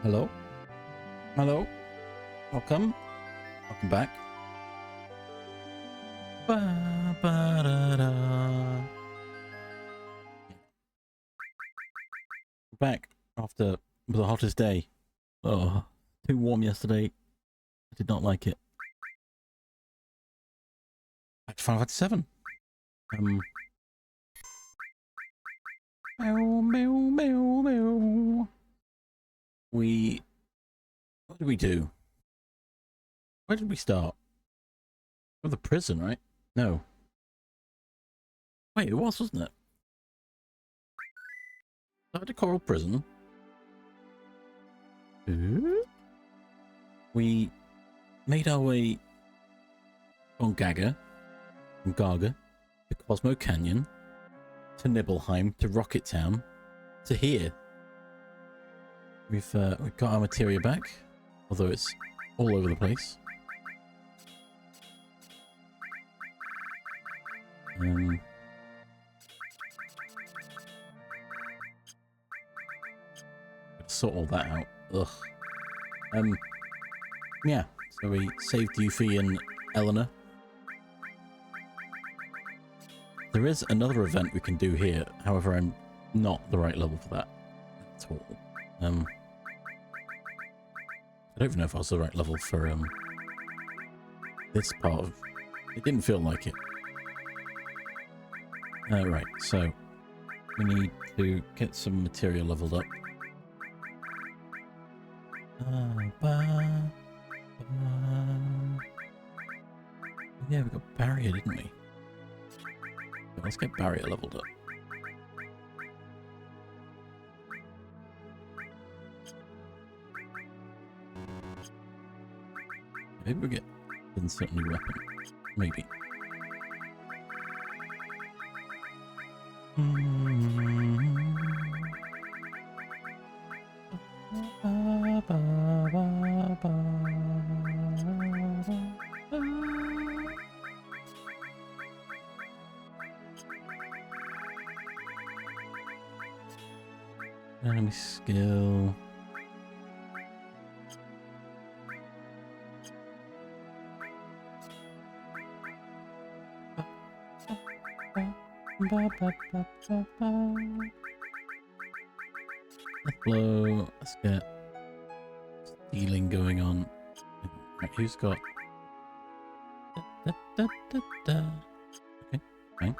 Hello? Hello? Welcome? Welcome back. Ba, ba, da, da. Back after the hottest day. Oh, too warm yesterday. I did not like it. Back to Final Fantasy VII. Meow, meow, meow, meow. What did we do? Where did we start? Oh, the prison, right? No. Wait, it was, wasn't it? Started a coral prison. We made our way on Gaga, from Gaga, to Cosmo Canyon, to Nibelheim, to Rocket Town, to here. We've got our materia back, although it's all over the place. Sort all that out. Ugh. Yeah. So we saved Yuffie and Eleanor. There is another event we can do here. However, I'm not the right level for that at all. I don't even know if I was the right level for this part of. It didn't feel like it. Right. So we need to get some material leveled up. Yeah, we got barrier, didn't we? Let's get barrier leveled up. Maybe we get insert new weapon. Maybe. Enemy skill. Hello. Let's get stealing going on. Right, who's got? Okay, fine.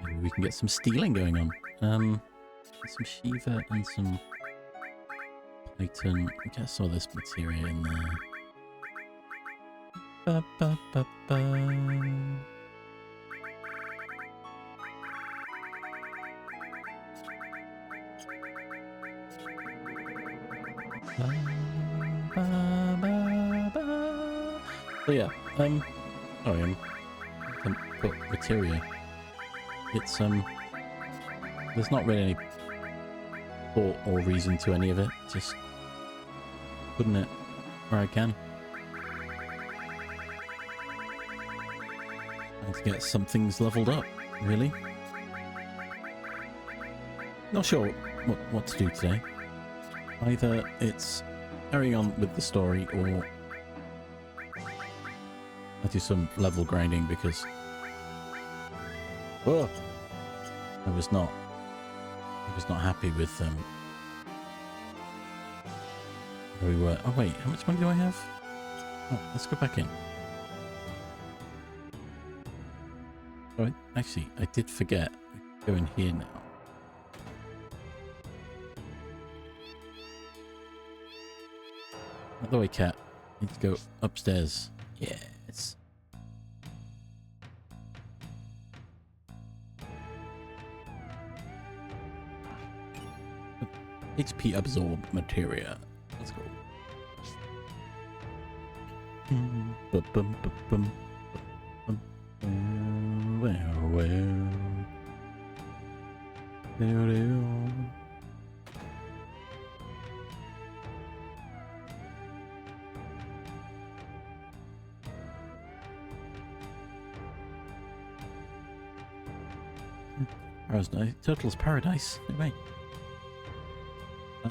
Maybe we can get some stealing going on. Some Shiva and some Titan. I guess all this materia in there. Ba, ba, ba, ba. So yeah, sorry, put materia. It's there's not really any thought or reason to any of it. Just putting it where I can. Trying to get some things leveled up, really. Not sure what to do today. Either it's carrying on with the story, or I do some level grinding because I was not happy with where we were. Oh wait, how much money do I have? Oh, let's go back in. Oh, actually, I did forget. Go in here now. By the way, cat, need to go upstairs. Yes. HP absorb materia. Let's go. Paradise. Turtle's Paradise. No way.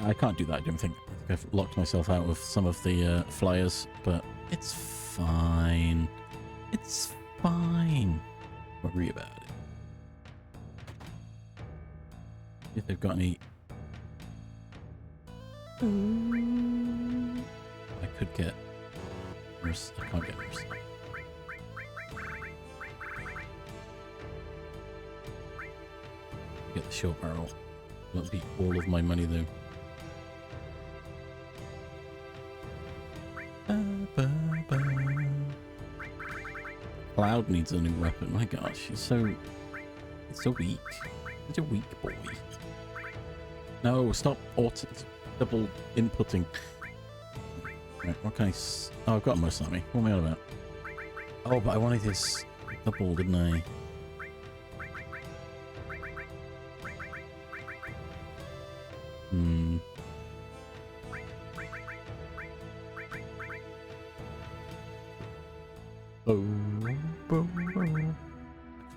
I can't do that, I don't think. I think I've locked myself out of some of the flyers, but it's fine. It's fine. Don't worry about it. If they've got any... I could get... I can't get Nurse. Get the short barrel. That'll be all of my money though. Cloud needs a new weapon. My gosh, he's so weak. He's a weak boy. No, stop double inputting. Right, what can I... Oh, I've got most of me. What am I on about? Oh, but I wanted this double, didn't I?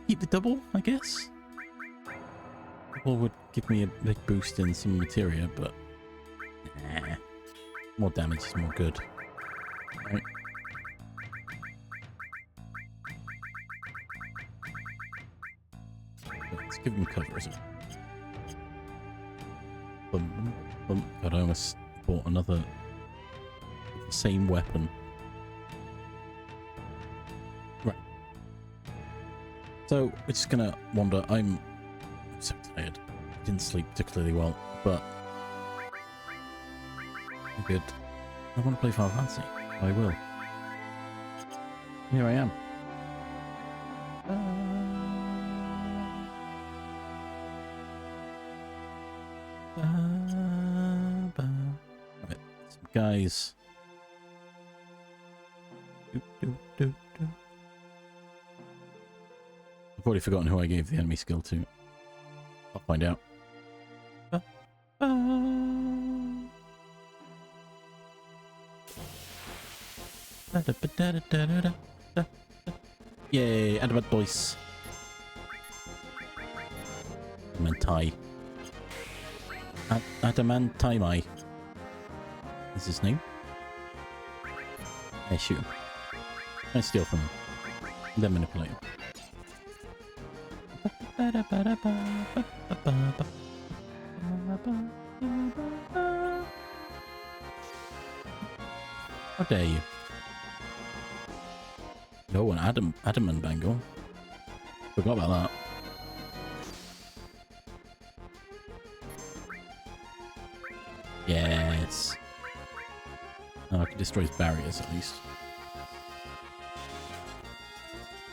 Keep the double, I guess? Double would give me a big boost in some materia, but... Nah. More damage is more good. Right. Let's give him cover as well. God, I almost bought another... the same weapon. Right. So, we're just gonna wander. I'm so tired. I didn't sleep particularly well, but... I'm good. I want to play Final Fantasy. I will. Here I am. Right, some guys. I've already forgotten who I gave the enemy skill to. I'll find out. Yay, Adamant Boys. Adamantai. Adamantai Mai. Is his name? I shoot him. I steal from him. And then manipulate him. How dare you? No, an Adamant Bangle. Forgot about that. Yes. Oh, I can destroy his barriers at least.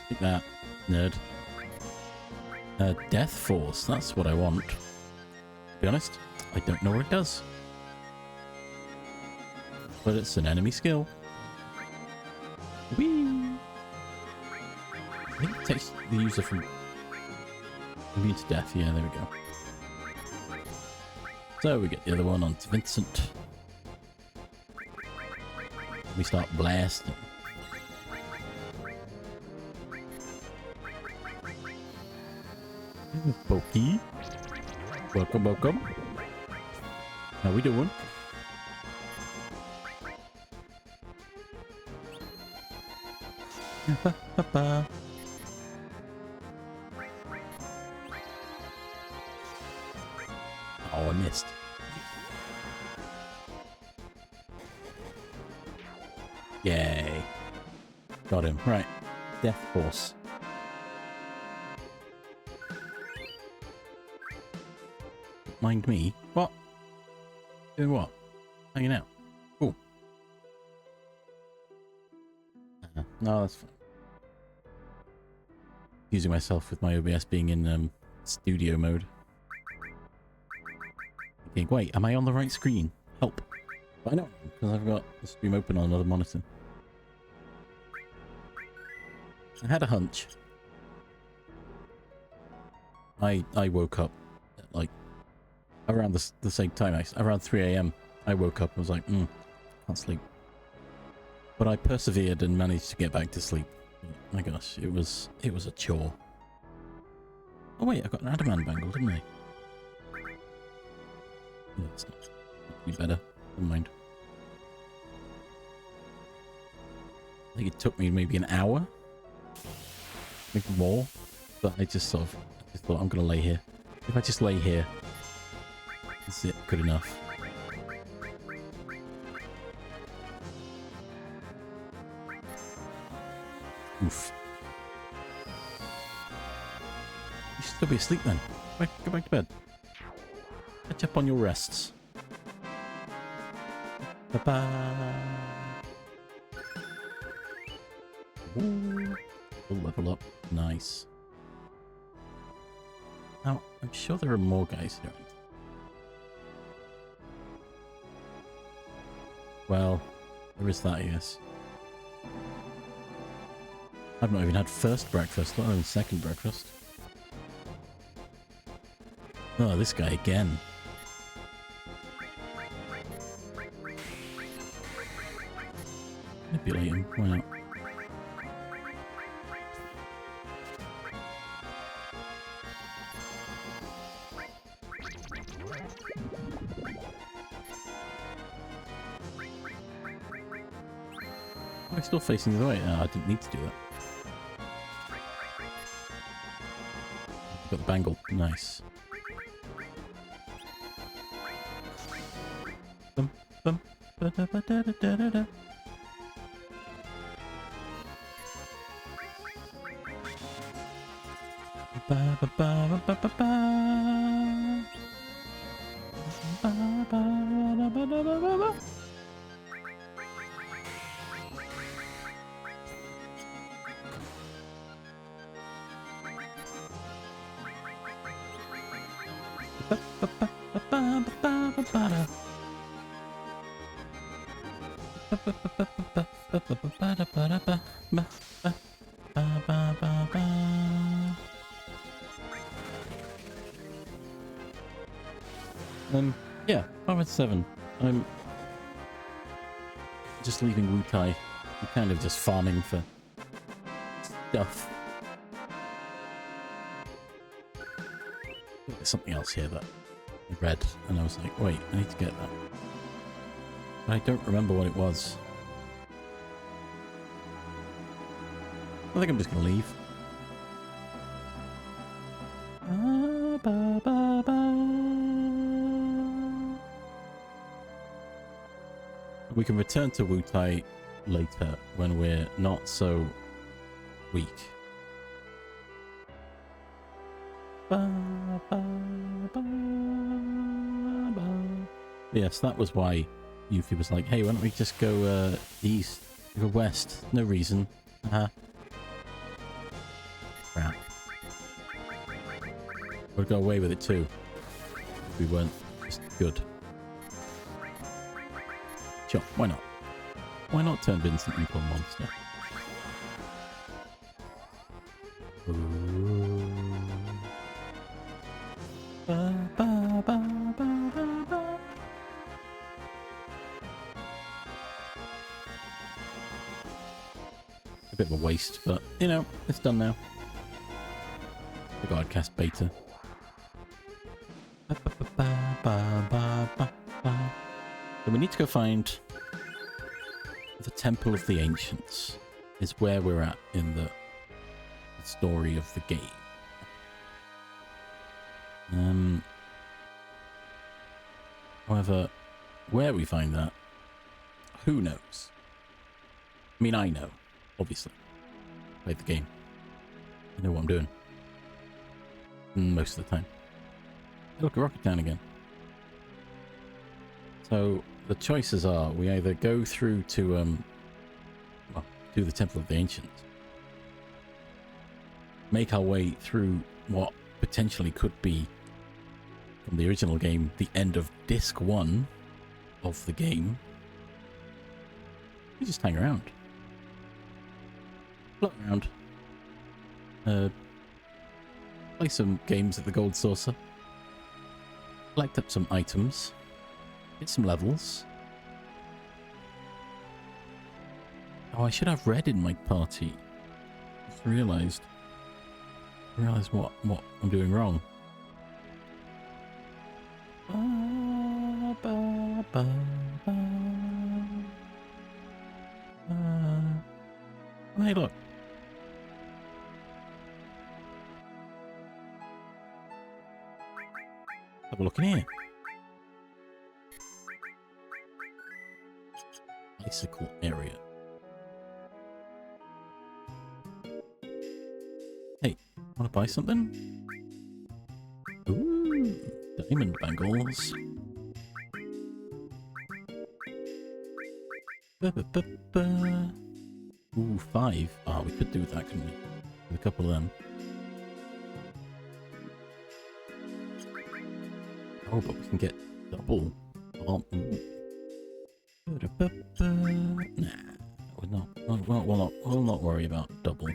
Take that, nerd. Death Force, that's what I want. To be honest, I don't know what it does. But it's an enemy skill. Whee! I think it takes the user from immune to death. Yeah, there we go. So we get the other one on to Vincent. We start blasting. Pokey. Welcome, welcome. How we doing? Oh, I missed. Yay. Got him. Right. Death Force. Mind me. What? Doing what? Hanging out. Cool. No, that's fine. Using myself with my OBS being in studio mode. Thinking, wait, am I on the right screen? Help. But I know, because I've got the stream open on another monitor. I had a hunch. I woke up at like around the same time, around 3 AM. I woke up and was like, can't sleep. But I persevered and managed to get back to sleep. My gosh, it was a chore. Oh wait, I got an adamant bangle, didn't I? No, it's not. Be better. Never mind. I think it took me maybe an hour, maybe more, but I just thought I'm gonna lay here. If I just lay here, is it good enough? Oof. You should still be asleep then. Go back to bed. Catch up on your rests. Bye-bye. Ooh. We'll level up. Nice. Now, I'm sure there are more guys here. Well, there is that, yes. I've not even had first breakfast, let alone second breakfast. Oh, this guy again. Manipulate him, why not? Am I still facing the other way? No, I didn't need to do that. Got the bangle. Nice. Bum, bum, ba da ba da da da da da. Ba ba ba ba ba ba ba. Ba ba ba ba ba ba ba ba. Yeah, 5/7. I'm just leaving Wutai. I'm kind of just farming for stuff. There's something else here that I read, and I was like, wait, I need to get that. But I don't remember what it was. I think I'm just going to leave. We can return to Wutai later when we're not so weak. Yes, that was why Yuffie was like, hey, why don't we just go east, go west? No reason. Crap. We'd go away with it too. If we weren't just good. Sure, why not? Why not turn Vincent into a monster? Ooh. Ba, ba, ba, ba, ba, ba. A bit of a waste, but you know, it's done now. I gotta cast beta. Ba, ba, ba, ba, ba, ba, ba. So we need to go find the Temple of the Ancients. Is where we're at in the story of the game. However, where we find that, who knows? I mean, I know, obviously. Played the game. I know what I'm doing. Most of the time. Hey, look, a rocket down again. So, the choices are, we either go through to, well, do the Temple of the Ancients. Make our way through what potentially could be, from the original game, the end of Disc 1 of the game. We just hang around. Float around. Play some games at the Gold Saucer. Collect up some items. Get some levels. Oh, I should have Red in my party. Just realised. I realize what I'm doing wrong. Hey, look. Have a look in here. Bicycle area. Hey, wanna buy something? Ooh, diamond bangles. Ooh, 5. Oh, we could do that, couldn't we? With a couple of them. Oh, but we can get double. Oh, nah, we'll not worry about double.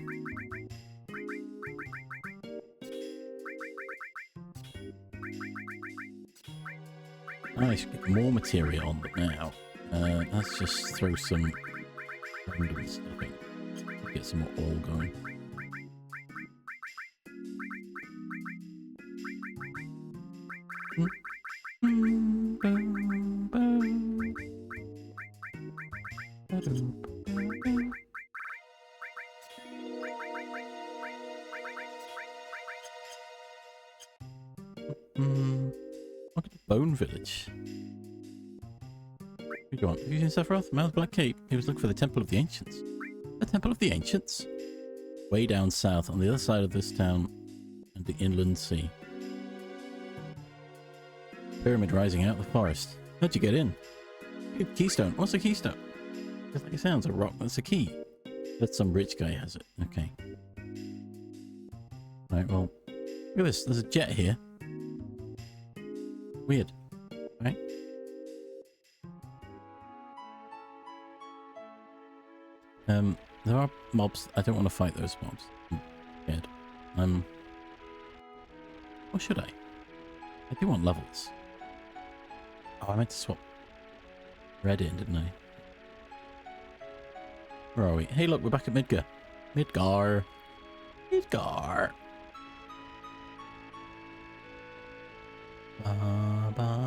I should get more material on them now. Let's just throw some random stuff in. Get some more oil going. Look at the Bone Village. Where do you want? Have you seen Sephiroth? Mount Black Cape. He was looking for the Temple of the Ancients. The Temple of the Ancients? Way down south, on the other side of this town, and the inland sea. Pyramid rising out of the forest. How'd you get in? Keystone. What's a keystone? Just like it sounds, a rock. That's a key. But some rich guy has it. Okay. Right, well, look at this. There's a jet here. Weird. Right? There are mobs. I don't want to fight those mobs. I'm scared. Or should I? I do want levels. Oh, I meant to swap red in, didn't I? Where are we? Hey, look, we're back at Midgar. Midgar. Midgar. Ba ba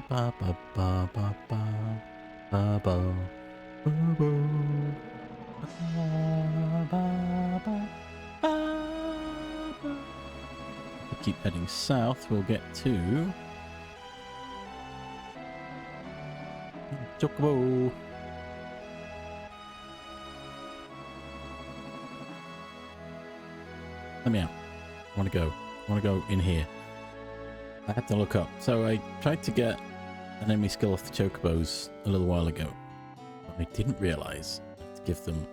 ba ba ba ba ba ba ba ba we keep heading south, we'll get to Chocobo. Let me out. I want to go in here. I had to look up. So I tried to get an enemy skill off the Chocobos a little while ago. But I didn't realise I had to give them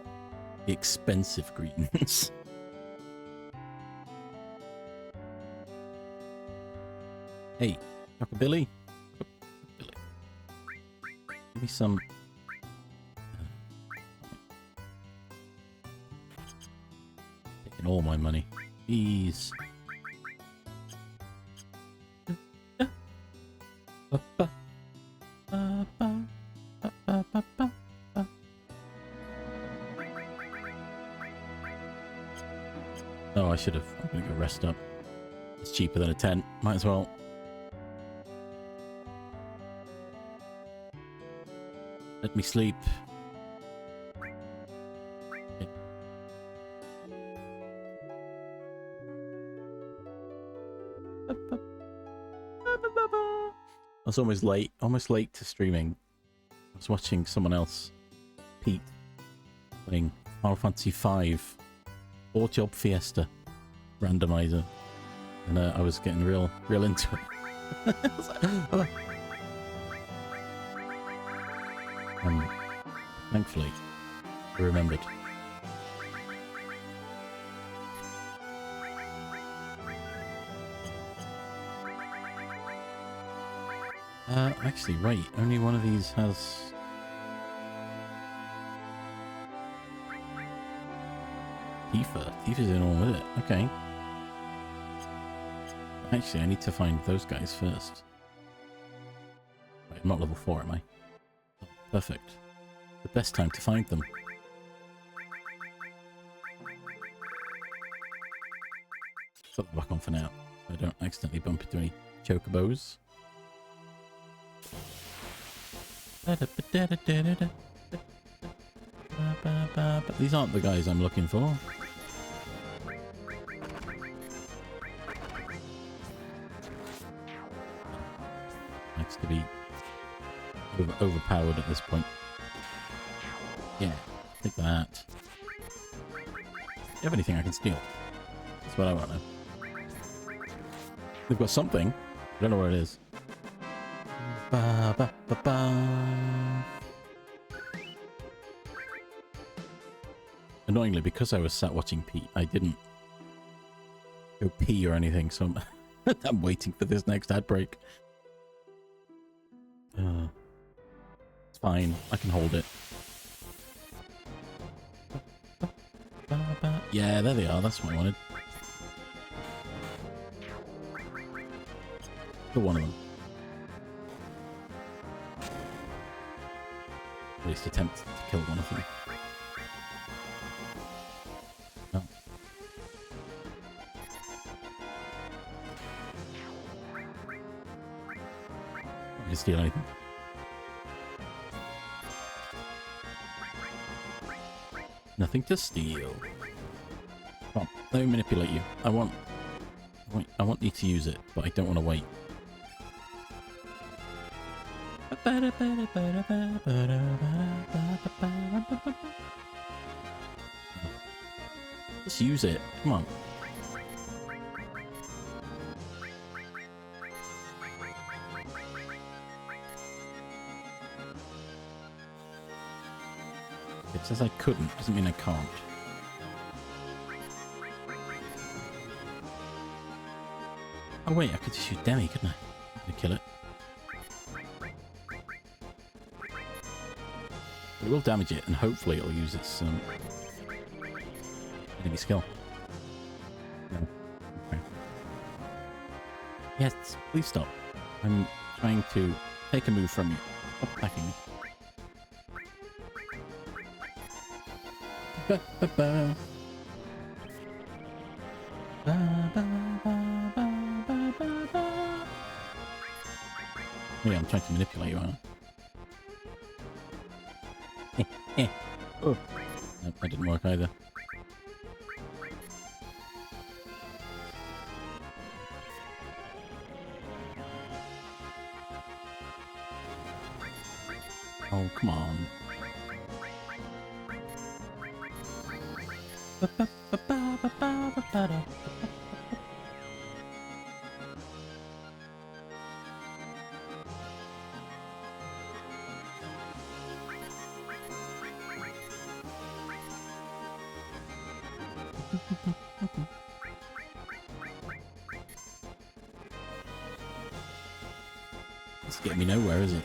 the expensive greens. Hey, Chocobilly. Chocobilly. Give me some... Taking all my money. Please. Oh, I should have. I'm gonna go rest up. It's cheaper than a tent. Might as well. Let me sleep. Okay. I was almost late to streaming. I was watching someone else, Pete, playing Final Fantasy V 4-Job Fiesta randomizer, and I was getting real into it. I was like, oh. Thankfully, I remembered. Actually, right, only one of these has... Tifa. Tifa's in all with it. Okay. Actually, I need to find those guys first. Wait, I'm not level 4, am I? Oh, perfect. The best time to find them. put that back on for now. So I don't accidentally bump into any chocobos. These aren't the guys I'm looking for. Likes to be overpowered at this point. Yeah, take that. Do you have anything I can steal? That's what I want to know. They've got something. I don't know where it is. Ba, ba, ba, ba. Annoyingly, because I was sat watching Pete, I didn't go pee or anything, so I'm waiting for this next ad break. It's fine. I can hold it. Yeah, there they are. That's what I wanted. Kill one of them. At least attempt to kill one of them. No. I didn't steal anything. Nothing to steal. Come on, let me manipulate you. I want you to use it, but I don't want to wait. Just use it. Come on. It says I couldn't, doesn't mean I can't. Oh wait, I could just use Demi, couldn't I? To kill it. It will damage it, and hopefully it'll use its enemy skill. No. Okay. Yes, please stop. I'm trying to take a move from you. Stop attacking me. Ba, ba, ba. Ba, ba, ba, ba, ba, ba, ba. Yeah, I'm trying to manipulate you, aren't I? Oh. Nope, that didn't work either. Oh, come on. It's getting me nowhere, is it?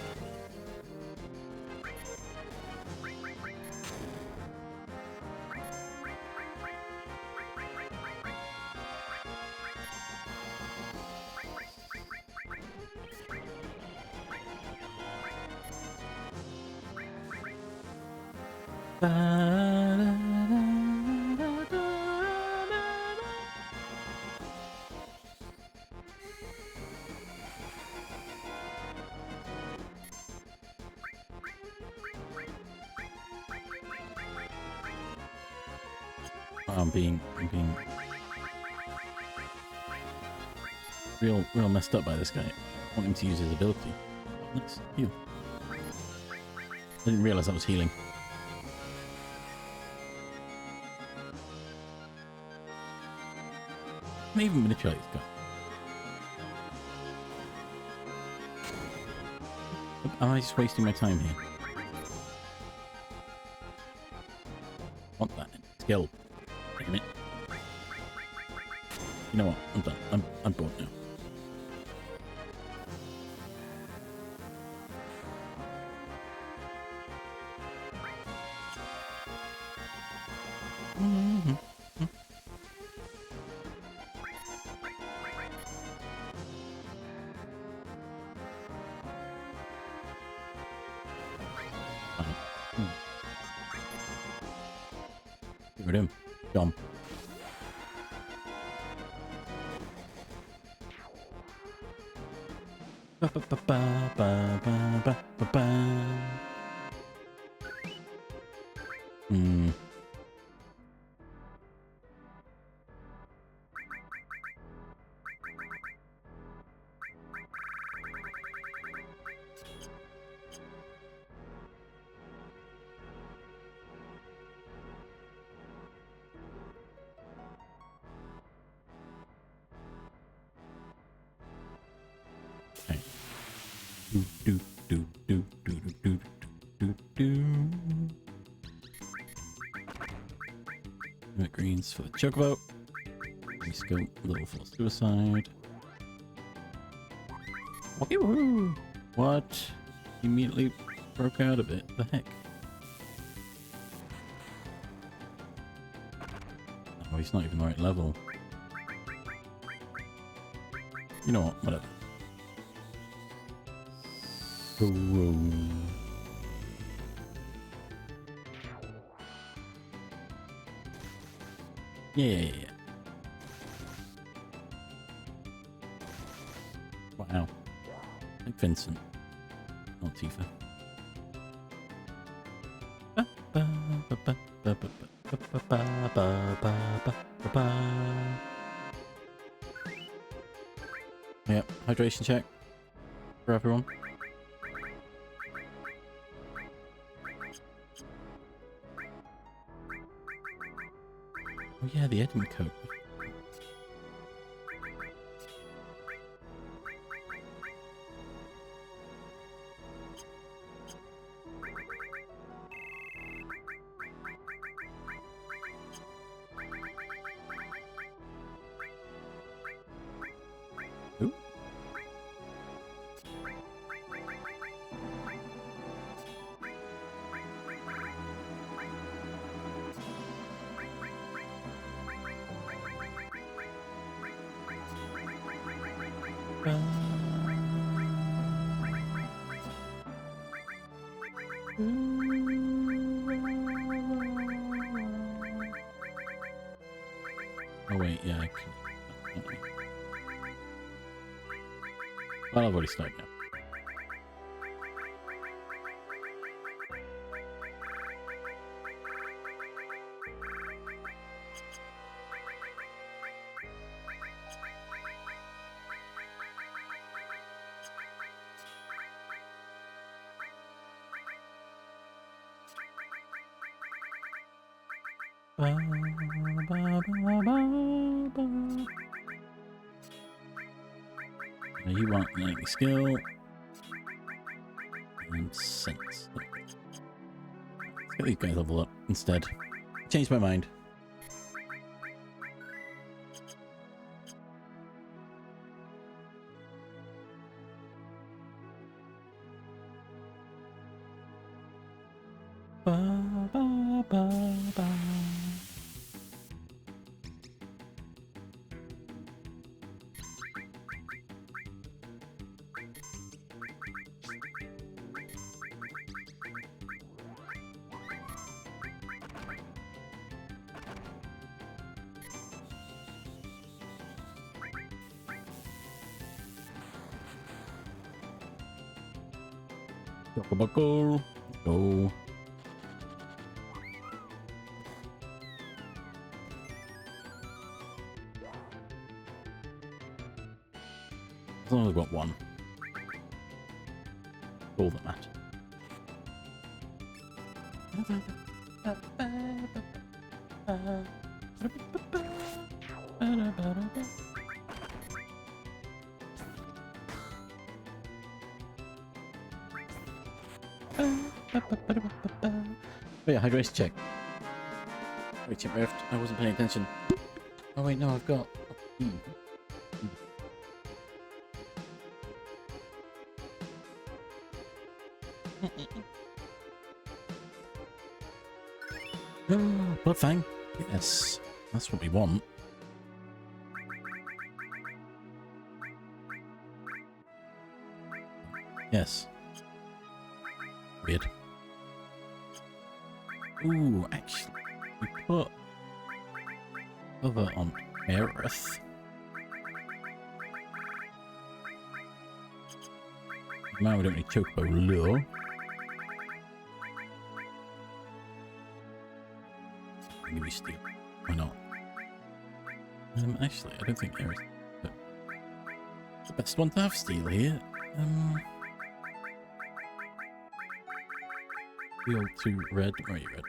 I'm being real messed up by this guy. I want him to use his ability. Nice. Heal. I didn't realise that was healing. Can I even manipulate this guy? Am I just wasting my time here? Want that skill. Damn it. You know what? I'm done. I'm bored now. Get rid of him. Gone. Hmm. Okay. Do do do do do do do do. Greens for the chocobo. Let's go little for suicide. What? Immediately broke out of it. The heck? Oh, he's not even the right level. You know what? Whatever. Whoa. Yeah. Wow. Like Vincent. Not Tifa. Yep, hydration check for everyone. Oh yeah, the Edmund coat. Ooh. Oh wait, yeah, I can. Well, I've already started now. Now you want any skill and sense. Let's get these guys level up instead. Changed my mind. Buckle. Go. As long as I've got one. All that matters. Oh yeah, hydration check. Wait, check rift. I wasn't paying attention. Oh wait, no, I've got. Blood Fang. Yes, that's what we want. Yes. Weird. Ooh, actually, we put over on Earth. Now we don't need chocobo lure. Give me steel. Why not? Actually, I don't think there is the best one to have steel here. Steel to red. Where are you, red?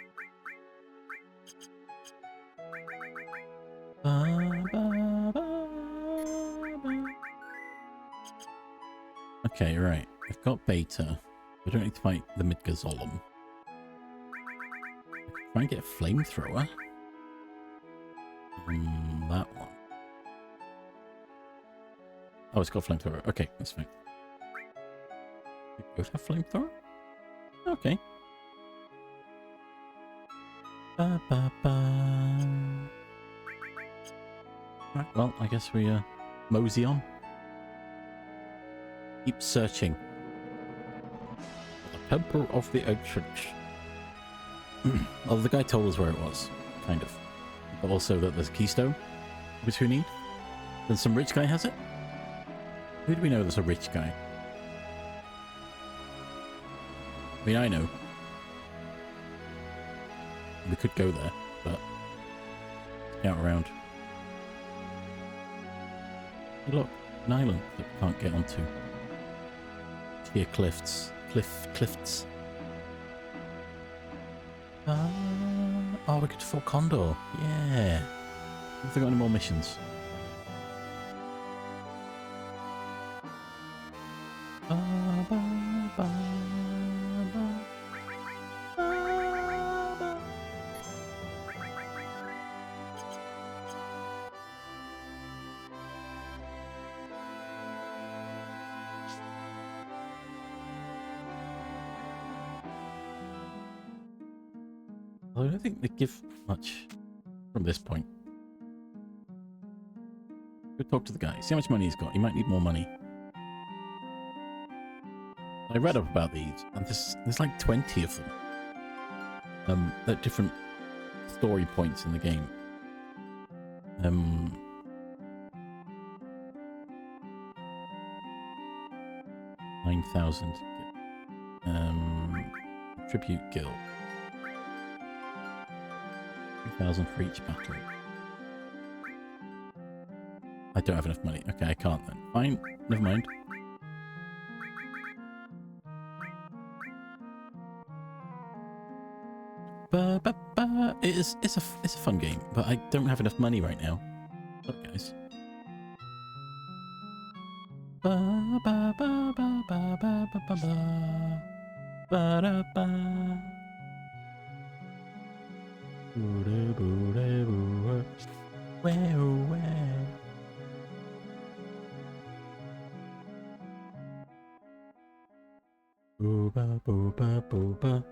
Okay, right. I've got beta. I don't need to fight the Midgazolem. Try and get a flamethrower. That one. Oh, it's got a flamethrower. Okay, that's fine. You both have flamethrower? Okay. Ba, ba, ba. Right, well, I guess we mosey on. Keep searching. The Temple of the Ancients. Well, the guy told us where it was, kind of. But also that there's a keystone, which we need. Then some rich guy has it? Who do we know that's a rich guy? I mean, I know. We could go there, but scout around. Hey, look, an island that we can't get onto. Sheer cliffs. Cliffs. Oh, we could Fort Condor. Yeah. Have they got any more missions? I don't think they give much from this point. Go talk to the guy. See how much money he's got. He might need more money. I read up about these, and there's like 20 of them. At different story points in the game. 9,000. Tribute guild. 2,000 for each battle. I don't have enough money. Okay, I can't then. Fine, never mind. It's a fun game, but I don't have enough money right now. Look, guys. Booba booba booba.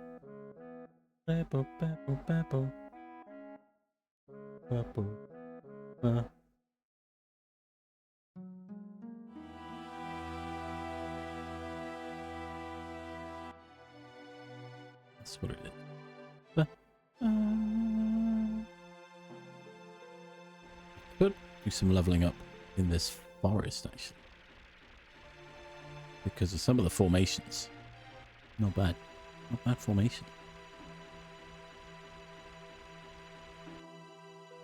That's what it is. Could do some leveling up in this forest actually, because of some of the formations. Not bad formation.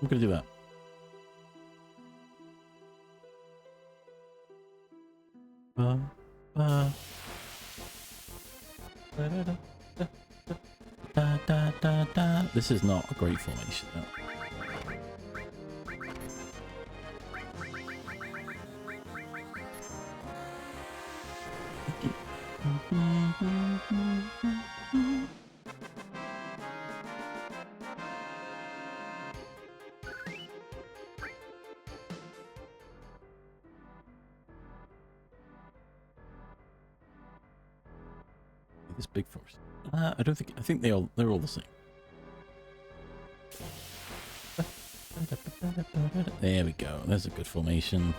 I'm gonna do that. This is not a great formation. No. This big forest. I don't think. I think they're all the same. There we go. There's a good formation.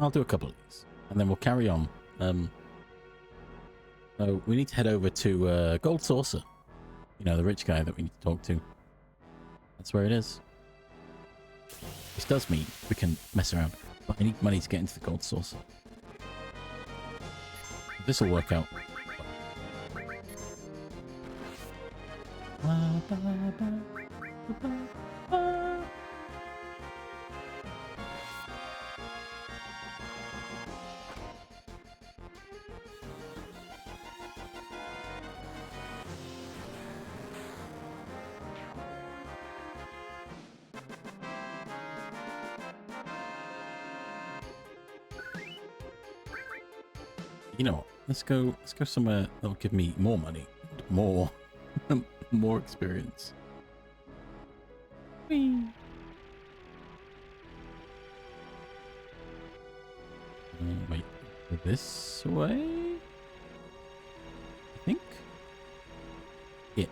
I'll do a couple of these, and then we'll carry on. So we need to head over to Gold Saucer. You know, the rich guy that we need to talk to. That's where it is. This does mean we can mess around, but I need money to get into the Gold Saucer. This will work out. You know what? Let's go somewhere that'll give me more money, more more experience. Whee. Wait, this way? I think? Yeah.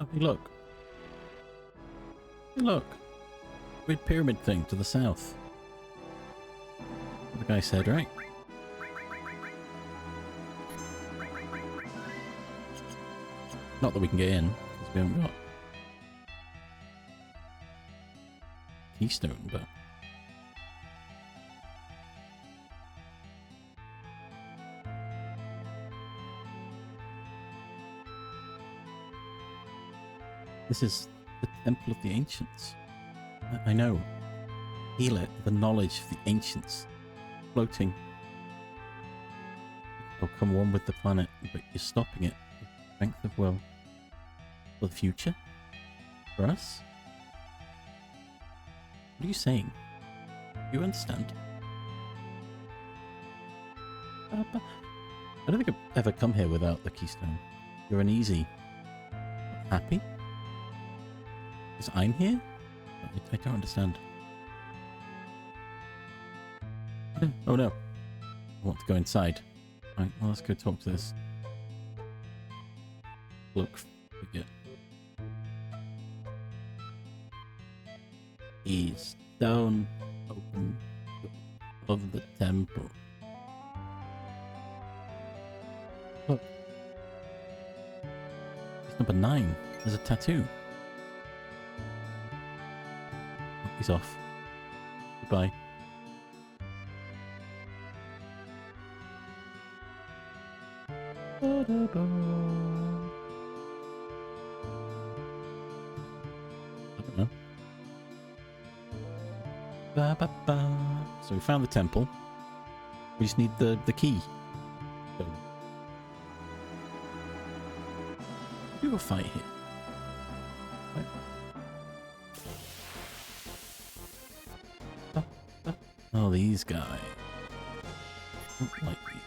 Oh, hey, look. Hey, look. Weird pyramid thing to the south. The guy said, right? Not that we can get in, because we haven't got keystone, but this is the Temple of the Ancients. I know. Heal it, the knowledge of the ancients. Floating. Will come one with the planet, but you're stopping it. With the strength of will. For the future? For us? What are you saying? Do you understand? I don't think I've ever come here without the keystone. You're uneasy. Happy? Because I'm here? I don't understand. Oh no. I want to go inside. Right, well, let's go talk to this bloke figure. He's down open of the temple. Look. He's number 9. There's a tattoo. He's off. Goodbye. I don't know. So we found the temple. We just need the key. So do a fight here. Oh, these guys. Don't like me.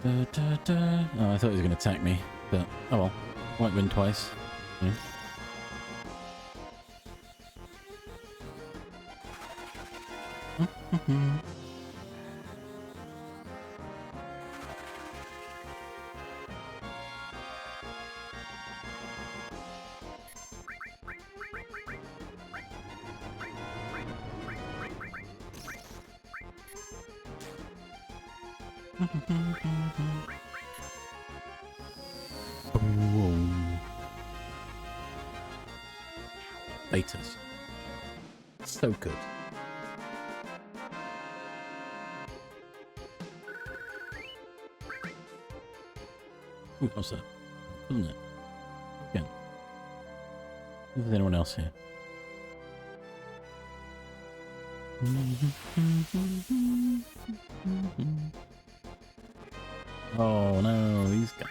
Oh, I thought he was going to attack me, but oh well. Might win twice. Yeah. Betas. So good. Ooh, what's that? Isn't it? Again. Is there anyone else here? Oh no, these guys.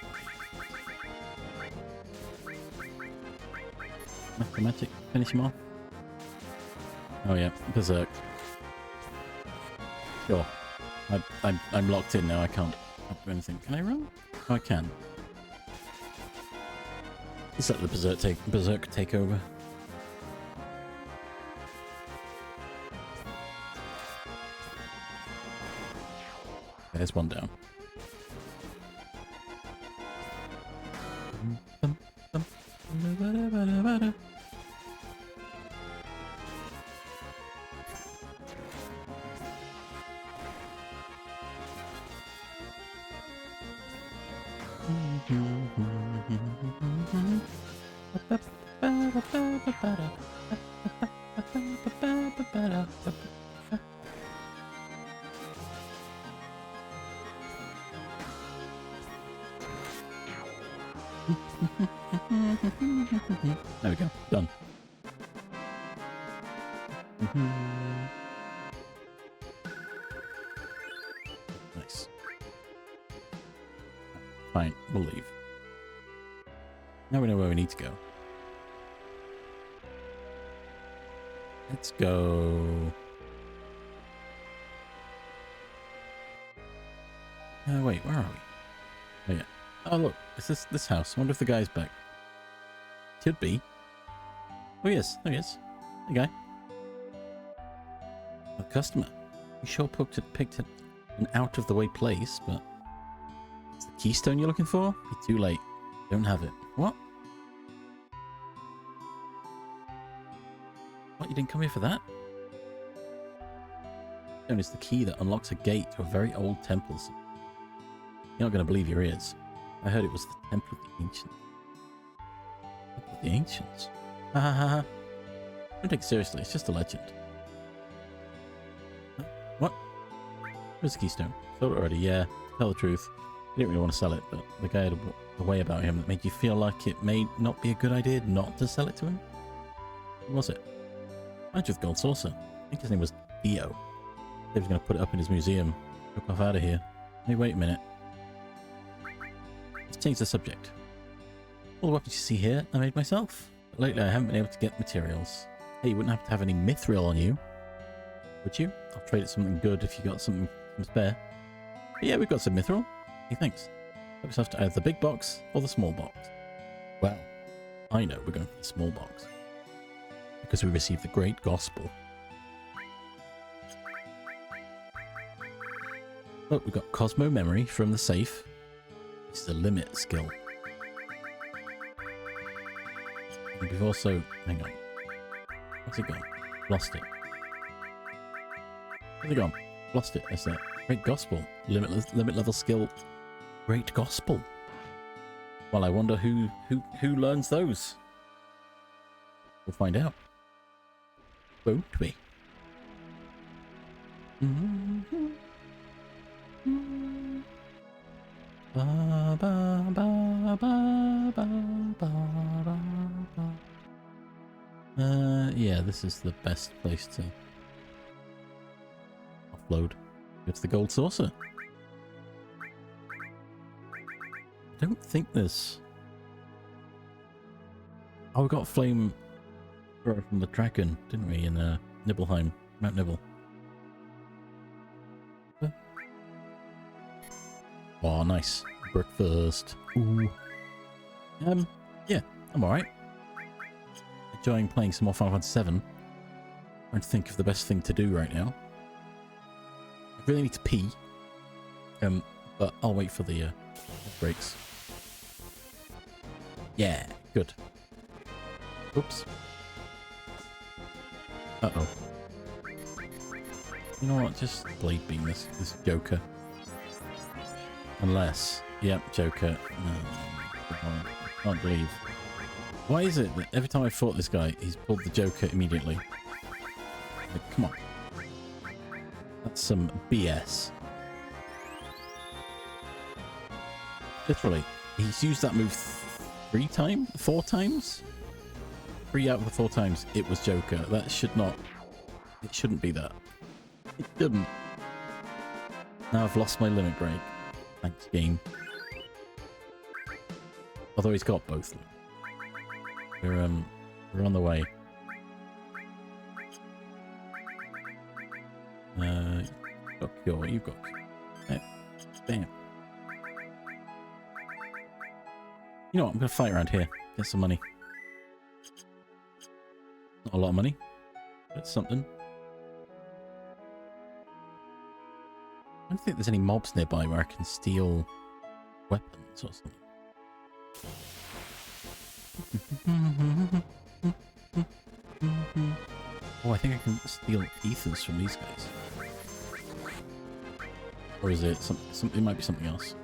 Magic, finish him off. Oh yeah, berserk. Sure. I'm locked in now, I can't do anything. Can I run? Oh, I can. Let's let the berserk take over. There's one down. There we go. Done. Nice. Fine, we'll leave. Now we know where we need to go. Let's go. Wait, where are we? Oh yeah. Oh look, it's this house. I wonder if the guy's back. Should be. Oh yes, there he is. Hey guy. A customer. You sure picked an out of the way place, but it's the keystone you're looking for? You're too late. Don't have it. What? What, you didn't come here for that? Keystone is the key that unlocks a gate to a very old temple. You're not going to believe your ears. I heard it was the Temple of the Ancients. Temple of the Ancients? Ha ha ha ha. Don't take it seriously, it's just a legend. Huh? What? Where's the keystone? Sold it already, yeah. To tell the truth, I didn't really want to sell it, but the guy had a way about him that made you feel like it may not be a good idea not to sell it to him. What was it? Match with gold saucer. I think his name was Theo. He was going to put it up in his museum. Took off out of here. Hey, wait a minute. Let's change the subject. All the weapons you see here, I made myself. But lately I haven't been able to get materials. Hey, you wouldn't have to have any mithril on you, would you? I'll trade it something good if you got some spare. But yeah, we've got some mithril. Hey, thanks. Help yourself to either the big box or the small box. Well, I know we're going for the small box. Because we received the great gospel. Look, we've got Cosmo Memory from the safe. This is a limit skill. And we've also... Hang on. What's it gone? Lost it. Where's it gone? Lost it. That's that. Great gospel. Limit level skill. Great gospel. Well, I wonder who learns those. We'll find out. Won't we? Ba, ba, ba, ba, ba, ba, ba. Yeah, this is the best place to offload. Go to the gold saucer. I don't think there's... Oh, we got flame from the dragon, didn't we, in Nibelheim, Mount Nibel. Oh, nice. Breakfast. Ooh. Yeah, I'm alright. Enjoying playing some more Final Fantasy VII. Trying to think of the best thing to do right now. I really need to pee. But I'll wait for the breaks. Yeah, good. Oops. Uh-oh. You know what? Just blade beam this Joker. Unless... Yep, Joker. I can't believe. Why is it that every time I fought this guy, he's pulled the Joker immediately? Like, come on. That's some BS. Literally. He's used that move 4 times? 3 out of the 4 times it was Joker. That should not... It shouldn't be that. It shouldn't. Now I've lost my limit break. Thanks, game. Although he's got both. We're on the way. You've got cure. You've got cure. Hey, damn. You know what? I'm gonna fight around here. Get some money. Not a lot of money, but it's something. I don't think there's any mobs nearby where I can steal weapons or something. Oh, I think I can steal ethers from these guys. Or is it something? It might be something else.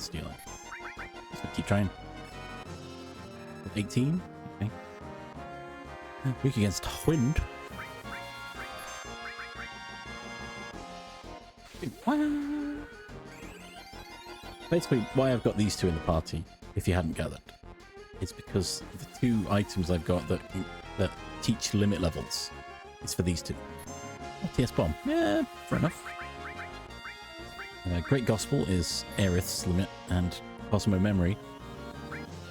stealing. So keep trying. 18? Okay. Weak against wind. Basically, why I've got these two in the party, if you hadn't gathered, is because the two items I've got that teach limit levels is for these two. Oh, TS Bomb. Yeah, fair enough. Great Gospel is Aerith's limit, and Cosmo Memory,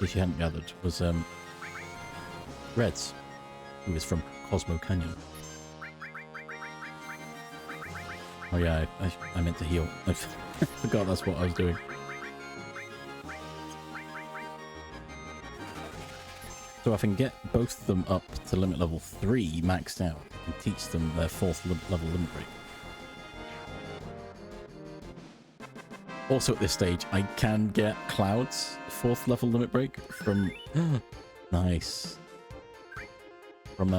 if you hadn't gathered, was Red's, who is from Cosmo Canyon. Oh yeah, I meant to heal. I forgot that's what I was doing. So if I can get both of them up to limit level 3 maxed out and teach them their 4th level limit break. Also at this stage, I can get Cloud's 4th level limit break from... nice. From,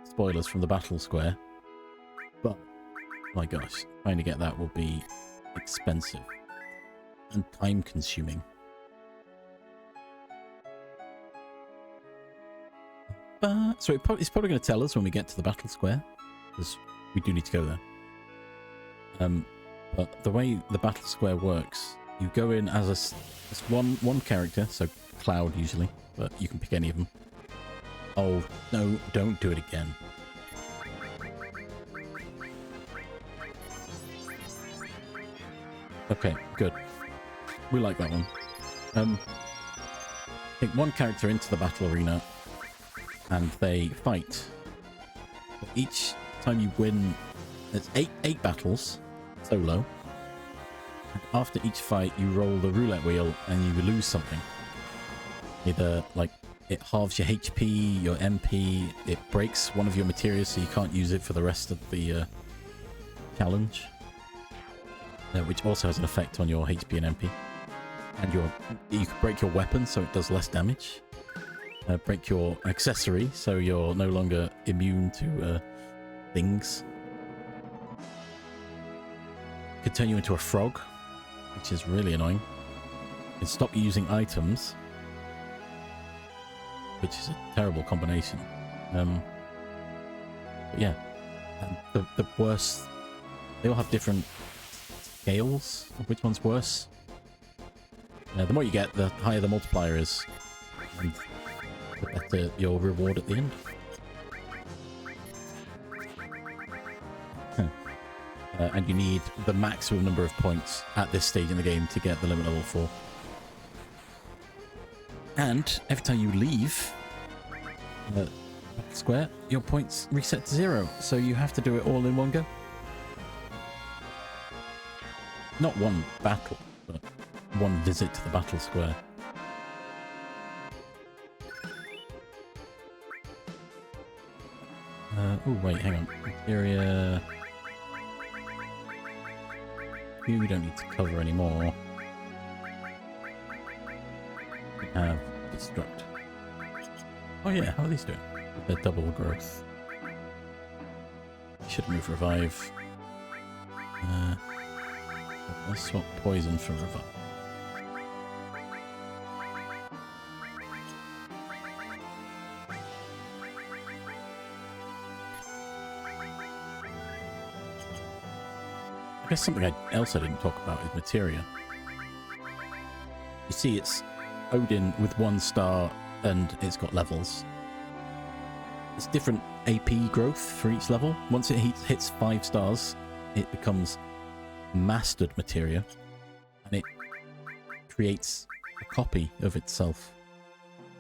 spoilers from the Battle Square. But, my gosh, trying to get that will be expensive and time-consuming. So it's probably going to tell us when we get to the Battle Square, because we do need to go there. But the way the Battle Square works, you go in as one character, so Cloud usually, but you can pick any of them. Oh, no, don't do it again. Okay, good. We like that one. Take one character into the battle arena, and they fight. But each time you win, there's eight battles, solo. And after each fight, you roll the roulette wheel and you lose something. Either, like, it halves your HP, your MP, it breaks one of your materia so you can't use it for the rest of the challenge. Which also has an effect on your HP and MP. And you can break your weapon so it does less damage. Break your accessory so you're no longer immune to things. Could turn you into a frog, which is really annoying. Can stop you using items, which is a terrible combination. But yeah, the worst. They all have different scales of which one's worse. The more you get, the higher the multiplier is, and the better your reward at the end. And you need the maximum number of points at this stage in the game to get the limit level 4. And every time you leave the square, your points reset to 0, so you have to do it all in one go. Not one battle, but one visit to the battle square. Oh wait, hang on. Materia. You don't need to cover anymore. We have Destruct. Oh yeah, how are these doing? They're double growth. Should move Revive. Let's swap Poison for Revive. I guess something else I didn't talk about is materia. You see, it's Odin with 1 star and it's got levels. It's different AP growth for each level. Once it hits 5 stars, it becomes mastered materia, and it creates a copy of itself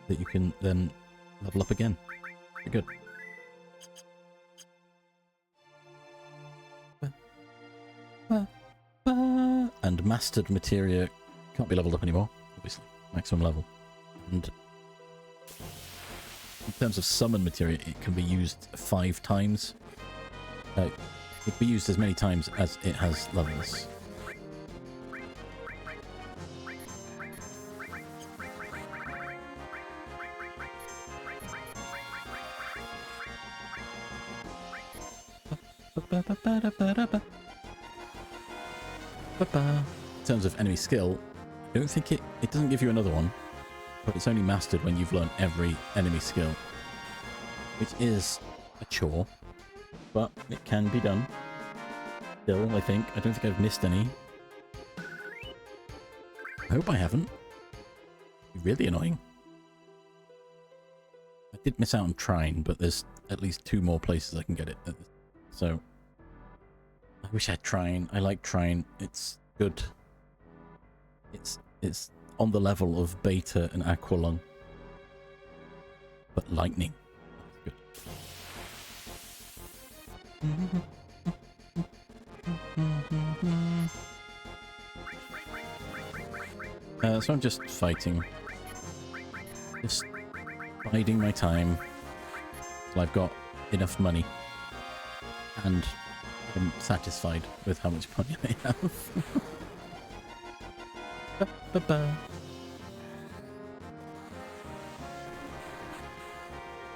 that you can then level up again. Very good. And mastered materia can't be leveled up anymore, obviously, maximum level. And in terms of summon materia, it can be used 5 times. It can be used as many times as it has levels. terms of enemy skill, I don't think it doesn't give you another one, but it's only mastered when you've learned every enemy skill, which is a chore, but it can be done. Still, I think. I don't think I've missed any. I hope I haven't. It'd be really annoying. I did miss out on Trine, but there's at least 2 more places I can get it. So, I wish I had Trine. I like Trine. It's good. It's on the level of Beta and Aqualung. But lightning. That's good. So I'm just fighting. Just biding my time till I've got enough money. And I'm satisfied with how much money I have. I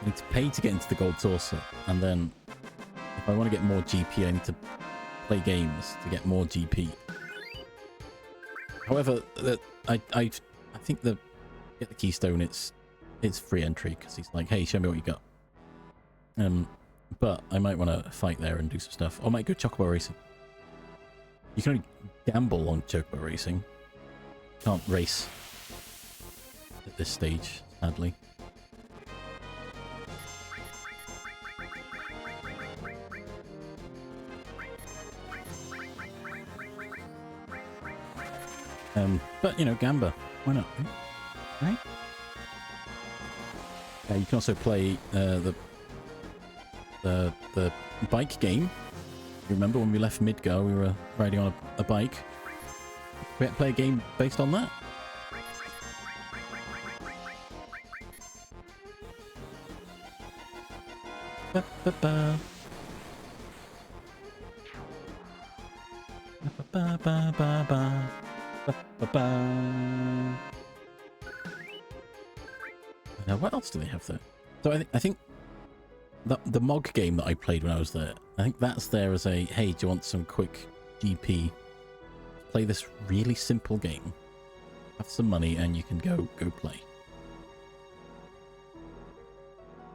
need to pay to get into the Gold Saucer, and then if I want to get more GP, I need to play games to get more GP. However, I think get the Keystone, it's free entry because he's like, hey, show me what you got. But I might want to fight there and do some stuff. Or I might go Chocobo Racing. You can only gamble on Chocobo Racing. Can't race at this stage, sadly. But you know, Gamba, why not? Right? You can also play the bike game. You remember when we left Midgar, we were riding on a bike. We play a game based on that. Ba, ba, ba. Ba, ba, ba, ba. Ba, ba, ba. Now, what else do they have there? So I think the MOG game that I played when I was there, I think that's there as a, hey, do you want some quick GP? Play this really simple game. Have some money and you can go play.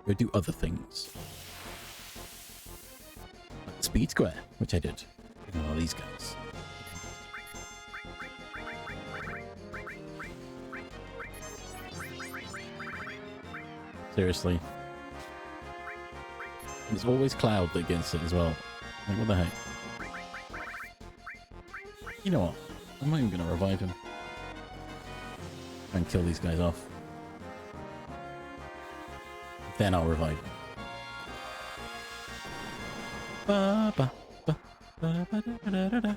Go do other things. Like Speed Square, which I did. Oh, these guys. Seriously. There's always Cloud that gets it as well. Like, what the heck? You know what? I'm not even going to revive him. And kill these guys off. Then I'll revive him. Ba, ba, ba, ba, ba, da, da, da, da.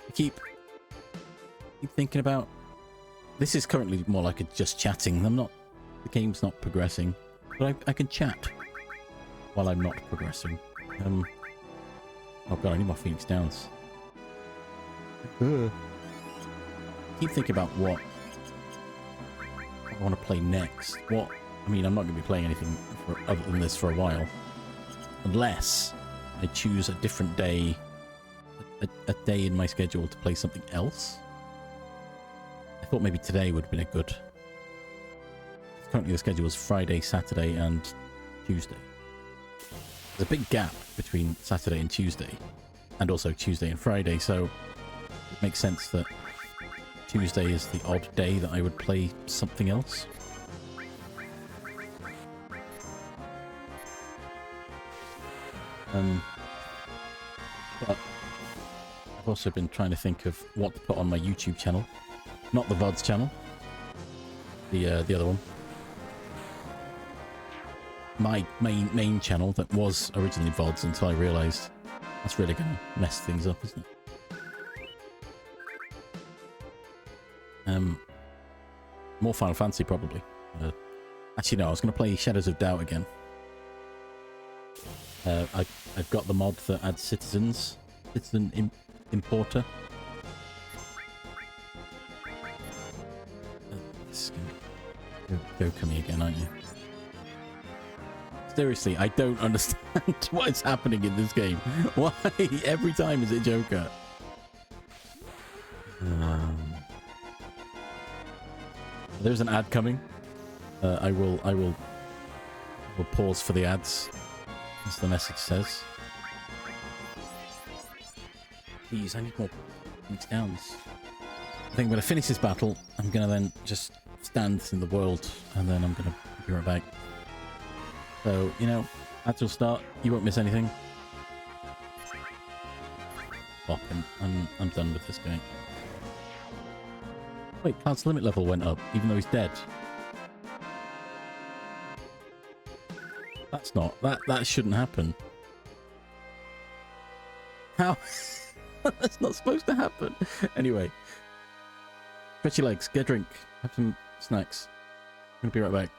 I keep thinking about... This is currently more like a just chatting. The game's not progressing. But I can chat while I'm not progressing. Oh god, I need more Phoenix Downs. Keep thinking about what I want to play next. I mean, I'm not going to be playing anything other than this for a while. Unless I choose a different day, a day in my schedule to play something else. I thought maybe today would have been a good... Currently the schedule is Friday, Saturday and Tuesday. There's a big gap between Saturday and Tuesday, and also Tuesday and Friday, so it makes sense that Tuesday is the odd day that I would play something else. But I've also been trying to think of what to put on my YouTube channel. Not the VODs channel. The other one. My main channel that was originally VODs until I realised that's really going to mess things up, isn't it? More Final Fantasy, probably. Actually, no, I was going to play Shadows of Doubt again. I've got the mod that adds Citizen Importer. Go me again, aren't you? Seriously, I don't understand what is happening in this game. Why every time is it Joker? There's an ad coming. I will pause for the ads, as the message says. Please, I need more points downs. I think I'm going to finish this battle. I'm going to then just stand in the world, and then I'm going to be right back. So, you know, ads will start. You won't miss anything. Fuck him. I'm done with this guy. Wait, Cloud's limit level went up, even though he's dead. That's not... That shouldn't happen. How? That's not supposed to happen. Anyway. Stretch your legs. Get a drink. Have some snacks. I'm gonna be right back.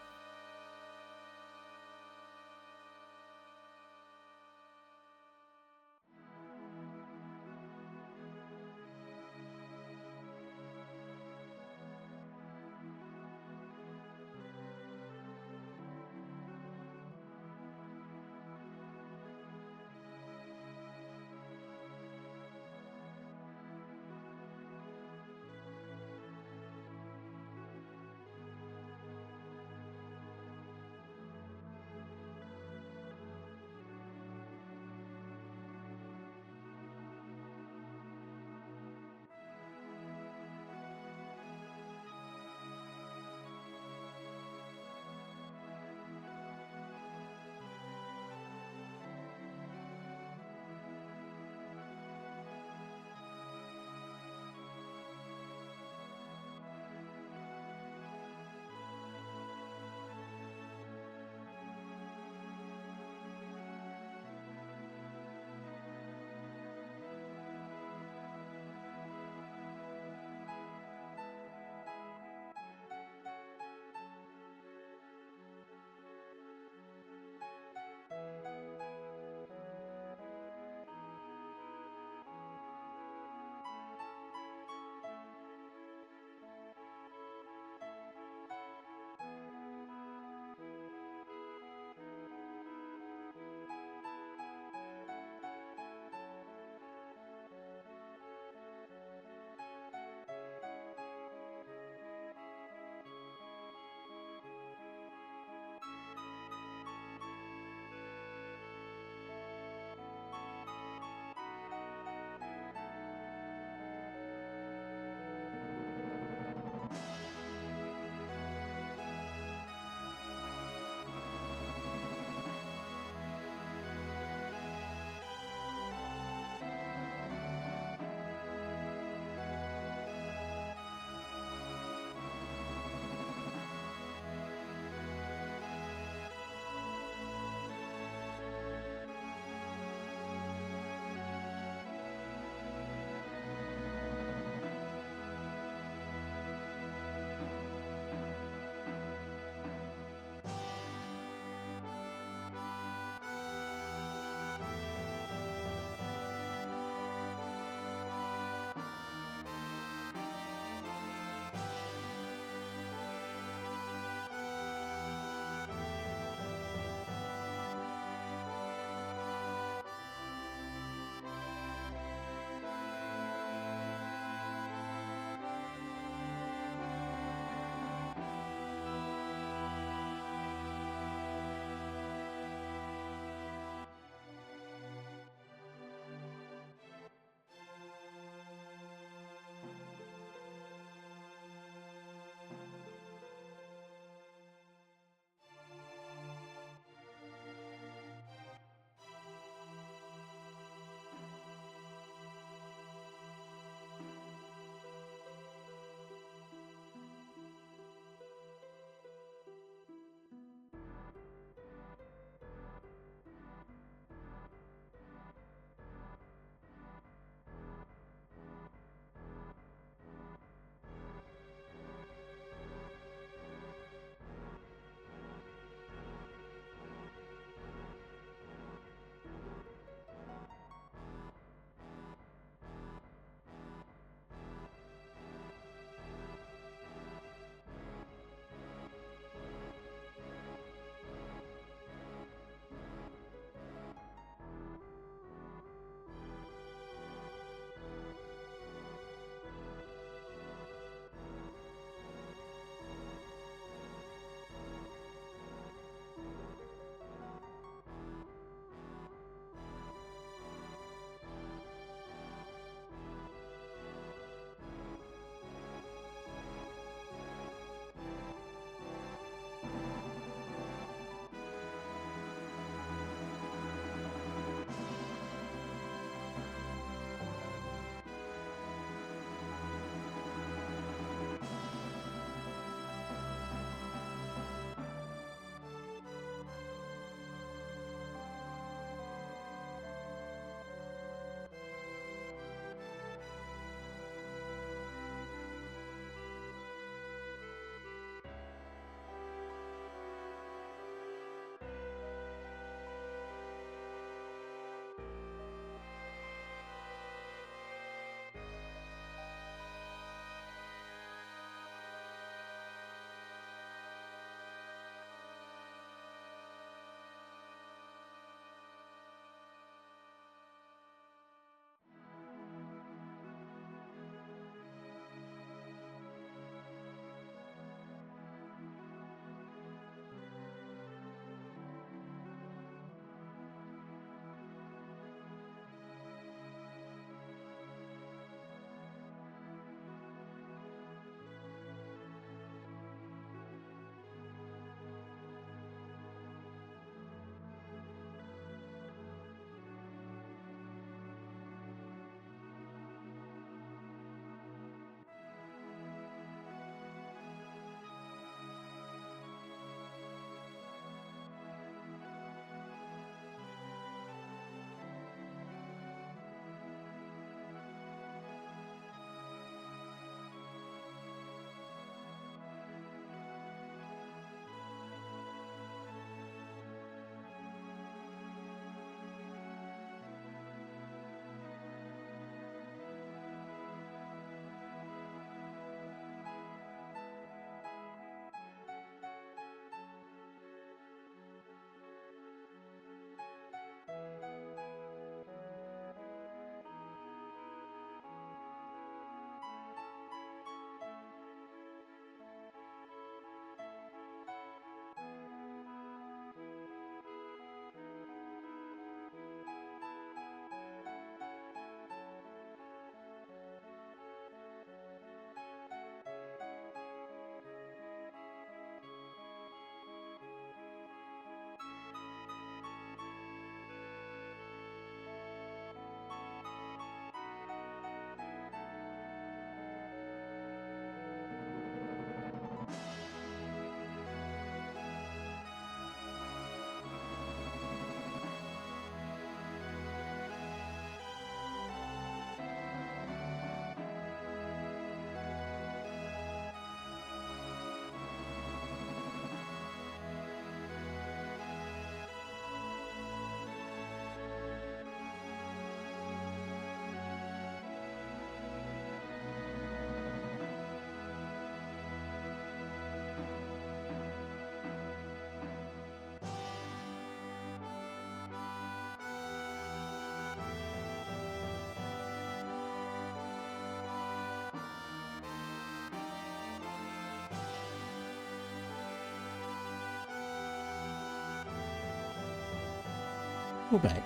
We're back.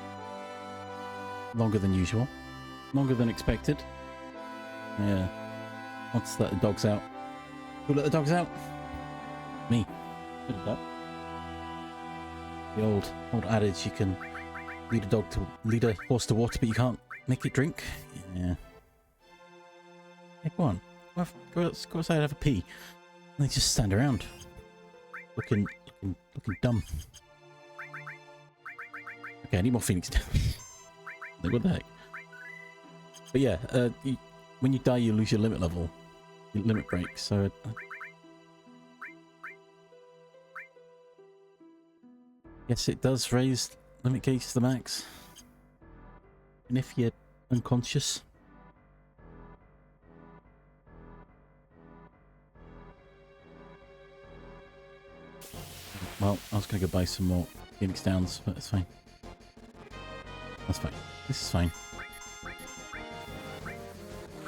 Longer than usual. Longer than expected. Yeah. Let's let the dogs out. Who let the dogs out? Me. Who did that? The old adage, you can lead a horse to water, but you can't make it drink. Yeah. Hey, go on. Go outside and have a pee. And they just stand around. Looking dumb. Okay, I need more Phoenix down. Like, what the heck? But yeah, when you die, you lose your limit level. Your limit break, so... yes, it does raise limit gauge to the max. And if you're unconscious... well, I was going to go buy some more Phoenix Downs, but it's fine. That's fine. This is fine.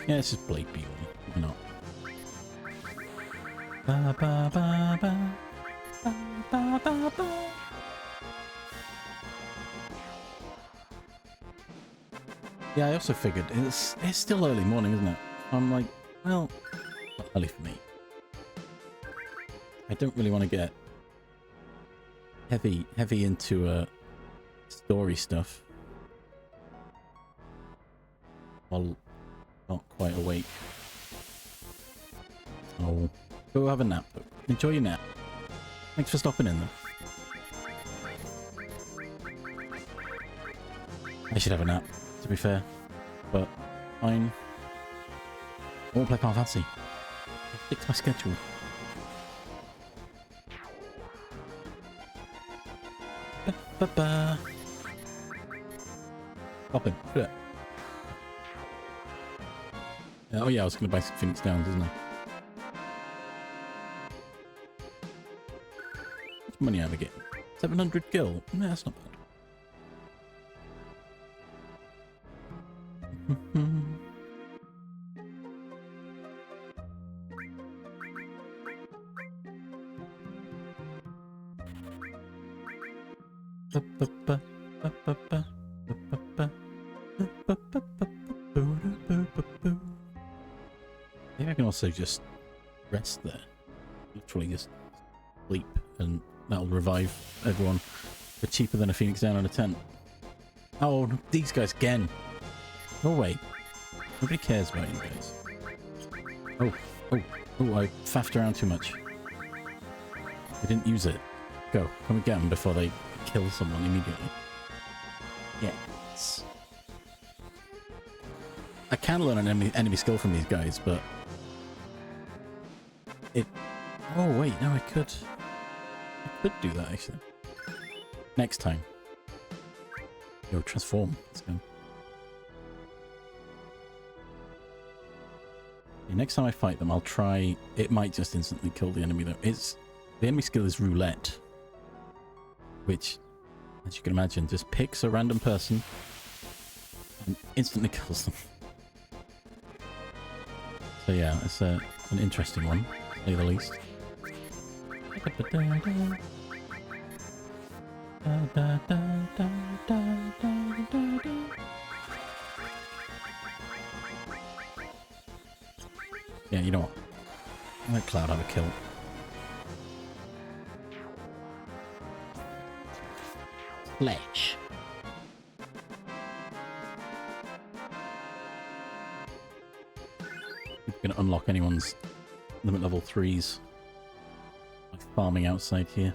Yeah, it's just Blade Beetle. Why not? Ba ba ba ba. Ba ba ba ba. Yeah, I also figured it's still early morning, isn't it? I'm like, well, not early for me. I don't really want to get heavy into story stuff while not quite awake. Oh, go have a nap. Enjoy your nap. Thanks for stopping in, though. I should have a nap, to be fair, but fine. I won't play Final Fantasy. I'll stick to my schedule. Ba-ba-ba. Hop in. Look at that. Oh yeah, I was going to buy some Phoenix Downs, isn't I? What's money am I getting? 700 gil? No, that's not bad. Maybe I can also just rest there. Literally just sleep, and that'll revive everyone for cheaper than a Phoenix Down and a tent. Oh, these guys again. Go away. Nobody cares about you guys. Oh, I faffed around too much. I didn't use it. Go. Come and get them before they kill someone immediately. Yes. I can learn an enemy skill from these guys, but... oh, wait. No, I could do that, actually. Next time. Yo, transform. Let's go. Yeah, next time I fight them, I'll try... it might just instantly kill the enemy, though. The enemy skill is roulette. Which, as you can imagine, just picks a random person and instantly kills them. So yeah, it's an interesting one, to say the least. Yeah, you know what? Let Cloud have a kill. Fletch. You're going to unlock anyone's limit level 3s by farming outside here.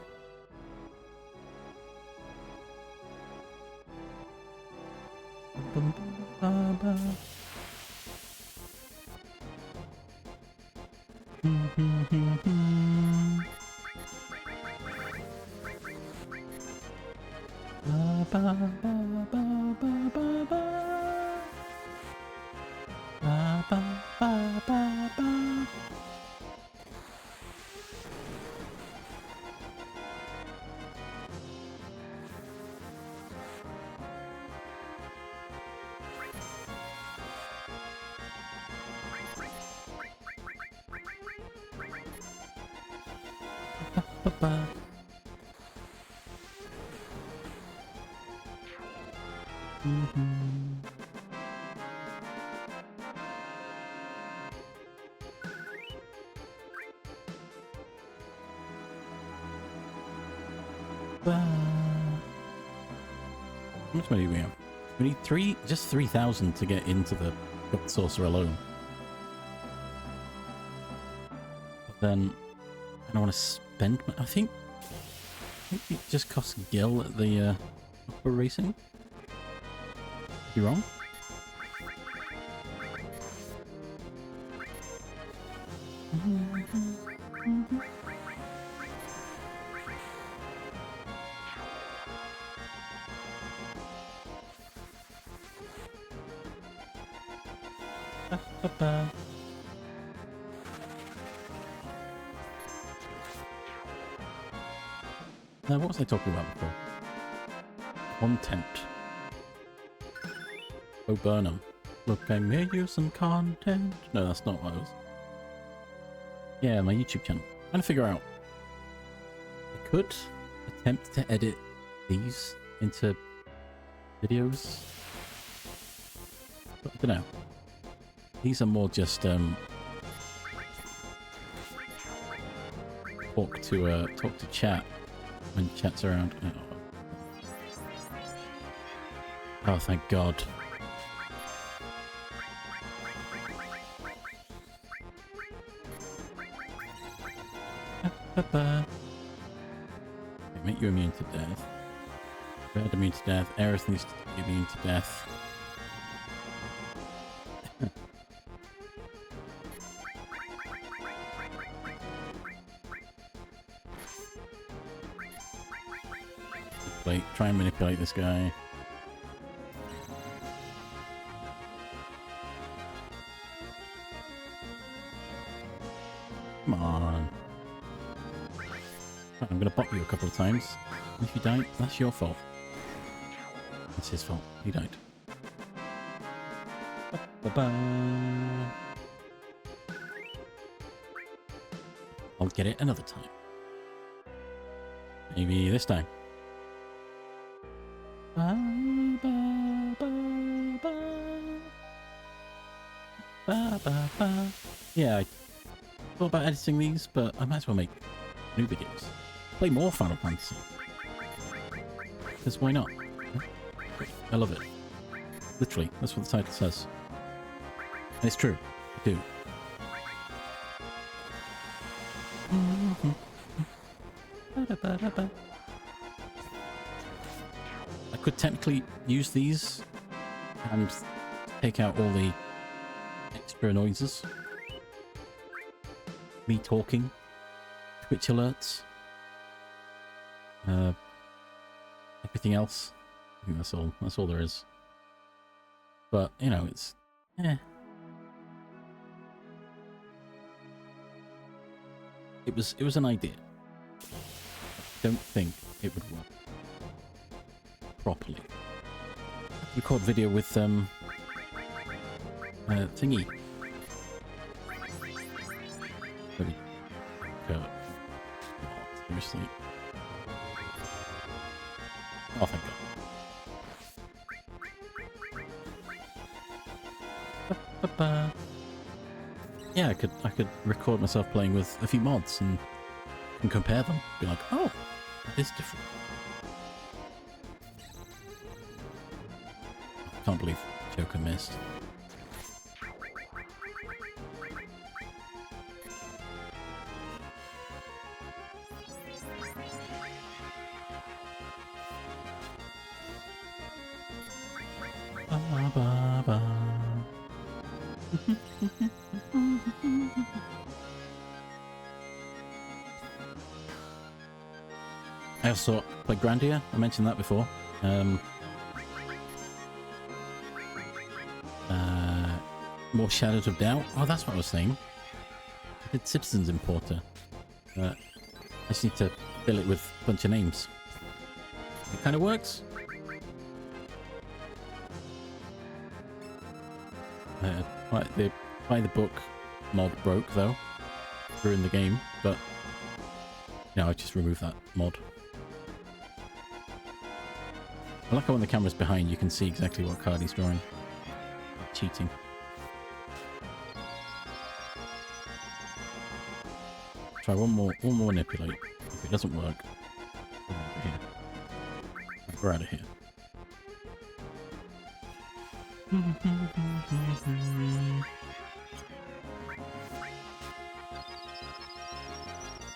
How much money do we have? We need just 3,000 to get into the saucer alone. But then I don't want to spend. I think it just costs Gil at the upper racing. You wrong? What was I talking about before? Content. Oh, Burnham. Look, I made you some content. No, that's not what I was. Yeah, my YouTube channel. I'm trying to figure out. I could attempt to edit these into videos. But I don't know. These are more just talk to chat when chat's around. Oh, thank God. Make you immune to death. Red immune to death. Aerith needs to be immune to death. Try and manipulate this guy. Come on. Right, I'm going to bop you a couple of times. And if you die, that's your fault. It's his fault. He died. Ba-ba-ba. I'll get it another time. Maybe this time. Yeah, I thought about editing these, but I might as well make new videos. Play more Final Fantasy. Because why not? I love it. Literally, that's what the title says. And it's true. I do. I could technically use these and take out all the extra noises. Me talking, Twitch alerts, everything else. I think that's all there is. But, you know, it's It was an idea. I don't think it would work properly. Record video with thingy. Maybe. Seriously. Oh, thank God. Yeah, I could record myself playing with a few mods and compare them. Be like, oh, that is different. I can't believe Joker missed. I also played Grandia. I mentioned that before. More Shadows of Doubt. Oh, that's what I was saying. I did Citizens Importer. I just need to fill it with a bunch of names. It kind of works. The Buy the Book mod broke though. We're in the game, but no, I just removed that mod. I like how when the camera's behind, you can see exactly what card he's drawing. Cheating. Try one more manipulate. If it doesn't work, we're over here. We're out of here.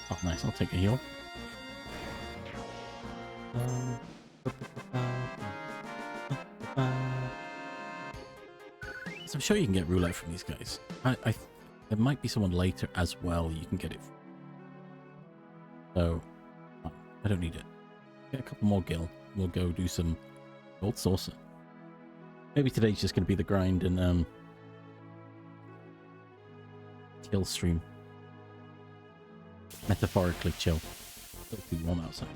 Oh, nice. I'll take a heal. So I'm sure you can get roulette from these guys. There might be someone later as well you can get it from. So, I don't need it. Get a couple more gil. We'll go do some gold saucer. Maybe today's just going to be the grind and chill stream. Metaphorically chill. Still too warm outside.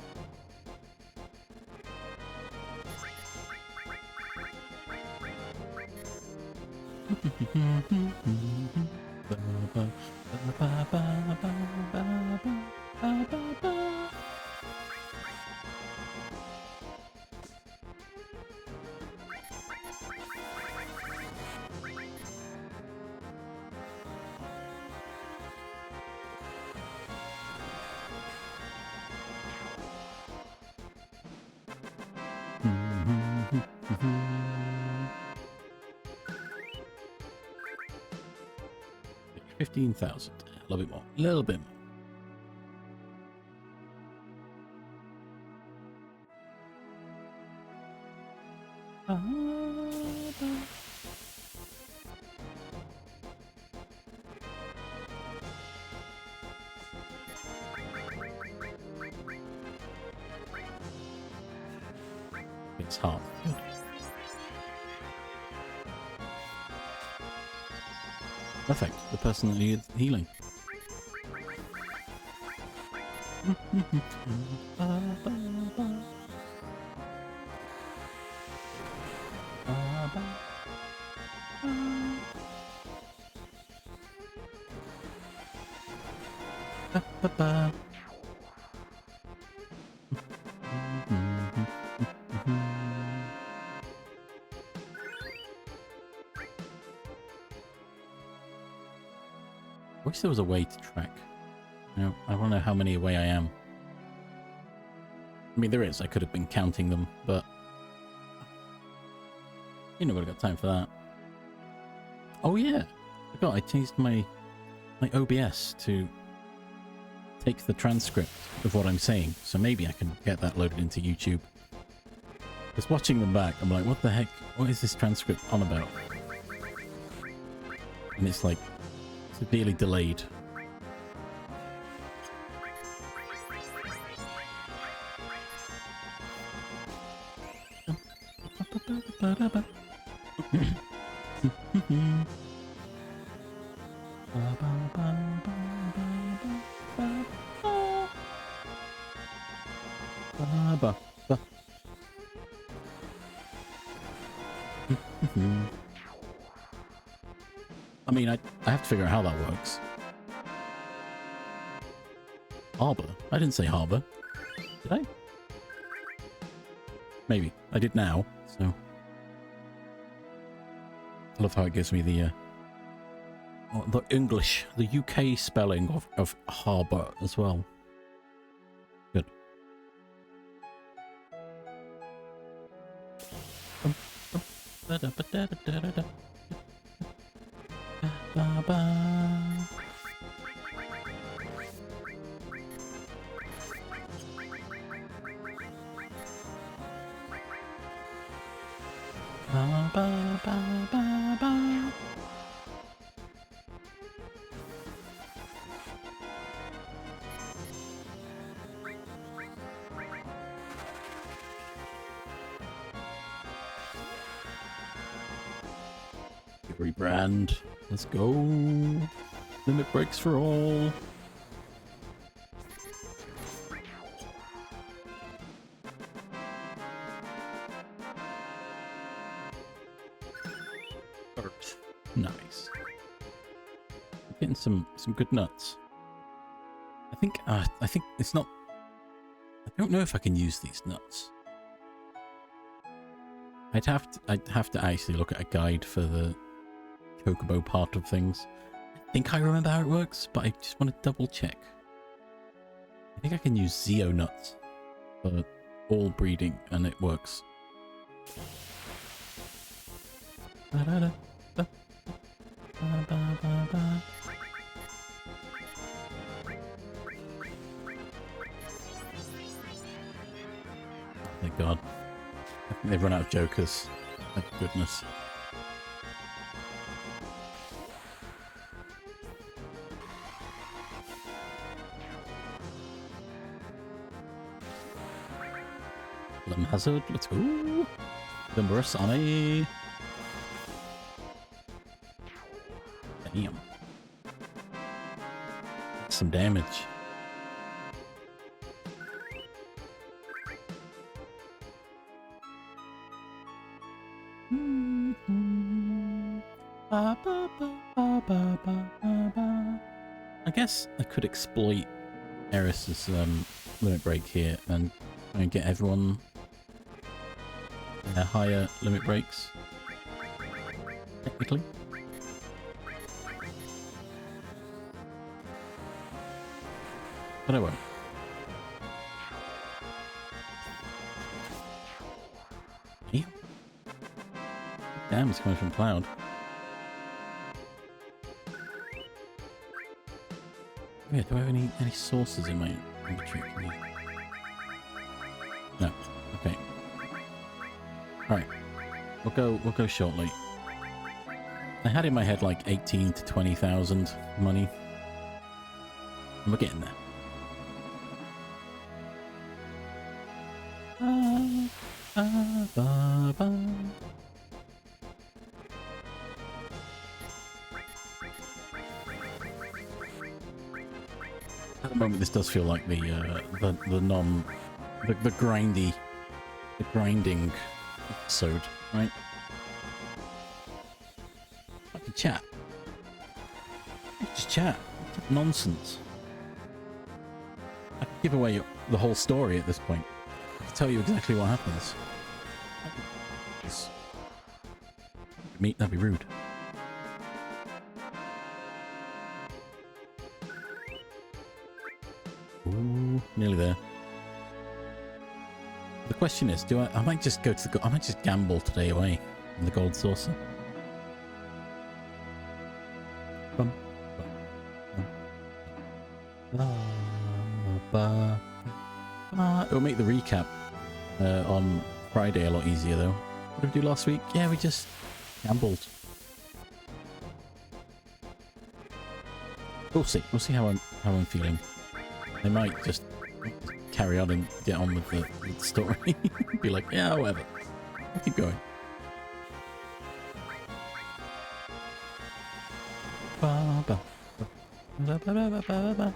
$15,000. A little bit more. A little bit more. It's hard. Perfect. The person that needs healing. I wish there was a way to track. You know, I want to know how many away I am. I mean, there is. I could have been counting them, but you know, I've got time for that. Oh yeah, I forgot. I changed my OBS to take the transcript of what I'm saying, so maybe I can get that loaded into YouTube. Because watching them back, I'm like, what the heck? What is this transcript on about? And it's like severely delayed. I mean, I have to figure out how that works. Harbor? I didn't say harbor. Did I? Maybe. I did now, so... I love how it gives me the English, the UK spelling of harbour as well. Good. Rebrand. Let's go. Limit breaks for all. Nice. Getting some good nuts. I think it's not. I don't know if I can use these nuts. I'd have to actually look at a guide for the chocobo part of things. I think I remember how it works, but I just want to double check. I think I can use Zeo nuts for all breeding, and it works. Thank God. I think they've run out of jokers. Thank goodness. Lemon Hazard, let's go. Dumbarasani. Damn. That's some damage. I guess I could exploit Eris's limit break here and try and get everyone higher limit breaks. Technically. But I won't. Yeah. Damn, it's coming from Cloud. Yeah, do I have any sources in my inventory? No. Okay. Alright. We'll go shortly. I had in my head like 18 to 20,000 money. And we're getting there. At the moment, this does feel like the grinding episode, right? I can chat. I can just chat. Nonsense. I can give away the whole story at this point. I can tell you exactly what happens. That'd be rude. Ooh, nearly there. The question is, I might just go to I might just gamble today away on the gold saucer. Bum, bum, bum. It'll make the recap on Friday a lot easier though. What did we do last week? Yeah, we just gambled. We'll see. We'll see how I'm feeling. I might just carry on and get on with the story. Be like, yeah, whatever. I'll keep going. Ba, ba, ba, ba, ba, ba, ba, ba.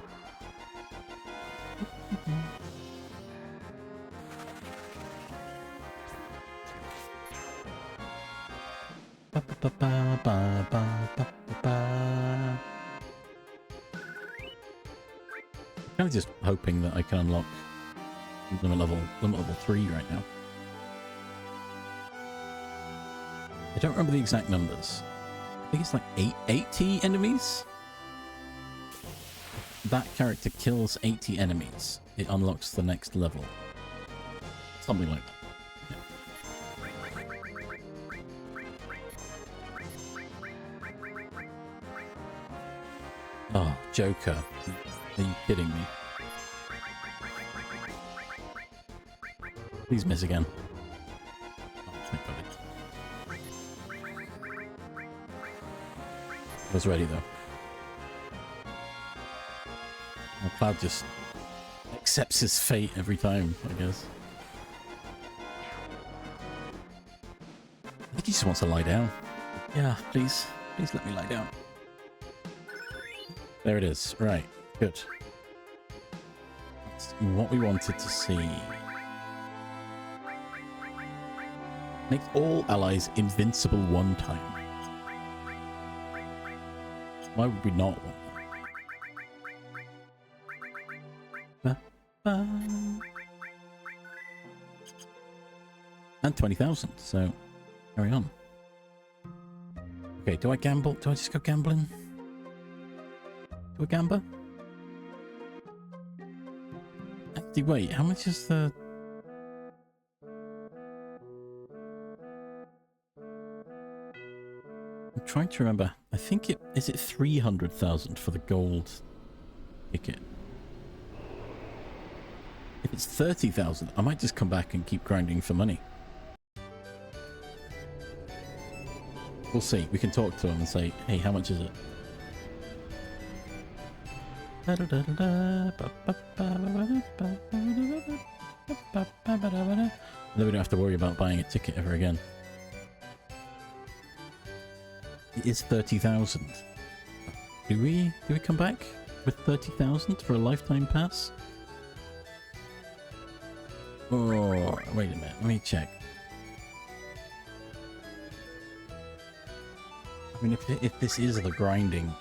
Ba, ba, ba, ba, ba, ba, ba. I'm kind of just hoping that I can unlock limit level 3 right now. I don't remember the exact numbers. I think it's like 80 enemies. That character kills 80 enemies. It unlocks the next level. Something like that. Yeah. Oh, Joker. Are you kidding me? Please miss again. Oh, thank God. I was ready though. Well, Cloud just accepts his fate every time, I guess. I think he just wants to lie down. Yeah, please. Please let me lie down. There it is. Right. Good. That's what we wanted to see. Make all allies invincible one time. Why would we not want that? Ba, ba. And 20,000, so Carry on. Okay, do I gamble? Do I just go gambling? Do I gamble? Actually, wait, how much is the... I'm trying to remember. I think it... Is it 300,000 for the gold ticket? If it's 30,000, I might just come back and keep grinding for money. We'll see. We can talk to him and say, hey, how much is it? And then we don't have to worry about buying a ticket ever again. It is 30,000. Do we come back with 30,000 for a lifetime pass? Oh, wait a minute. Let me check. I mean, if this is the grinding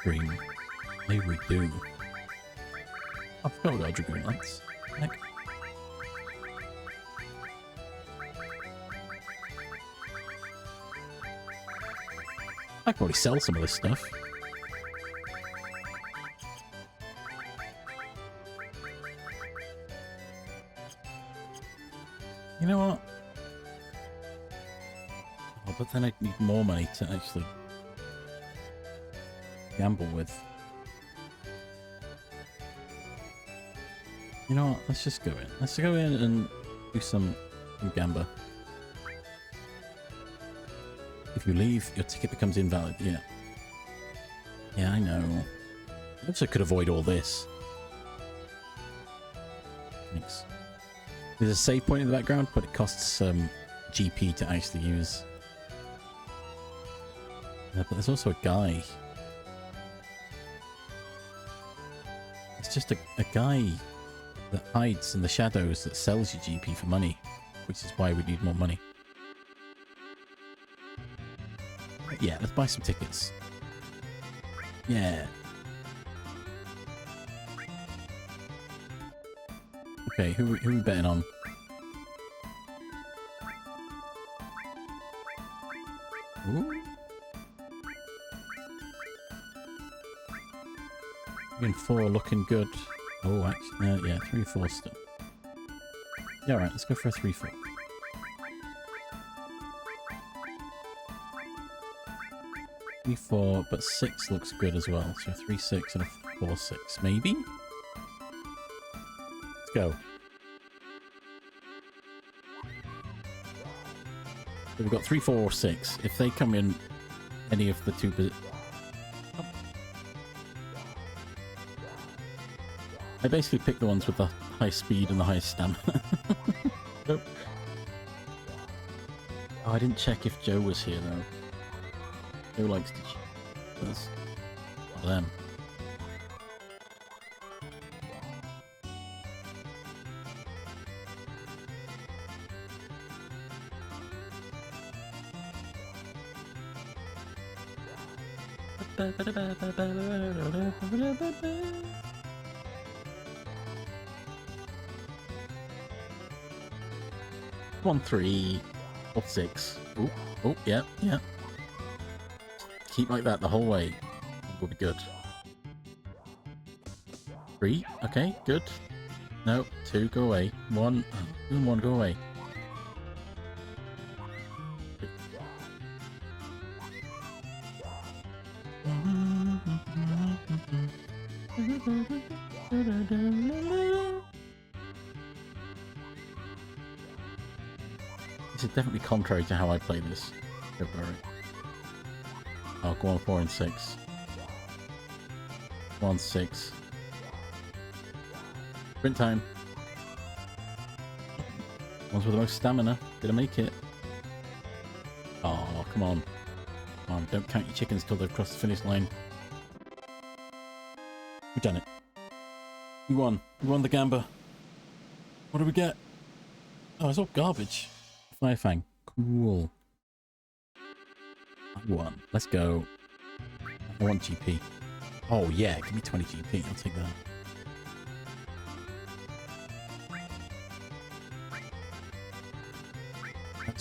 stream, maybe we do. I forgot about Dragoon Lights. Heck. I can probably sell some of this stuff. You know what? Oh, but then I'd need more money to actually gamble with. You know what? Let's just go in. Let's go in and do some gamba. If you leave, your ticket becomes invalid. Yeah. Yeah, I know. I also could avoid all this. Thanks. There's a save point in the background, but it costs GP to actually use. But there's also a guy. It's just a guy that hides in the shadows that sells you GP for money, which is why we need more money. But yeah, let's buy some tickets. Yeah. Okay, who are we betting on? Ooh. And 4 looking good. Oh, actually, yeah, 3-4 still. Yeah, alright, let's go for a 3-4. 3-4, but 6 looks good as well. So 3-6 and a 4-6, maybe? Let's go. So we've got 3, 4, or 6. If they come in any of the two... Oh. I basically picked the ones with the high speed and the highest stamina. Nope. Oh, I didn't check if Joe was here though. Joe likes to check. That's them. One 3 or 6. Oh, oh, yeah, yeah. Keep like that the whole way. Will be good. 3, okay, good. No, 2, go away. 1, 2 and 1, go away. This is definitely contrary to how I play this. Don't worry. I'll go on 4 and 6. 1, 6. Sprint time. Ones with the most stamina. Gonna make it. Oh, come on. Come on, don't count your chickens till they've crossed the finish line. We've done it. We won. We won the gamba. What do we get? Oh, it's all garbage. Firefang. Cool. I won. Let's go. I want GP. Oh yeah, give me 20 GP. I'll take that.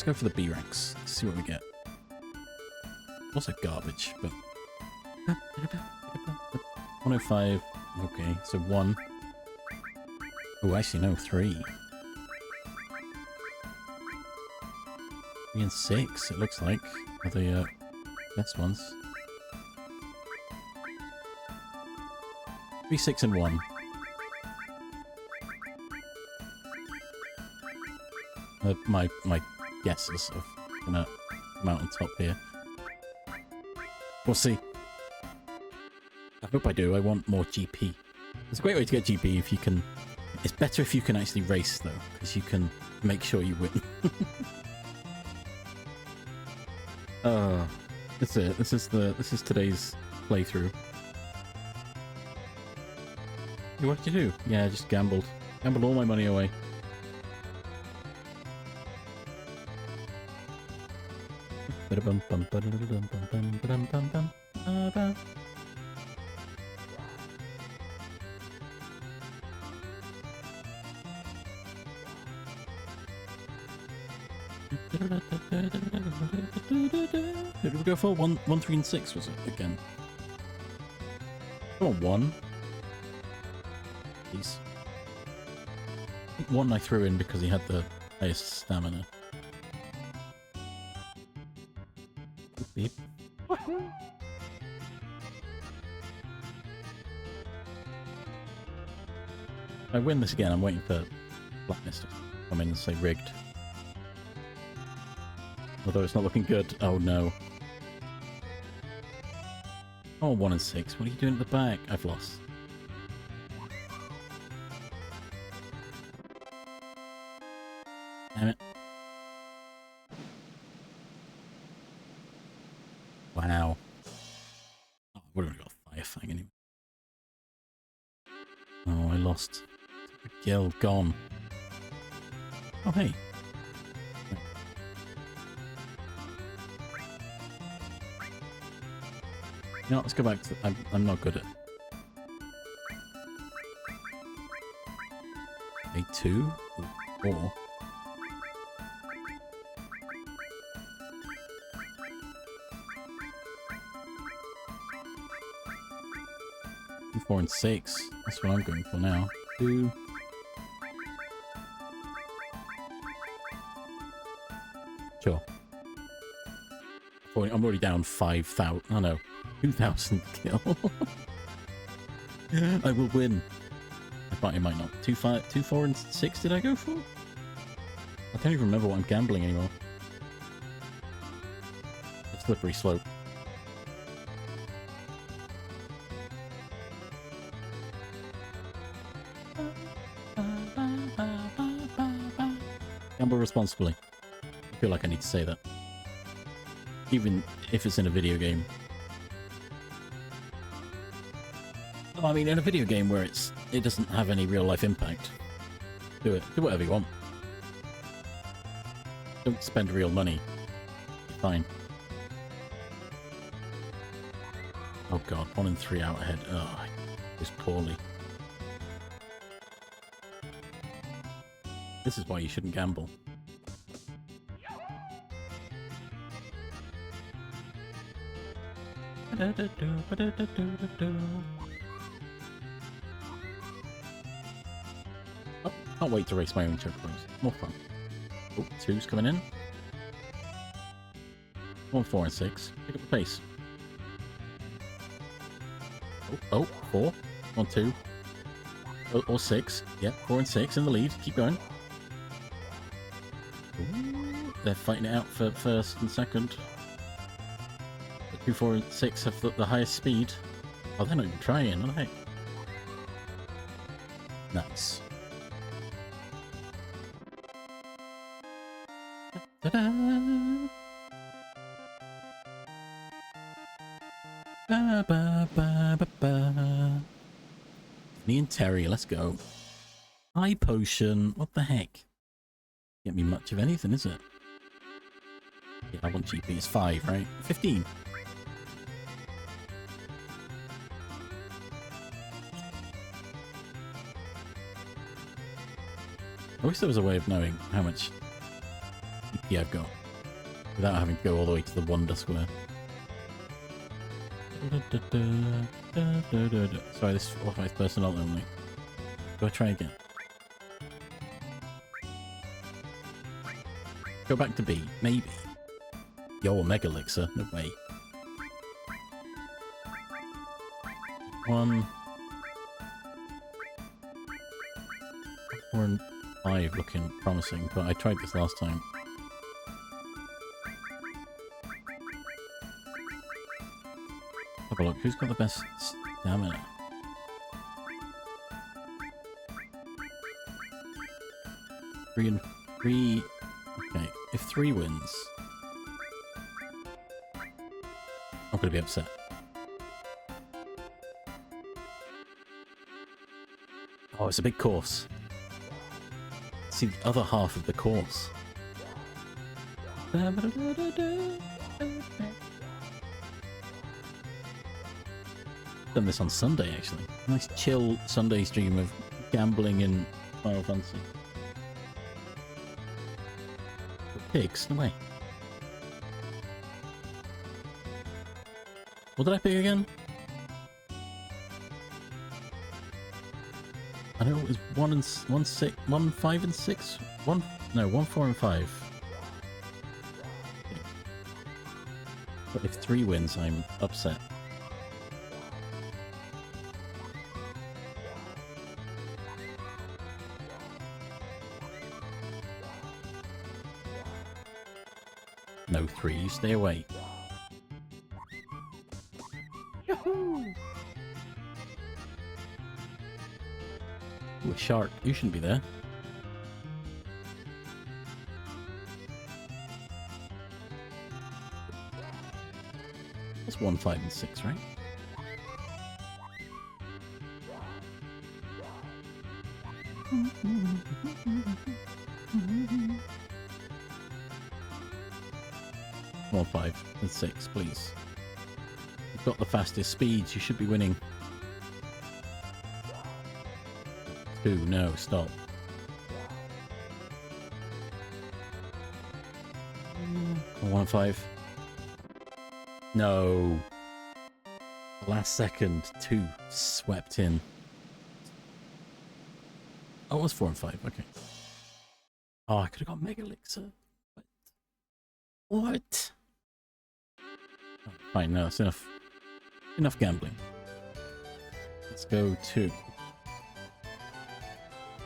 Let's go for the B ranks. Let's see what we get. Also garbage, but 105. Okay, so 1. Oh, actually no, 3. 3 and 6. It looks like are the best ones. 3, 6, and 1. My guesses of gonna come out on top here. We'll see. I hope I do. I want more GP. It's a great way to get GP if you can. It's better if you can actually race though, because you can make sure you win. That's it. This is today's playthrough. Hey, what did you do? Yeah, I just gambled. Gambled all my money away. Who did we go for? 1, 3, and 6 was it again? Come on, 1. Please. I think 1 I threw in because he had the highest stamina. Beep. If I win this again, I'm waiting for Blackness to come in and say rigged. Although it's not looking good. Oh no. Oh, 1 and 6. What are you doing at the back? I've lost. Damn it. Wow. Oh, I would have got a fire fang anyway. Oh, I lost. The guild gone. Oh, hey. You know, let's go back to... I'm not good at... A2? Ooh, 4. 4 and 6. That's what I'm going for now. 2. Sure. I'm already down 5,000. Oh no. 2,000 kill. I will win. I might not. 2, 4, and 6 did I go for? I don't even remember what I'm gambling anymore. A slippery slope. Gamble responsibly. I feel like I need to say that. Even if it's in a video game. I mean, in a video game where it doesn't have any real life impact, do it. Do whatever you want. Don't spend real money. You're fine. Oh god, 1 and 3 out ahead. Oh, I just poorly. This is why you shouldn't gamble. Oh, can't wait to race my own checkpoints. More fun. Oh, 2's coming in. 1, 4, and 6. Pick up the pace. Oh, 4. 1, 2. Or 6. Yep, 4 and 6 in the lead. Keep going. Ooh, they're fighting it out for first and second. But 2, 4, and 6 have the highest speed. Oh, they're not even trying, are they? Nice. Ta-da! Ba ba ba ba ba. Me and Terry, let's go. High potion. What the heck? Get me much of anything, is it? Yeah, I want GP. It's 5, right? 15. I wish there was a way of knowing how much 50 I've got. Without having to go all the way to the Wonder Square. Sorry, this is authorized personnel only. Go try again. Go back to B, maybe. Yo, Mega Elixir, no way. 1, 4 and 5 looking promising, but I tried this last time. Have a look, who's got the best stamina? Three and 3. Okay, if 3 wins, I'm gonna be upset. Oh, it's a big course. See the other half of the course. Done this on Sunday, actually. Nice chill Sunday stream of gambling in Final Fantasy. Pigs? No way. What did I pick again? I know it was 1 and 6, 1, 5 and 6. 1, 4 and 5. But if 3 wins, I'm upset. No 3, stay away. Yahoo! Ooh, a shark. You shouldn't be there. That's 1, 5 and 6, right? Come on, 5 and 6, please. You've got the fastest speeds, you should be winning. 2, no, stop. 1, 5. No. Last second, 2 swept in. Oh, it was 4 and 5, okay. Oh, I could have got Mega Elixir. What? Oh, fine, no, that's enough. Enough gambling. Let's go to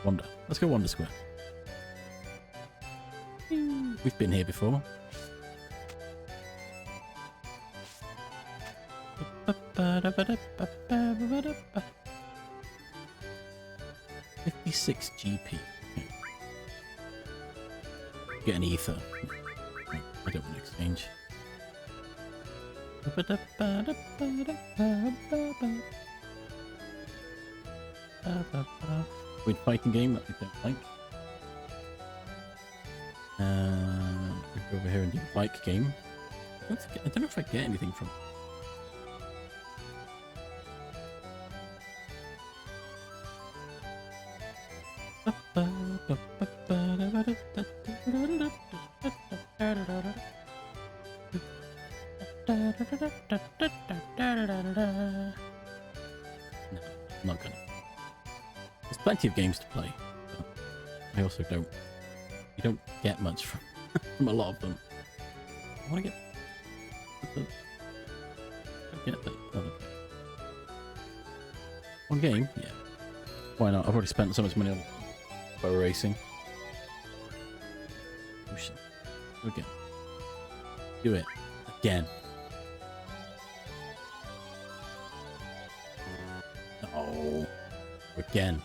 Wonder. Let's go Wonder Square. We've been here before. 56 GP. Okay. Get an ether. I don't want to exchange. Weird fighting game that we don't like. We go over here and do a bike game. I don't know if I get anything from it. No, not gonna. There's plenty of games to play, but I also don't. You don't get much from from a lot of them. I want to get that. Oh, okay. One game, yeah. Why not? I've already spent so much money on bow racing. Ocean. Again. Do it again. Oh, again.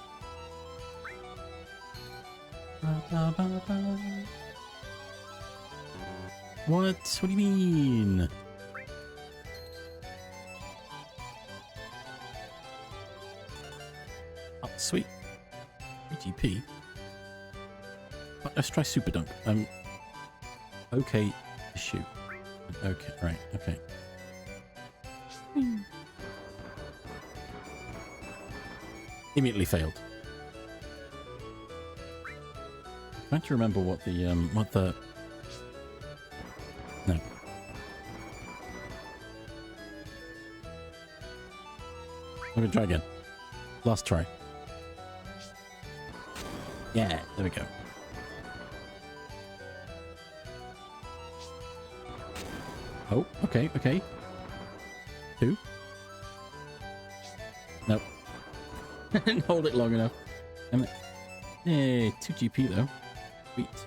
What? What do you mean? Oh, sweet. GP. Let's try Super Dunk. Okay to shoot. Okay, right, okay. Immediately failed. I'm trying to remember what the I'm gonna try again. Last try. Yeah, there we go. Oh, okay, okay. 2. Nope. Didn't hold it long enough. Damn it. Hey, 2 GP though. Sweet.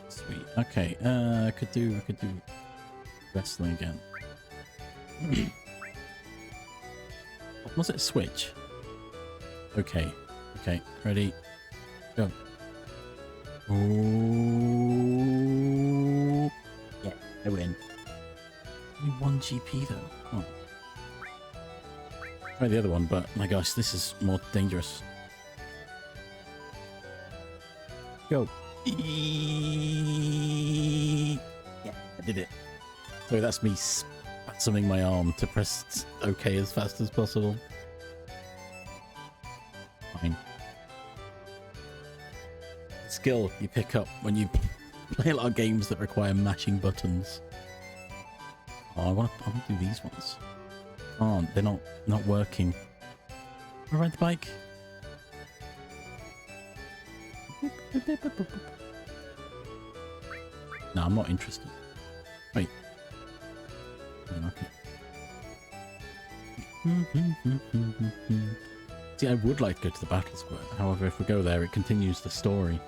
Sweet. Okay. I could do wrestling again. Was it switch? Okay. Okay. Ready. Go. Ooh. Yeah, I win. Only 1 GP though. Oh. Try the other one, but my gosh, this is more dangerous. Go. Yeah, I did it. So that's me spasming my arm to press OK as fast as possible. Fine. Skill you pick up when you play a lot of games that require mashing buttons. Oh, I want to do these ones. Oh, they're not working. Can I ride the bike? No, I'm not interested. Wait. Okay. See, I would like to go to the battle square. However, if we go there, it continues the story.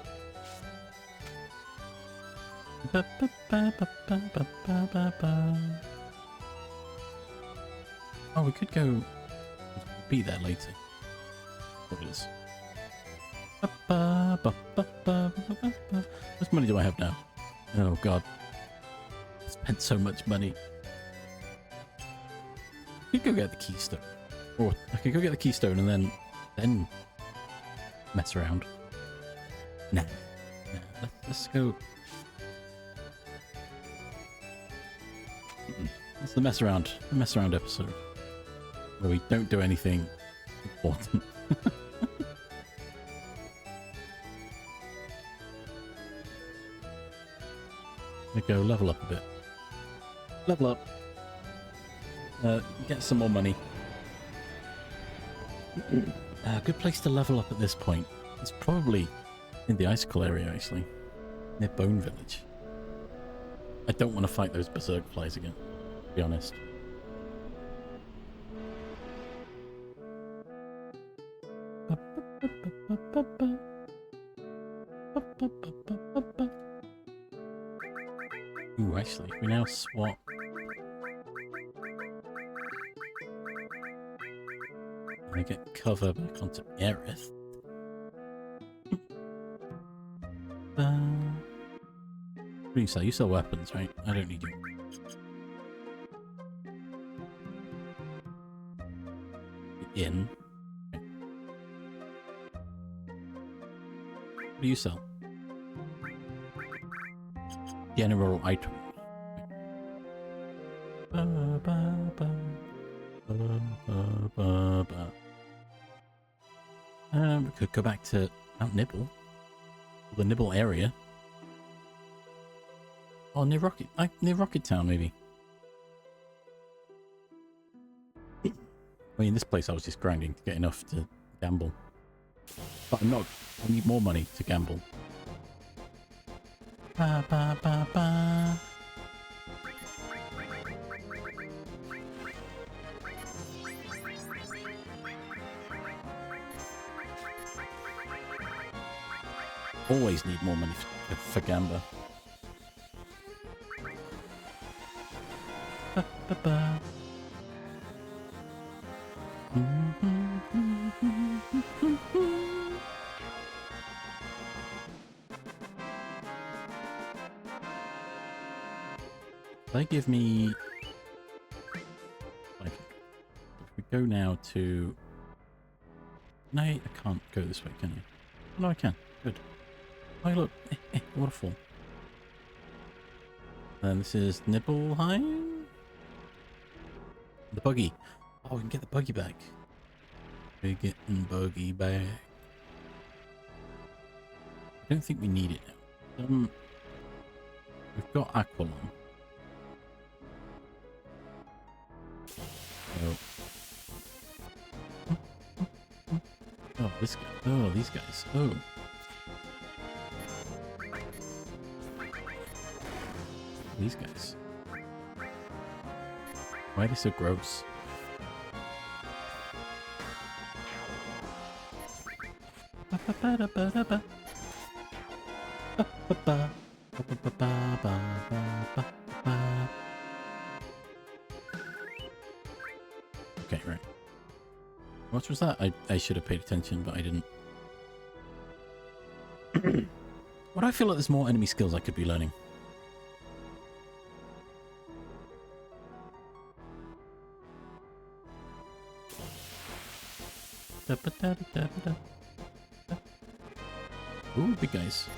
Oh, we could go be there later. Fabulous. How much money do I have now? Oh god. I spent so much money. I could go get the keystone. Or I could go get the keystone and then mess around. Nah. Let's go. It's the mess around episode. Where we don't do anything important. We go level up a bit. Level up. Get some more money. Good place to level up at this point. It's probably in the icicle area, actually. Near Bone Village. I don't want to fight those berserk flies again, to be honest. Ooh, actually, we now swap. I get cover back onto Aerith. What do you sell? You sell weapons, right? I don't need you. In. Okay. What do you sell? General item. We could go back to Mount Nibble, the Nibble area. Oh, near Rocket Town, maybe. I mean, in this place, I was just grinding to get enough to gamble, but I'm not. I need more money to gamble. Ba ba ba ba. Always need more money for gamba. Ba, ba, ba. They give me like, if we go now to no, I can't go this way, can you? No, I can. Good. Oh look, waterfall. And this is Nibelheim. The buggy. Oh, we can get the buggy back. We're getting buggy back. I don't think we need it now. We've got Aqualon. So. Oh, this guy. Oh, these guys. Oh. These guys. Why are they so gross? Okay, right. What was that? I should have paid attention, but I didn't. What do I feel like there's more enemy skills I could be learning? Ooh, big guys.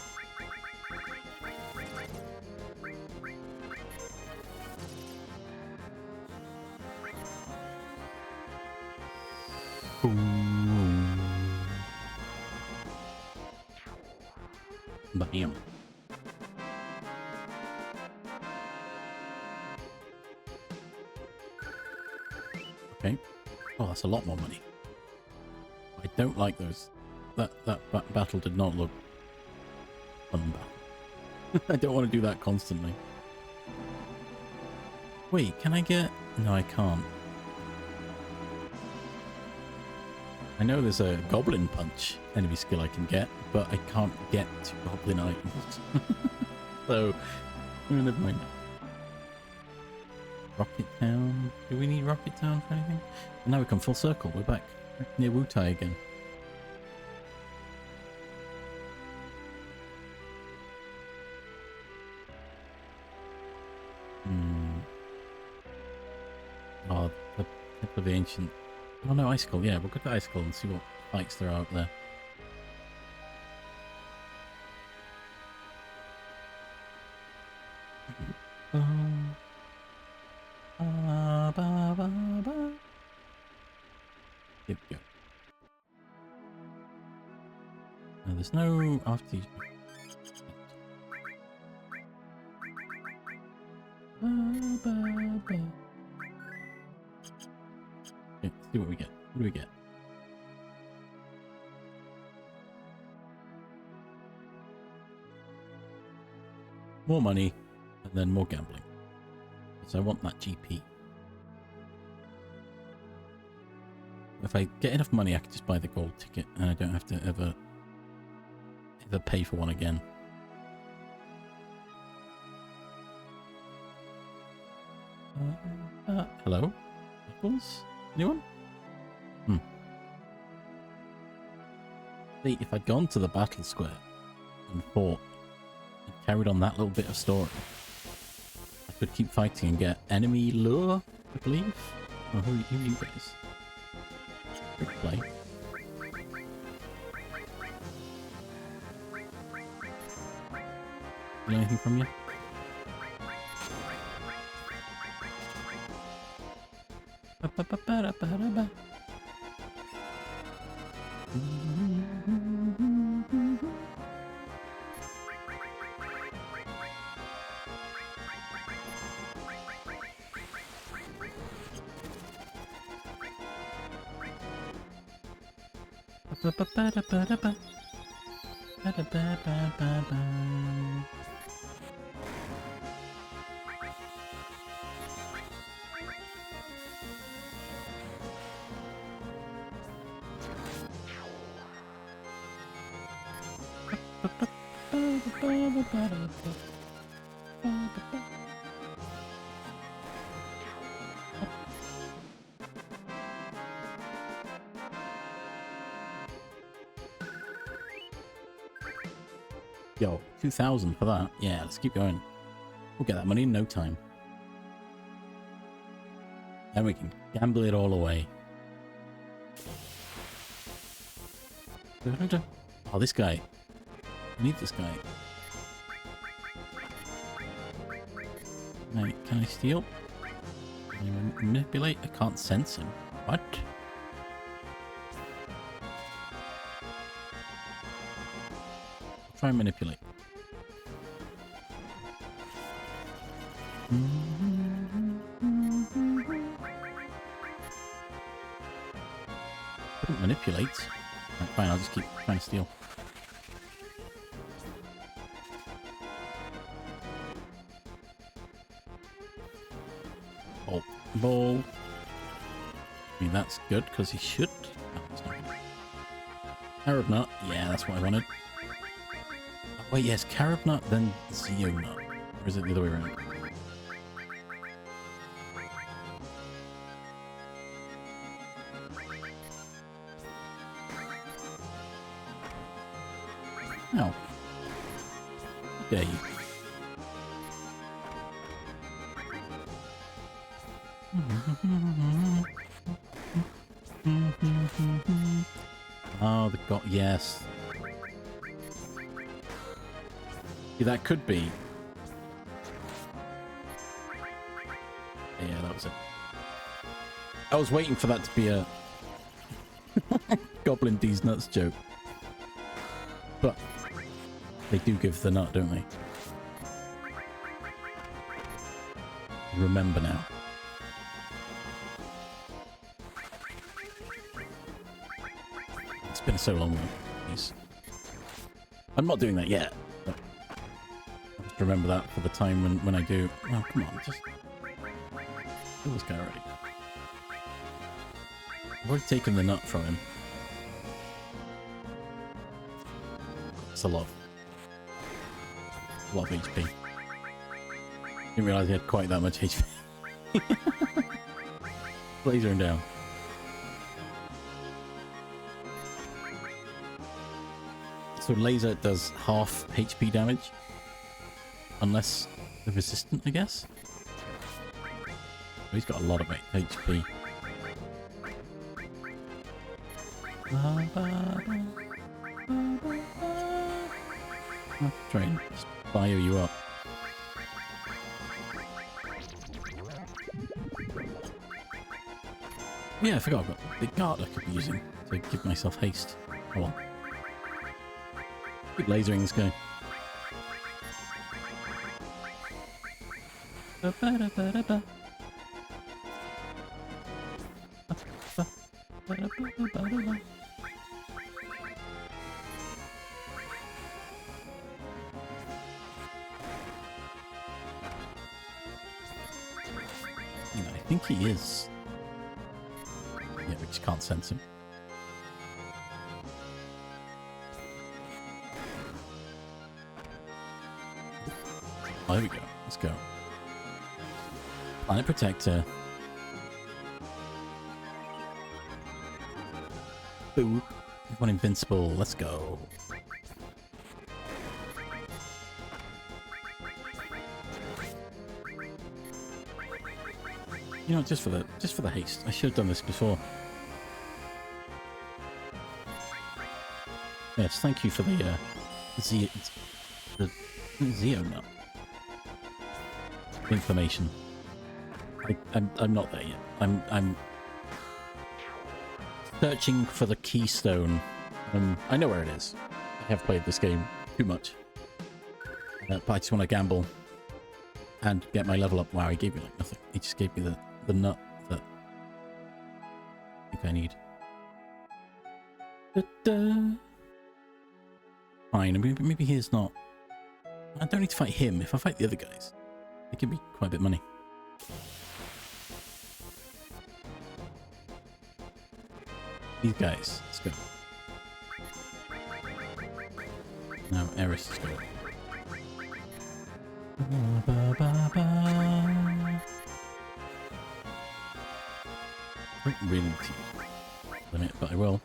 Bam. Okay. Oh, that's a lot more money. I don't like those. That battle did not look fun battle. I don't want to do that constantly. Wait, can I get... No, I can't. I know there's a Goblin Punch enemy skill I can get, but I can't get to Goblin items. So, never mind. Rocket Town. Do we need Rocket Town for anything? And now we come full circle. We're back near Wutai again. Oh, the Temple of the Ancient. Oh no, Icicle. Yeah, we'll go to Icicle and see what fights there are out there. Here we go. Now, there's no after. Okay, let's see what we get. What do we get? More money, and then more gambling. So I want that GP. If I get enough money, I can just buy the gold ticket, and I don't have to ever pay for one again. Hello? Nichols? Anyone? See, if I'd gone to the battle square and fought and carried on that little bit of story, I could keep fighting and get enemy lure, I believe. Oh, who are you guys? Good play. Need anything from you? Yo, 2,000 for that. Yeah, let's keep going. We'll get that money in no time. Then we can gamble it all away. Oh, this guy. I need this guy. Can I steal? Can I manipulate? I can't sense him. What? Try and manipulate. Couldn't manipulate. Right, fine, I'll just keep trying to steal. Oh, ball. I mean, that's good, because he should. Oh, that's not good. Carob nut. Yeah, that's what I wanted. Oh, wait, yes, carob nut, then Zeo nut. Or is it the other way around? Ow. How dare you? Oh, the god, yes. Yeah, that could be. Yeah, that was it. I was waiting for that to be a Goblin D's nuts joke. But they do give the nut, don't they? Remember now. It's been so long though. Please. I'm not doing that yet. But I'll just remember that for the time when I do. Oh, come on, just kill this guy already. I've already taken the nut from him. It's a lot of HP. Didn't realise he had quite that much HP. Laser him down. So laser does half HP damage. Unless they're resistant, I guess. He's got a lot of HP. I'll try and fire you up. Yeah, I forgot I've got the guard I could be using to give myself haste. Oh well. Keep lasering this guy. I think he is. Yeah, we just can't sense him. Oh, there we go. Let's go. Planet Protector. Boo. One invincible. Let's go. You know, just for the haste. I should have done this before. Yes, thank you for the Zeo nut information. I'm not there yet. I'm searching for the keystone. I know where it is. I have played this game too much, but I just want to gamble and get my level up. Wow, he gave me like nothing. He just gave me the nut that I think I need. Fine. I mean, maybe he's not. I don't need to fight him. If I fight the other guys, it can be quite a bit of money. These guys, let's go. No, Eris, let's go. I don't really need to limit, but I will.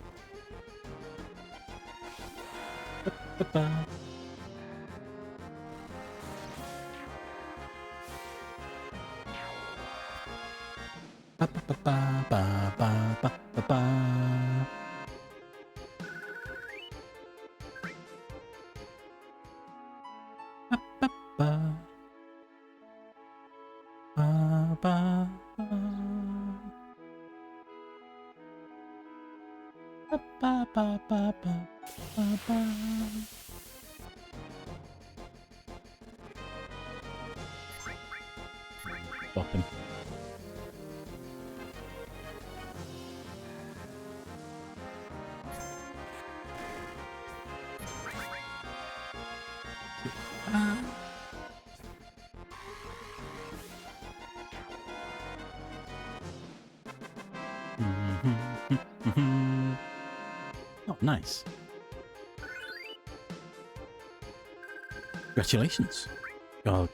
stop him. Oh, nice. Congratulations. Oh,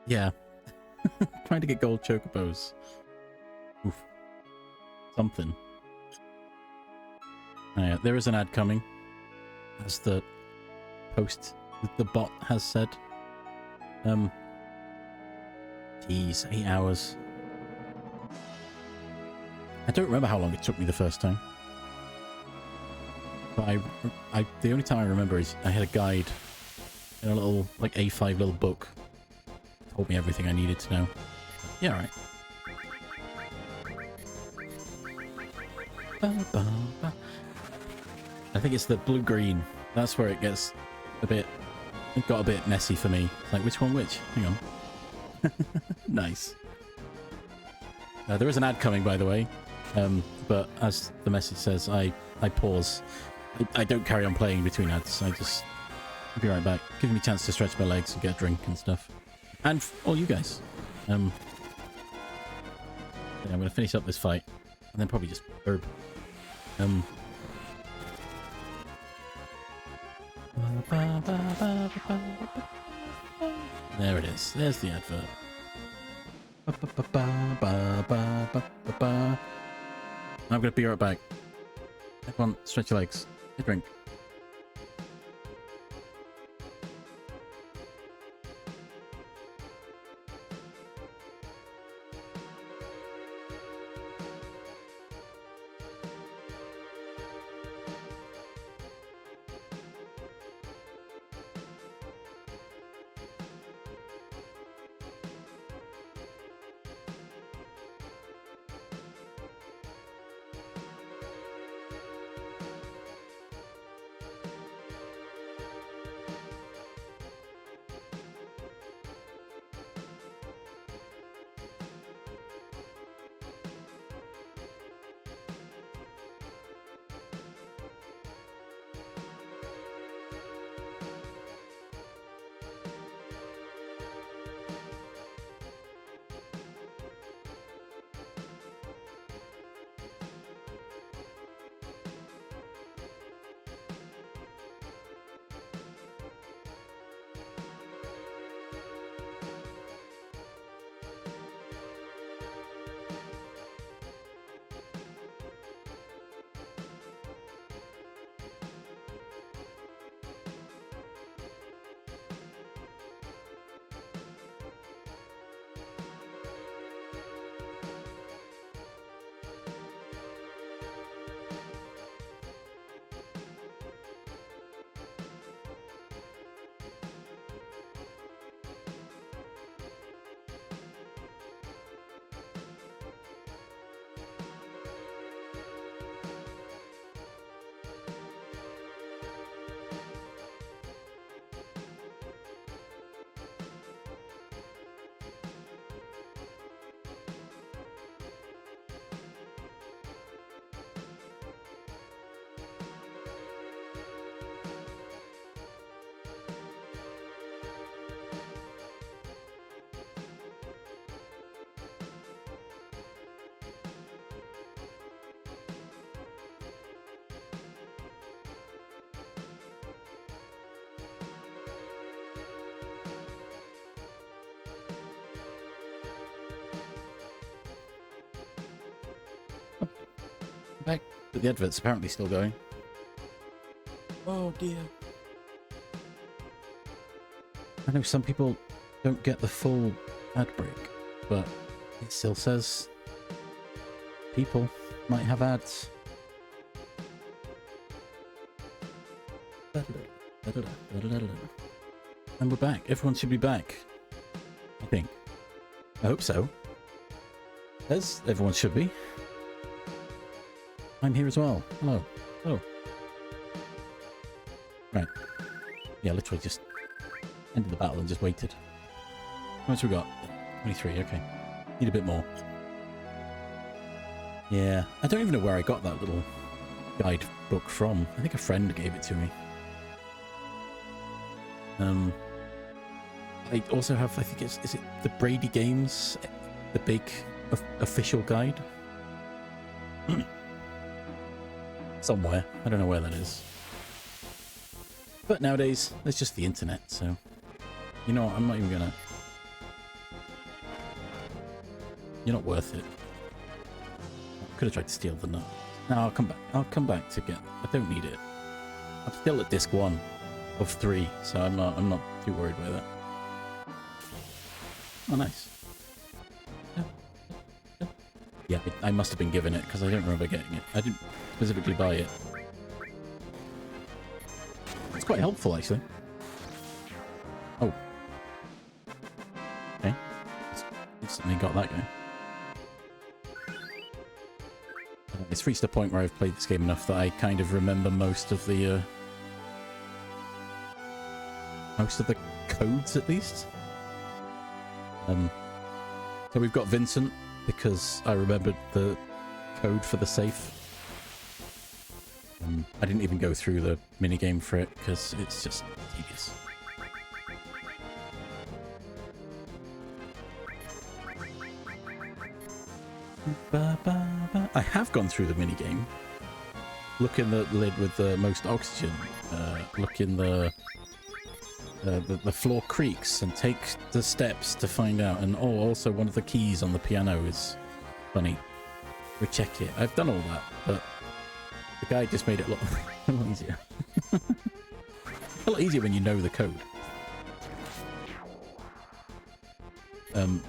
yeah. Trying to get gold chocobos. Oof. Something. Yeah, there is an ad coming, as the post, the bot has said. Geez, 8 hours. I don't remember how long it took me the first time. But the only time I remember is I had a guide in a little, like, A5 little book. Told me everything I needed to know. Yeah, alright. I think it's the blue-green. That's where it gets a bit... It got a bit messy for me. It's like, which one which? Hang on. Nice. There is an ad coming, by the way. But as the message says, I pause. I don't carry on playing between ads. I'll be right back. Giving me a chance to stretch my legs and get a drink and stuff. And all you guys. Yeah, I'm going to finish up this fight. And then probably just herb. There it is. There's the advert. I'm going to be right back. Everyone, stretch your legs. Get a drink. Back, but the advert's apparently still going. Oh dear. I know some people don't get the full ad break, but it still says people might have ads. And we're back. Everyone should be back. I think. I hope so. As everyone should be. I'm here as well. Hello. Oh. Right. Yeah, literally just ended the battle and just waited. How much we got? 23, okay. Need a bit more. Yeah, I don't even know where I got that little guide book from. I think a friend gave it to me. I also have, I think is it the Brady Games, the big official guide? Somewhere. I don't know where that is. But nowadays, there's just the internet, so... You know what, I'm not even gonna... You're not worth it. I could have tried to steal the nut. No, I'll come back. I'll come back to get... I don't need it. I'm still at disc 1 of 3, so I'm not too worried by that. Oh, nice. Yeah, I must have been given it, because I don't remember getting it. I didn't specifically buy it. It's quite helpful, actually. Oh. Okay. Instantly got that guy. It's reached a point where I've played this game enough that I kind of remember most of the codes, at least. So we've got Vincent, because I remembered the code for the safe. I didn't even go through the minigame for it, because it's just tedious. I have gone through the minigame. Look in the lid with the most oxygen. Look in the floor creaks and take the steps to find out. And oh, also one of the keys on the piano is funny. Recheck it. I've done all that, but the guy just made it a lot easier. A lot easier when you know the code.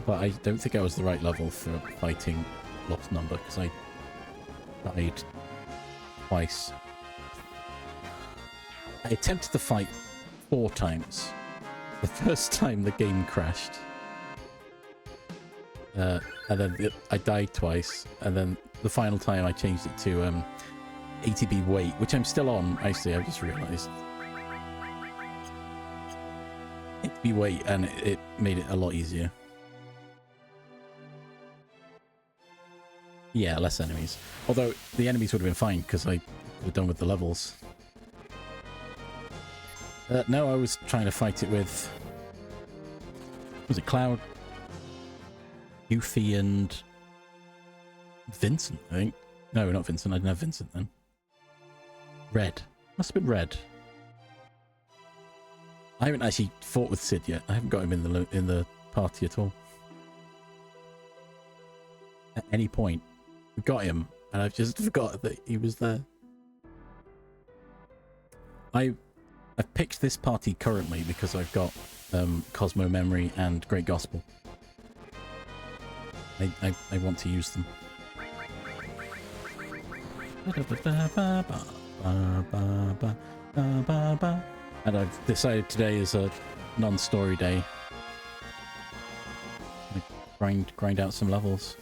But I don't think I was the right level for fighting Lost Number, because I died twice. I attempted to fight 4 times. The first time the game crashed. And then I died twice, and then the final time I changed it to ATB wait, which I'm still on, actually, I just realised. ATB wait, and it made it a lot easier. Yeah, less enemies. Although, the enemies would have been fine, because I could have done with the levels. No, I was trying to fight it with... Was it Cloud? Yuffie and... Vincent, I think. No, not Vincent. I didn't have Vincent then. Red. Must have been Red. I haven't actually fought with Sid yet. I haven't got him in the party at all. At any point. We got him, and I've just forgot that he was there. I've picked this party currently because I've got Cosmo Memory and Great Gospel. I want to use them. And I've decided today is a non-story day. Grind out some levels.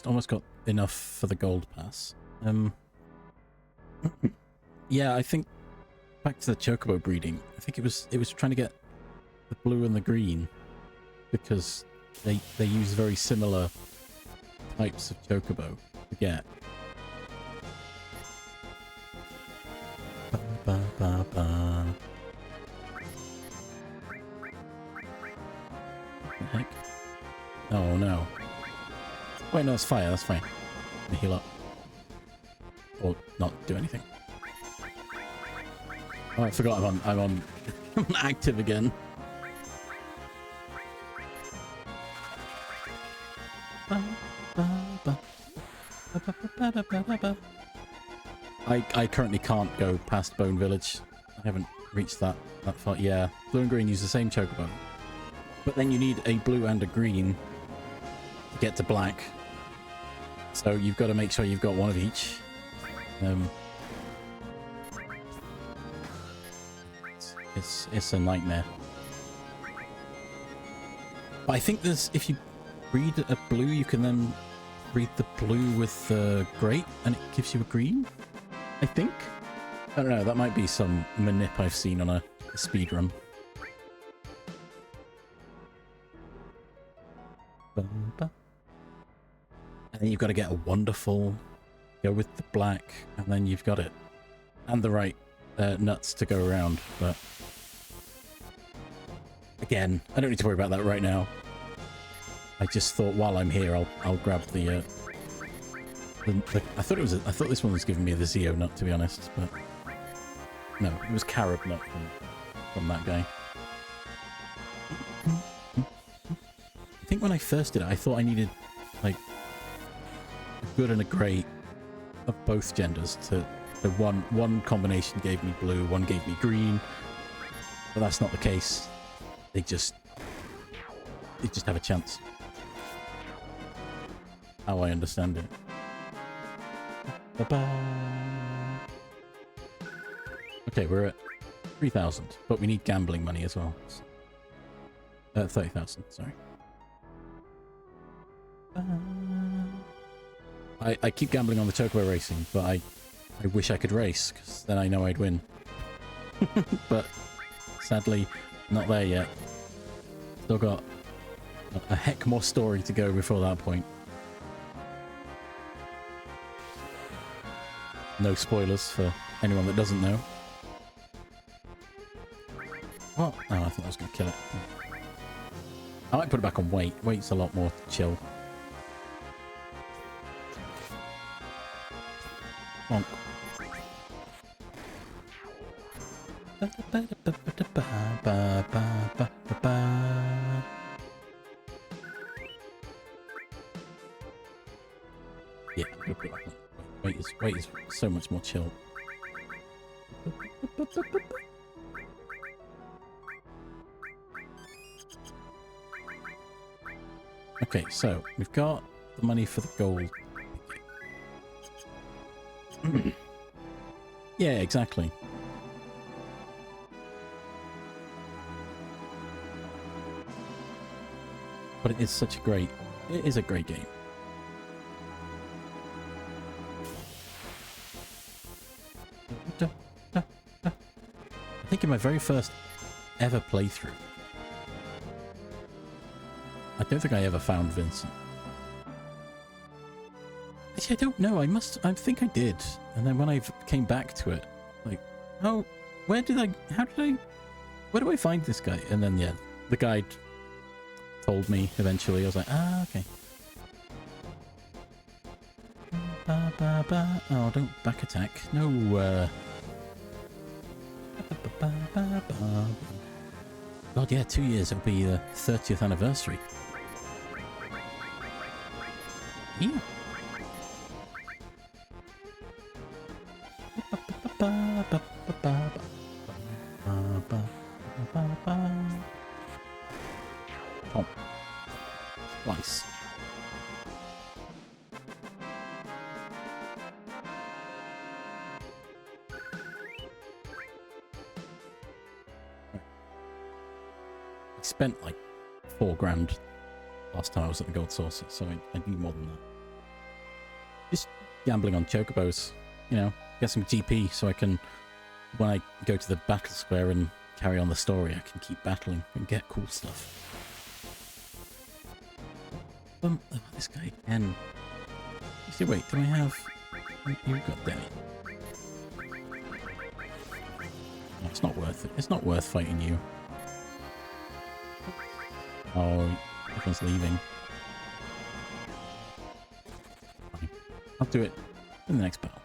Almost got enough for the gold pass. Yeah, I think back to the chocobo breeding. I think it was trying to get the blue and the green because they use very similar types of chocobo to get. What the heck? Oh no. Wait, no, it's fire, that's fine. Let me heal up. Or not do anything. Oh, I forgot I'm on active again. I currently can't go past Bone Village. I haven't reached that far. Yeah, blue and green use the same chocobo. But then you need a blue and a green to get to black. So you've got to make sure you've got one of each. It's a nightmare. But I think there's, if you breed a blue, you can then breed the blue with the great, and it gives you a green, I think. I don't know, that might be some manip I've seen on a speed run. And then you've got to get a wonderful, go with the black, and then you've got it. And the right nuts to go around, but again, I don't need to worry about that right now. I just thought while I'm here, I'll grab the I thought this one was giving me the Zeo nut, to be honest, but no, it was carob nut from that guy. I think when I first did it, I thought I needed like a good and a great of both genders to the one combination gave me blue, one gave me green, but that's not the case. They just have a chance. How I understand it. Okay, we're at 3,000, but we need gambling money as well. 30,000, sorry. I keep gambling on the Chocobo racing, but I wish I could race, because then I know I'd win. But sadly, not there yet. Still got a heck more story to go before that point. No spoilers for anyone that doesn't know. What? Oh, I thought I was going to kill it. I might put it back on wait. Wait's a lot more chill. Bonk. Yeah, I'm gonna put it back on. Wait is so much more chill. Okay, so we've got the money for the gold. Yeah, exactly. But it is such a great... It is a great game. I think in my very first ever playthrough, I don't think I ever found Vincent. Actually, I don't know. I think I did. And then when I came back to it, like, oh, where do I find this guy? And then, yeah, the guide told me eventually. I was like, ah, okay. Oh, don't back attack. No, God, yeah, 2 years. It'll be the 30th anniversary. Yeah. Oh. Nice. I spent like $4,000 last time I was at the Gold Saucer, so I need more than that. Just gambling on chocobos, you know, get some GP so I can, when I go to the battle square and carry on the story, I can keep battling and get cool stuff. Oh, this guy again. See, wait, do I have... You've got Denny. Oh, it's not worth it. It's not worth fighting you. Oh, everyone's leaving. Fine. I'll do it in the next battle.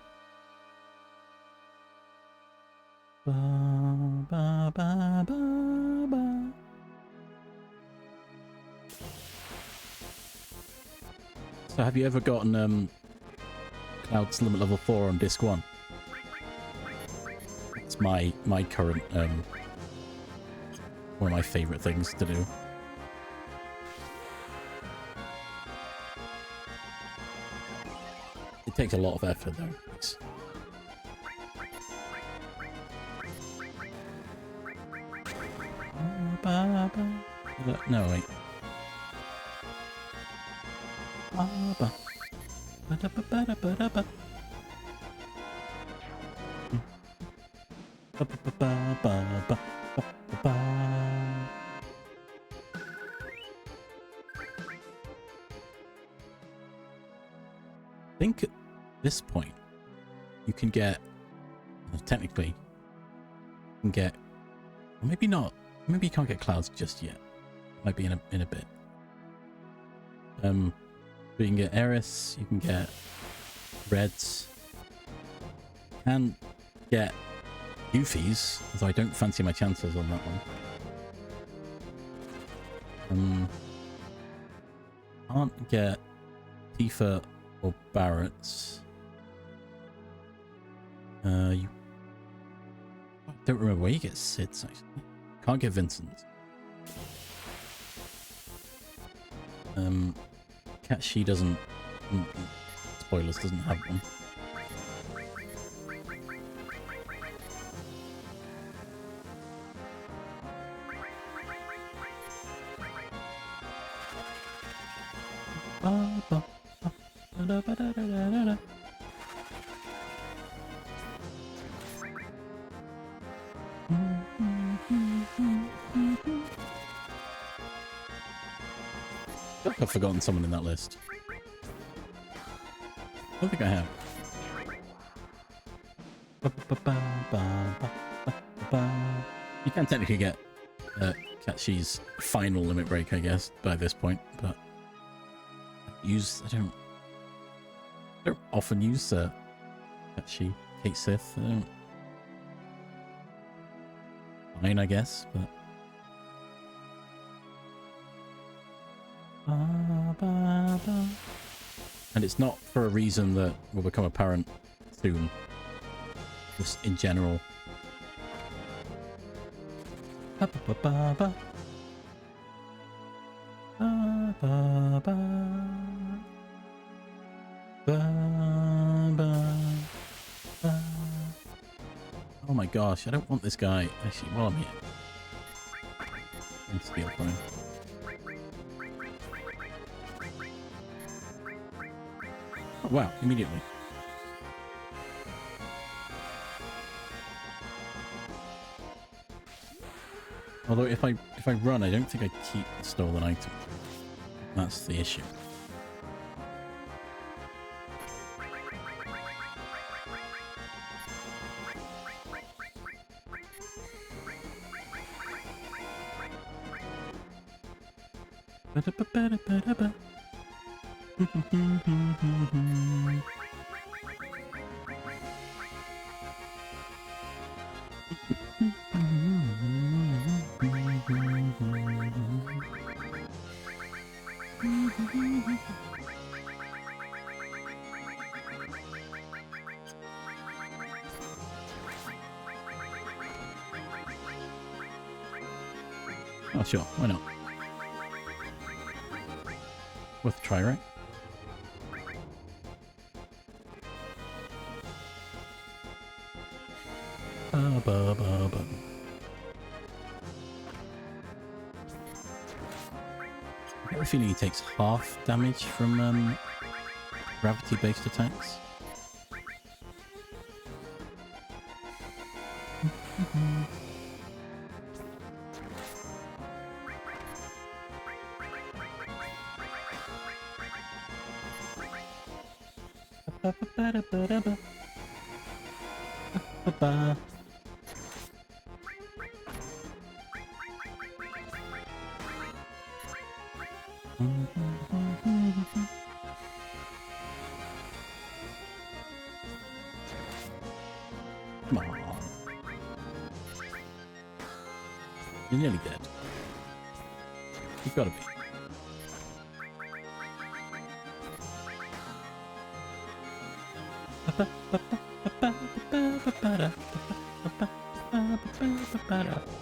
Ba, ba, ba, ba, ba. So have you ever gotten Cloud's Limit Level 4 on Disc 1? It's my current one of my favourite things to do. It takes a lot of effort, though. No, wait. I think at this point you can get, well, technically you can get, or maybe not, maybe you can't get clouds just yet. Might be in a bit. But you can get Eris, you can get Reds, and get Goofies, although I don't fancy my chances on that one. Can't get Tifa or Barrett's. I don't remember where you get Sid's, actually. Can't get Vincent's. Cat She doesn't, spoilers, doesn't have one. I've forgotten someone in that list. I don't think I have. You can technically get Katshi's final limit break, I guess, by this point, but I don't often use Katshi, Kate Sith. I don't. Fine, I guess, but. And it's not for a reason that will become apparent soon. Just in general. Oh my gosh, I don't want this guy. Actually, while I'm here. And steal from him. Oh, wow, immediately. Although if I run, I don't think I keep the stolen item. That's the issue. Oh, sure. Why not? Worth a try, right? I get the feeling he takes half damage from gravity-based attacks. Come on. You're nearly dead. You've got to be.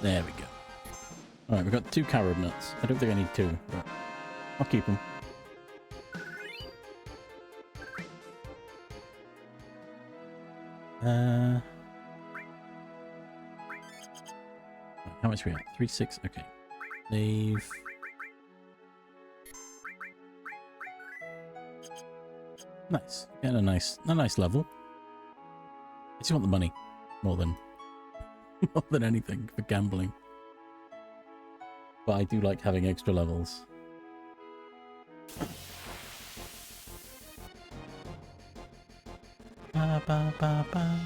There we go. Alright, we've got 2 carob nuts. I don't think I need 2, but I'll keep them. How much are we at? 3-6. Okay. Save. Nice. Getting a nice level. I just want the money more than more than anything for gambling. But I do like having extra levels. Ba, ba, ba, ba.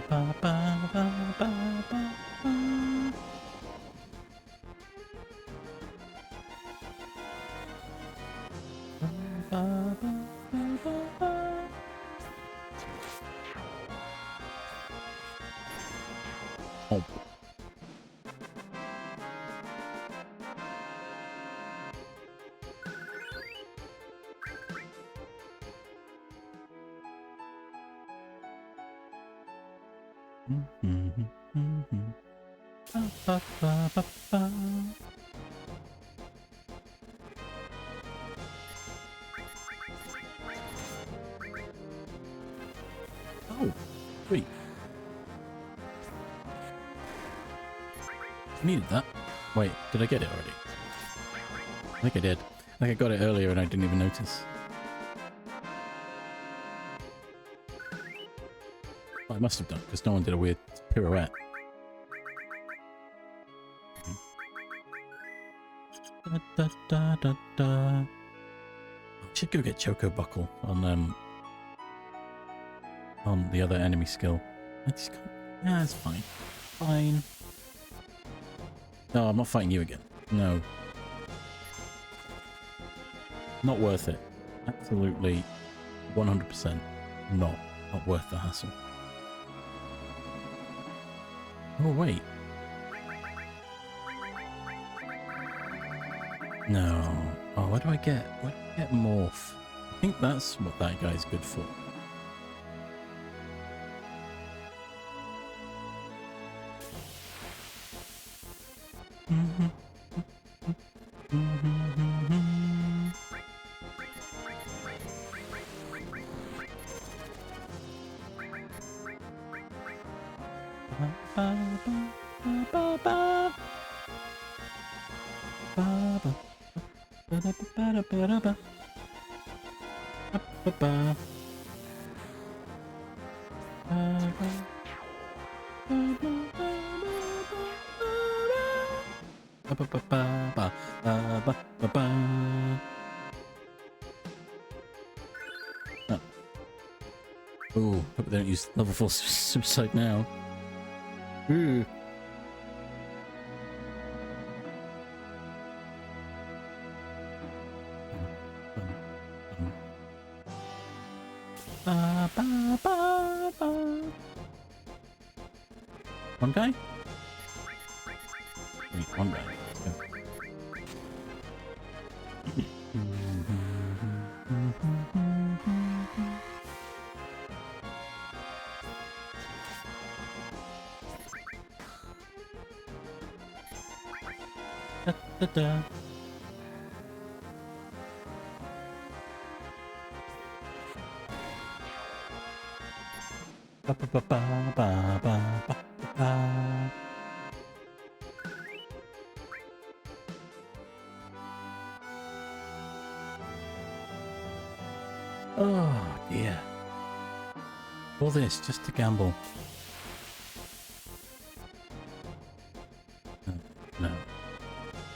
Ba, ba, ba, ba, ba, ba. Ba, ba, ba, ba, ba. Oh. Ba, ba, ba, ba, ba. Oh, sweet. Needed that. Wait, did I get it already? I think I did. I think I got it earlier and I didn't even notice. Well, I must have done, because no one did a weird pirouette. Da, da, da, da, da. I should go get Choco Buckle on the other enemy skill. I just can't. Yeah, it's fine. Fine. No, I'm not fighting you again. No. Not worth it. Absolutely 100% not worth the hassle. Oh, wait. No. Oh, what do I get? What do I get? Morph. I think that's what that guy's good for. Ooh, hope they don't use level 4 suicide now. Ooh. One guy? Wait, one guy. Da, da, da. Ba, ba, ba, ba, ba, ba, ba, ba. Oh dear. All this just to gamble. No, no.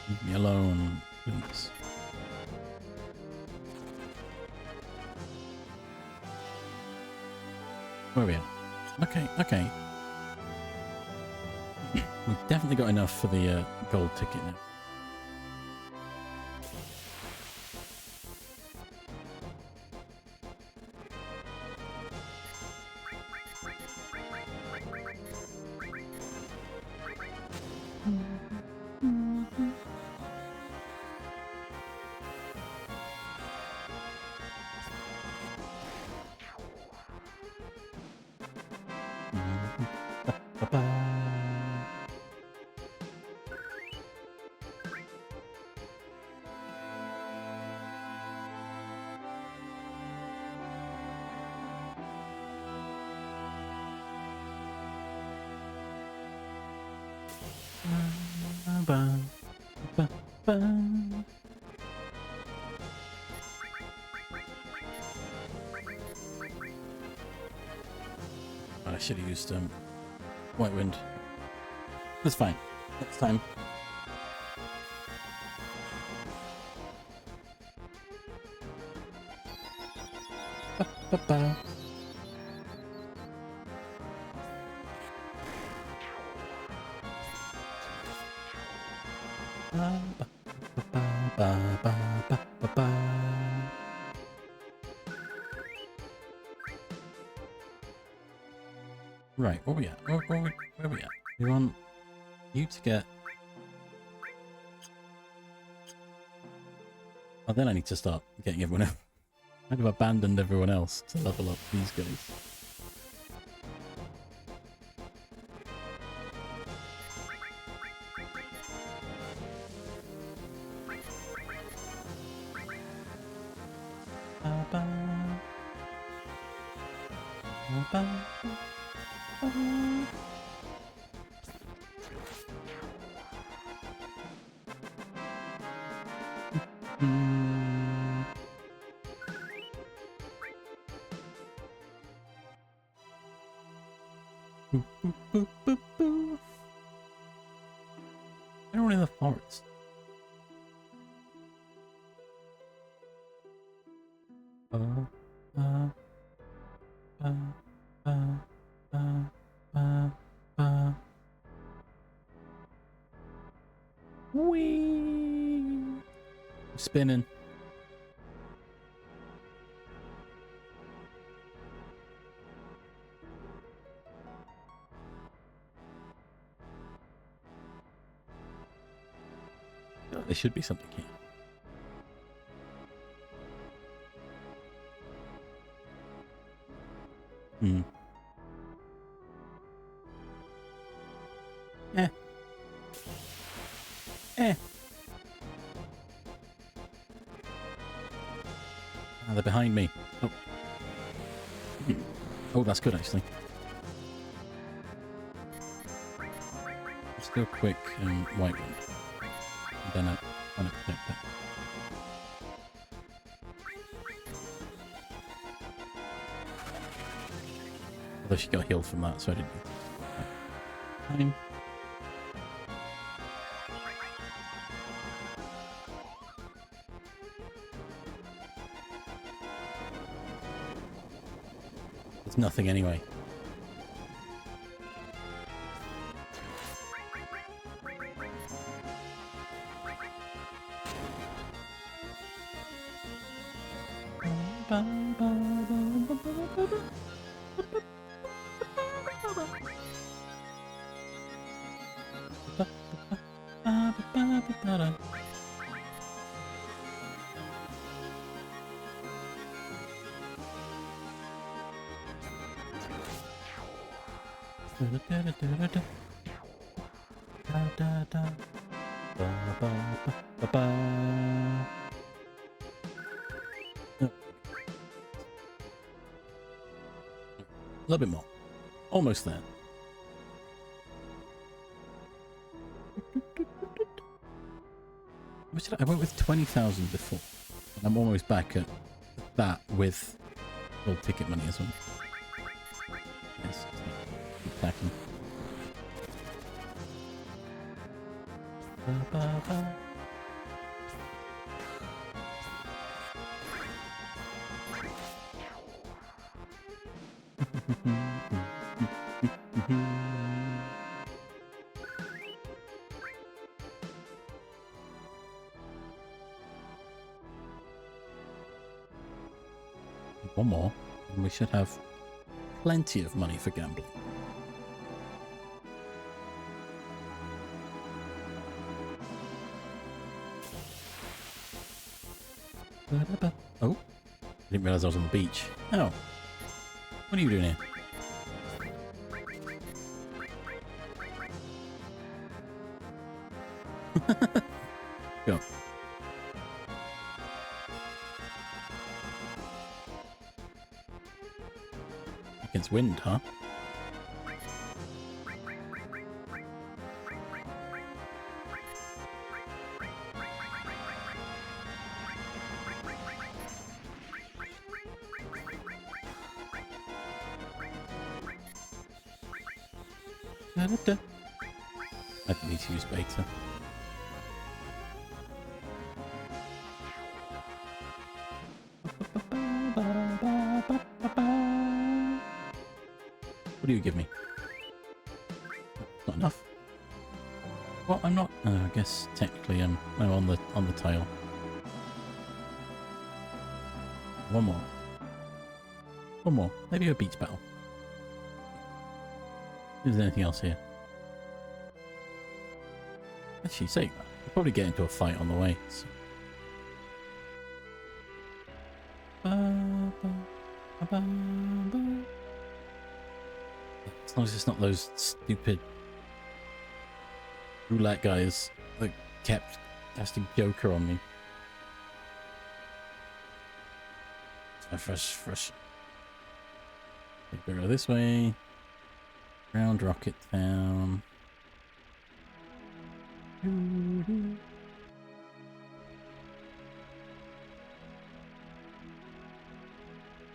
Leave me alone, please. Where are we at? Okay, okay. We've definitely got enough for the gold ticket now. Ba, ba, ba. I should have used White Wind. That's fine. Next time. Ba, ba, ba. Ba, ba, ba, ba, ba, ba, ba, ba. Right, where we at? Where we at? We want you to get... Oh, then I need to start getting everyone else. I'd have abandoned everyone else to level up these guys. Ba, ba, ba, ba, ba. Mm. Boop, boop, boop, boop, boop. Anyone in the forest? Uh, uh, uh, uh, uh, uh, uh. Whee! Spinning. Oh, there should be something here. Hmm. Eh. Eh. Ah, they're behind me. Oh. Oh, that's good, actually. Let's do a quick White Wind. And then I want to protect that. Although she got healed from that, so I didn't. Time. It's nothing anyway. A little bit more. Almost there. I went with 20,000 before. And I'm almost back at that with all ticket money as well. Yes. Attacking. Ba, ba, ba. One more, and we should have plenty of money for gambling. Oh, I didn't realize I was on the beach. Oh, what are you doing here? Go. Against wind, huh? Da-da-da. I didn't need to use beta. What do you give me? Not enough. Well, I'm not. I guess technically I'm on the tail. One more. One more. Maybe a beach battle. Is there anything else here? Actually, say that. We'll probably get into a fight on the way. So. As long as it's not those stupid roulette guys that kept casting Joker on me. Fresh. Go this way. Round Rocket Town.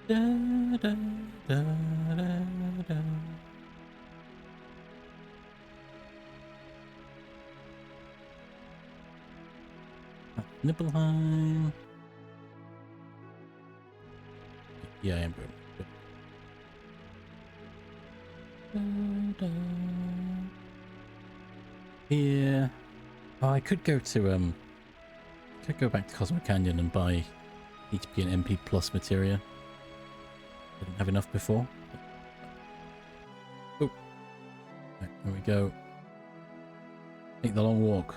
Da, da, da, da, da. Nibelheim. Yeah, I am good. Here. Oh, I could go to could go back to Cosmo Canyon and buy HP and MP plus materia. I didn't have enough before. Oh, right, there we go. Take the long walk.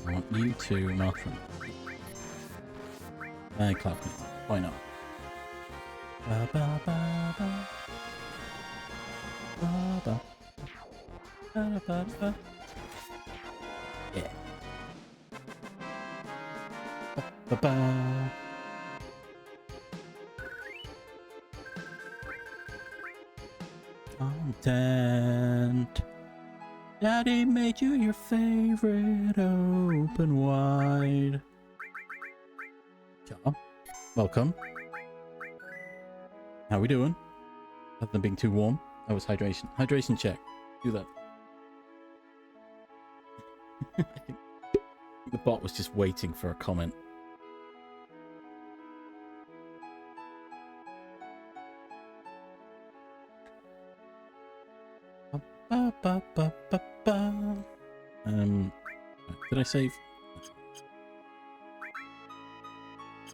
I want you to Malcolm. Cloud Connect. Why not? Yeah. Content. Daddy made you your favorite. Open wide. Ja. Welcome. How we doing? Other than being too warm. That was hydration. Hydration check. Do that. I think the bot was just waiting for a comment. Did I save?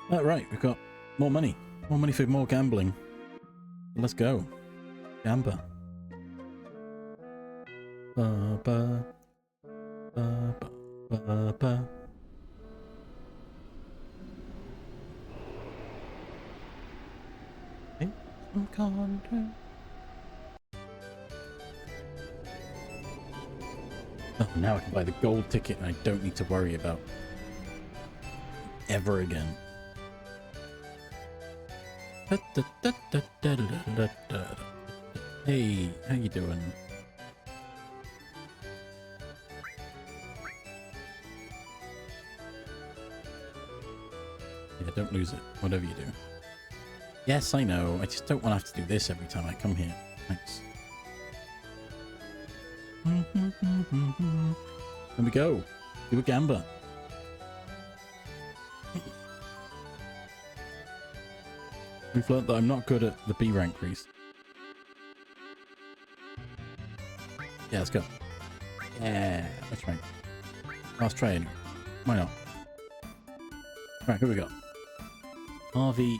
Oh, right, we've got more money. More money for more gambling. Let's go. Gamba. Hey, some content. Oh, now I can buy the gold ticket and I don't need to worry about ever again. Hey, how you doing? Yeah, don't lose it, whatever you do. Yes, I know. I just don't want to have to do this every time I come here. Thanks. There we go. Do a gamba. We've learned that I'm not good at the B rank priest. Yeah, let's go. Yeah, that's right. Let's try it. Why not? Right, here we go. Harvey.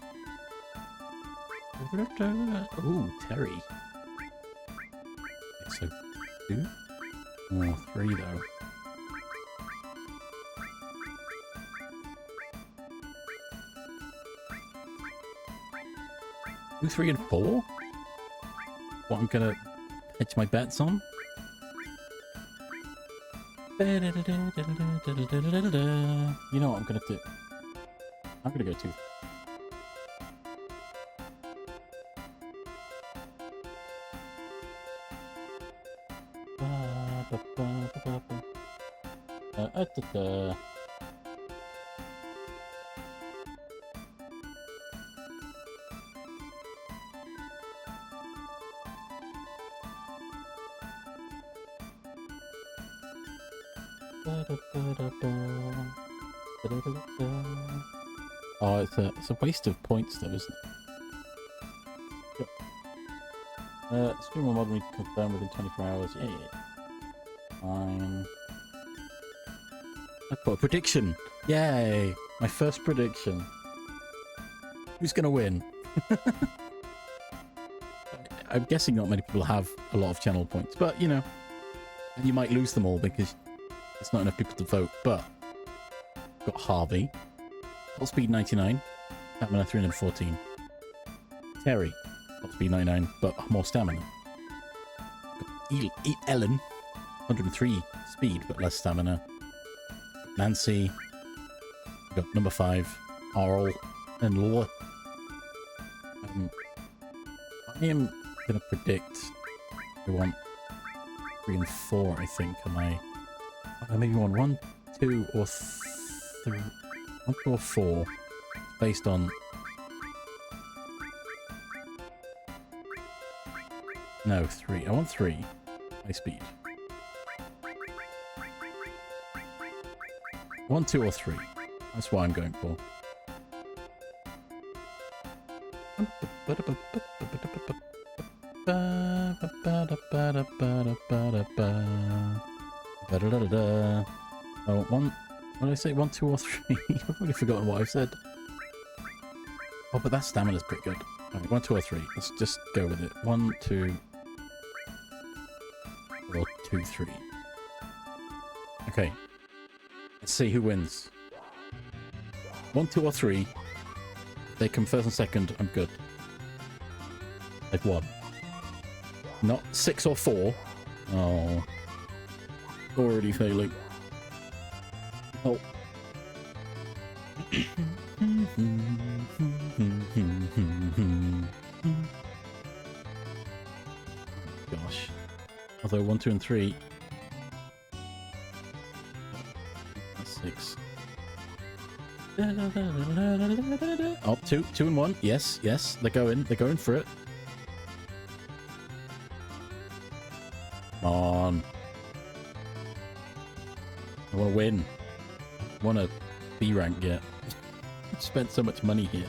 Ooh, Terry. Okay, so 2 or 3 though. Two, 3, and 4? What I'm gonna hedge my bets on? You know what I'm gonna do? I'm gonna go 2. Oh, it's a waste of points though, isn't it? Yep. Stream will mod me to confirm within 24 hours. Yeah. Fine. I've got a prediction. Yay! My first prediction. Who's gonna win? I'm guessing not many people have a lot of channel points, but you know, and you might lose them all because there's not enough people to vote. But got Harvey, top speed 99, stamina 314. Terry, top speed 99, but more stamina. Got Ellen, 103 speed but less stamina. Nancy, got number 5, Arl, and Laura. I am gonna predict I want 3 and 4, I think. Am I? Maybe 1, 2, or 3. 1, 2, or 4. Based on. No, 3. I want 3. High speed. 1, 2, or 3. That's what I'm going for. Oh, 1. What did I say? 1, 2, or 3? I've already forgotten what I've said. Oh, but that stamina's pretty good. Alright, 1, 2, or 3. Let's just go with it. 1, 2, or 2, 3. Okay. Let's see who wins. 1, 2, or 3. If they come first and second, I'm good. I've won. Not 6 or 4. Oh. Already failing. Oh. Gosh. Although 1, 2, and 3. That's 6. Oh, 2 and 1. Yes, yes. They're going for it. Come on. I want to win. I want to B rank yet. I've spent so much money here.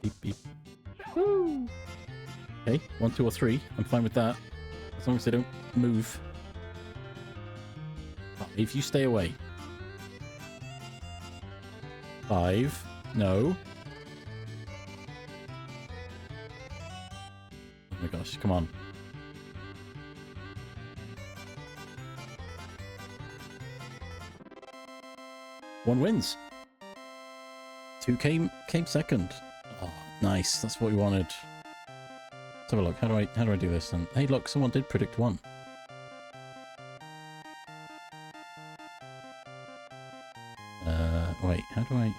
Beep, beep. Woo. Okay, 1, 2, or 3. I'm fine with that. As long as they don't move. If you stay away. 5. No. Oh my gosh, come on. One wins. 2 came second. Oh, nice. That's what we wanted. Let's have a look. How do I do this then? Hey, look, someone did predict 1. Wait, how do I?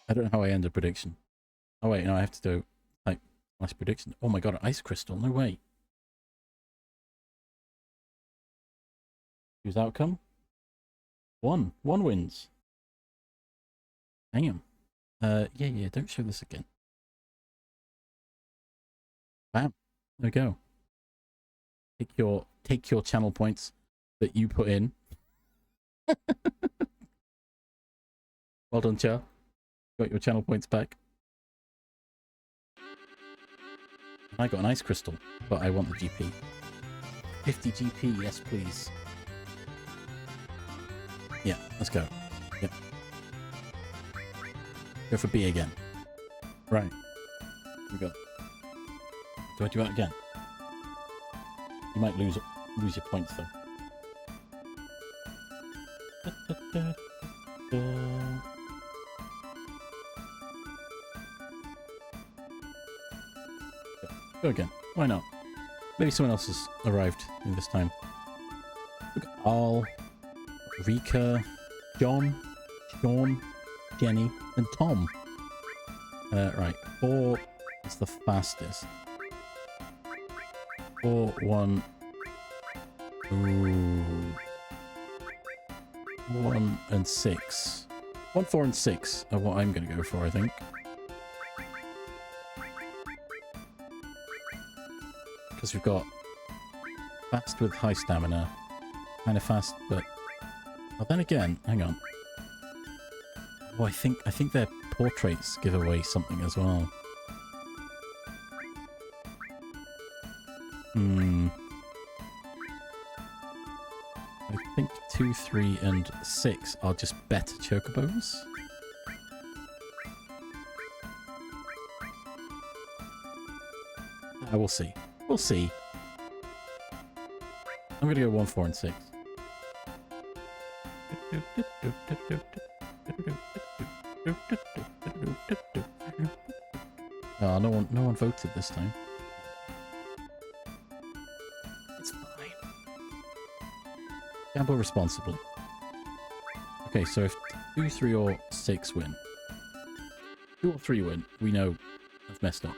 I don't know how I end a prediction. Oh wait, no, I have to do like nice prediction. Oh my god, an ice crystal! No way. Whose outcome? 1. 1 wins. Damn. Yeah. Don't show this again. Bam. There we go. Take your channel points. that you put in. Well done, Char. Got your channel points back. I got an ice crystal, but I want the GP. 50 GP, yes please. Yeah, let's go. Yep. Go for B again. Right. We got. Do I do that again? You might lose your points though. Go again. Why not? Maybe someone else has arrived in this time. Look at Al, Rika, John, Sean, Jenny, and Tom. Right. 4 is the fastest. 4, 1. Ooh. 1 and 6. 1, 4, and 6 are what I'm going to go for, I think. Because we've got fast with high stamina, kind of fast, but well, then again, hang on. Oh, I think their portraits give away something as well. I think 2, 3, and 6 are just better chocobos. We'll see. We'll see. I'm gonna go 1, 4, and 6. Oh, no one voted this time. It's fine. Gamble responsibly. Okay, so if 2, 3, or 6 win, 2 or 3 win, we know I've messed up.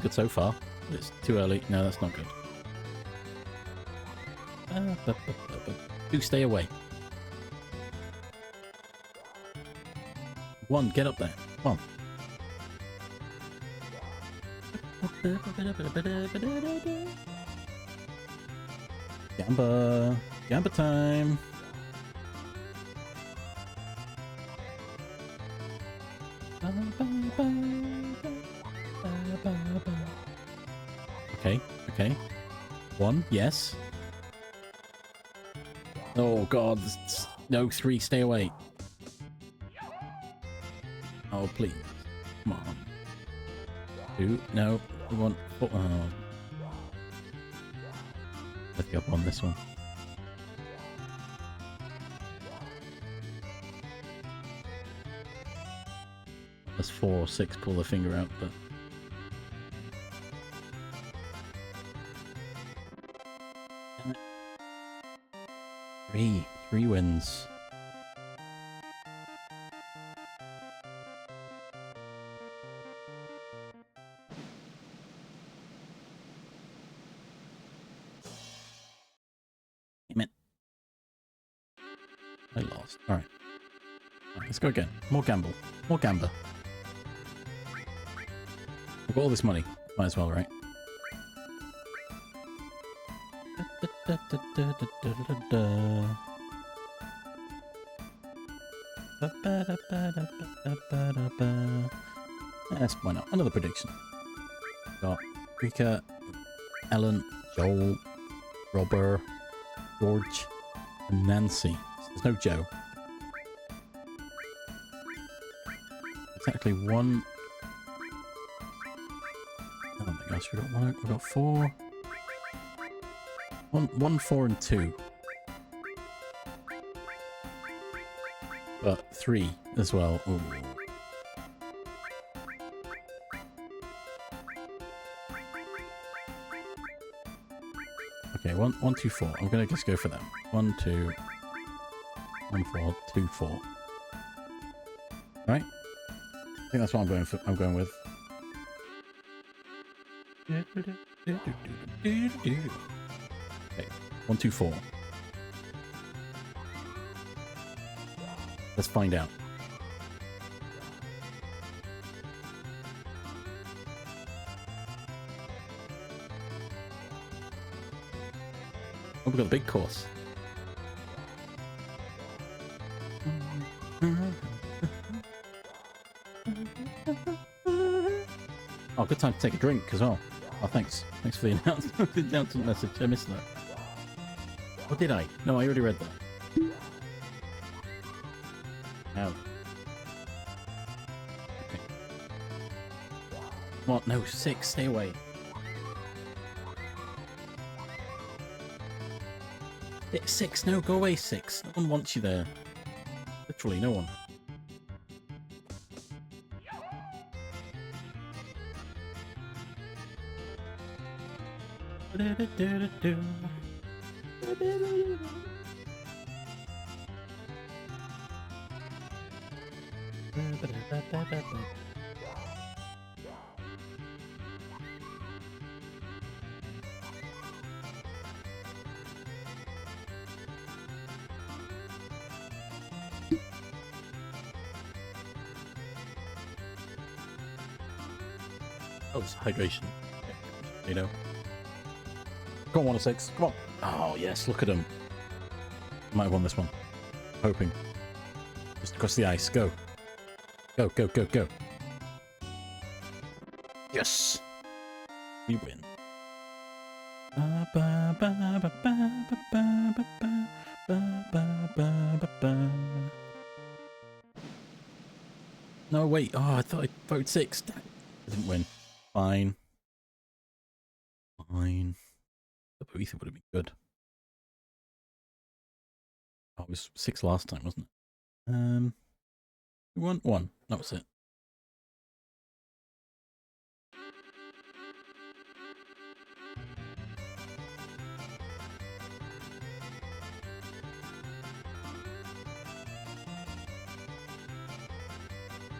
Good so far. It's too early. No, that's not good. Do stay away. 1, get up there. Come on. Gamba. Gamba time. Okay, okay. 1, yes. Oh god, no, 3, stay away. Oh, please. Come on. 2, no, we want 4. Oh. Let's go up on this one. That's 4 or 6, pull the finger out, but... Three wins. Damn it. I lost. Alright. Let's go again. More gamble. More gamba. I've got all this money. Might as well, right? Yes, why not? Another prediction. Got Rika, Ellen, Joel, Robert, George, and Nancy. There's no Joe. Exactly 1. Oh my gosh, we got 4. 1, 4, and 2. But 3 as well. Ooh. Okay, 1, 2, 4. I'm gonna just go for them. 1, 2, 1, 4, 2, 4. Right? I think that's what I'm going with. Okay, 1, 2, 4. Let's find out. Oh, we've got a big course. Oh, good time to take a drink as well. Oh, thanks. Thanks for the announcement, the announcement message. I missed that. Or did I? No, I already read that. Ow. Okay. What? No, 6. Stay away. It's 6. No, go away, 6. No one wants you there. Literally, no one. Oh, it's hydration. You know. Come on, 1 or 6. Come on. Oh, yes, look at him. Might have won this one. Hoping. Just across the ice. Go. Go, go, go, go. Yes. We win. No, wait. Oh, I thought I voted 6. I didn't win. Fine. Fine. The booth would have been good. Oh, it was 6 last time, wasn't it? We won 1. That was it.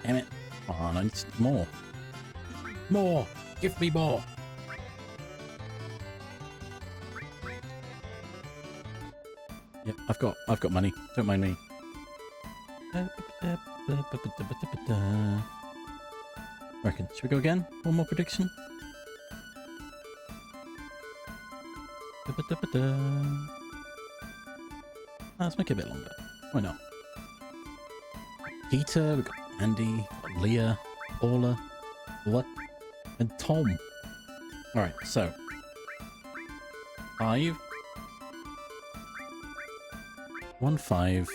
Damn it. Come on, I need more. More! Give me more! Yep, I've got money. Don't mind me. Reckon. Should we go again? One more prediction? Let's make it a bit longer. Why not? Peter, we've got Andy, Leah, Paula, what? And Tom. Alright, so 5 1 5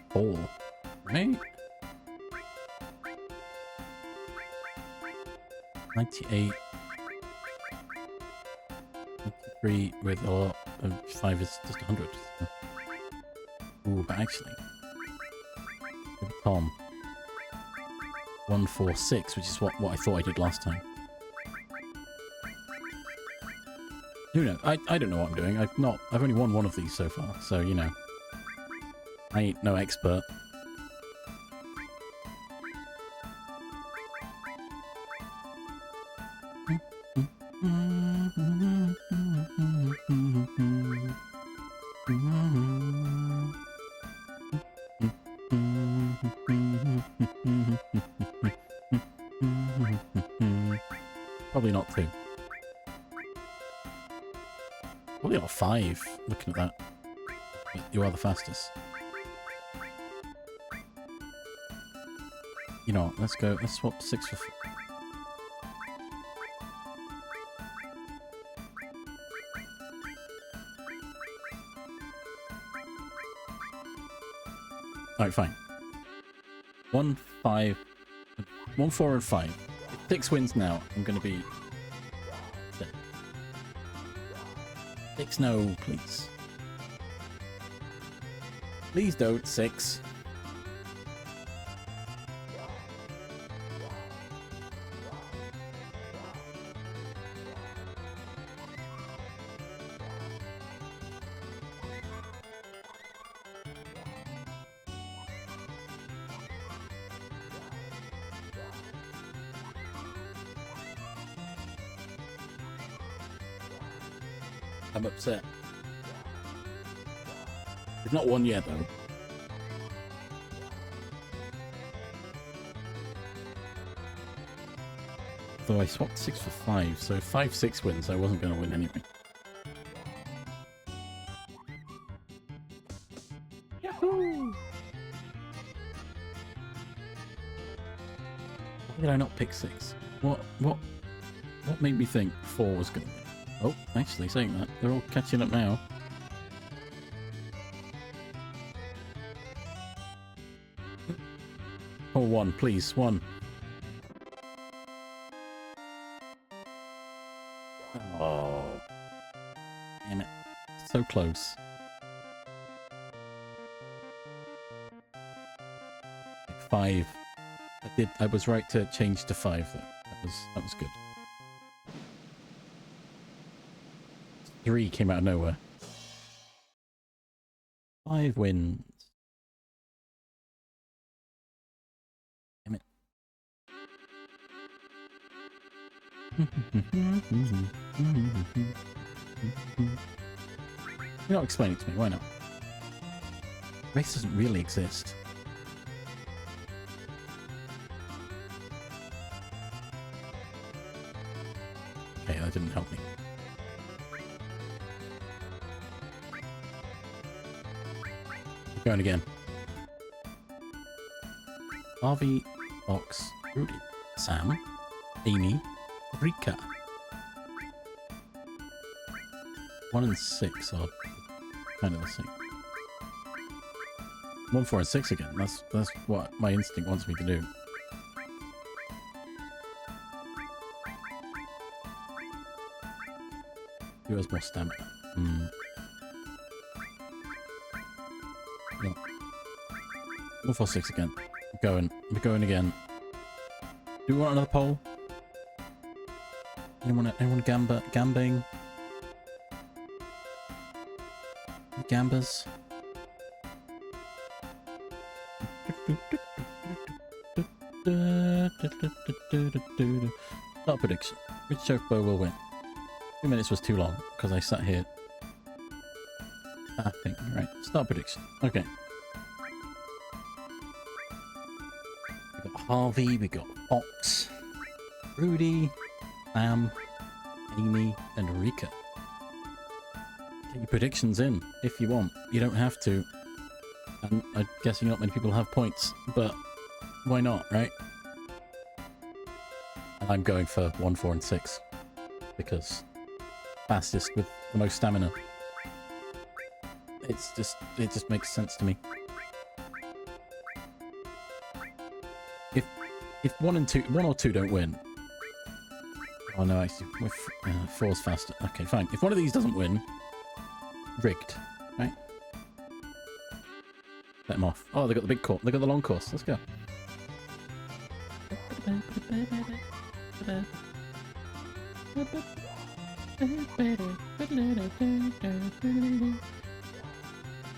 4, right? 98 93 with a lot of 5 is just 100. Ooh, but actually Tom 146, which is what I thought I did last time. Who knows? I don't know what I'm doing. I've only won 1 of these so far, so you know. I ain't no expert. Probably not 2. Probably not 5, looking at that. You are the fastest. You know what, let's swap 6 for 4. Alright, fine. 1 5 1 4 and 5. If 6 wins now, I'm gonna be 6 no, please. Please don't 6. I'm upset. We've not won yet, though. Though I swapped 6 for 5, so if 5-6 wins, I wasn't going to win anyway. Yahoo! Why did I not pick 6? What made me think 4 was going to win? Oh, actually, saying that, they're all catching up now. Oh, 1, please, 1. Oh, damn it. So close. 5. I was right to change to 5 though. That was good. 3 came out of nowhere. 5 wins. Damn it. You're not explaining it to me, why not? Race doesn't really exist. Okay, that didn't help me. Keep going again. Harvey, Fox, Rudy, Sam, Amy, Rika. 1 and 6 are kind of the same. 1, 4, and 6 again. That's what my instinct wants me to do. Who has more stamina? No. 1, 4, 6 again. We're going again. Do we want another poll? Anyone gambling? Gambers? Start prediction. Which chocobo will win? 2 minutes was too long because I sat here. I think right. Start prediction. Okay. We got Harvey. We got Fox, Rudy, Sam, Amy, and Rika. Get your predictions in if you want. You don't have to. And I'm guessing not many people have points, but why not, right? And I'm going for 1, 4, and 6 because fastest with the most stamina. It just makes sense to me. If 1 or 2 don't win. Oh no, actually, 4's faster. Okay, fine. If one of these doesn't win, rigged, right? Let them off. Oh, they got the big course. They got the long course. Let's go.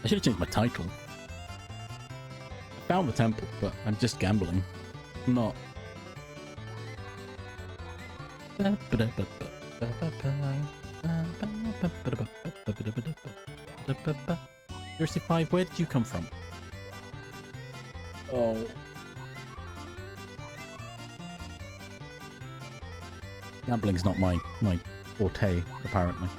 I should have changed my title. I found the temple, but I'm just gambling. I'm not. Seriously, 5, where did you come from? Oh. Gambling's not my forte, apparently.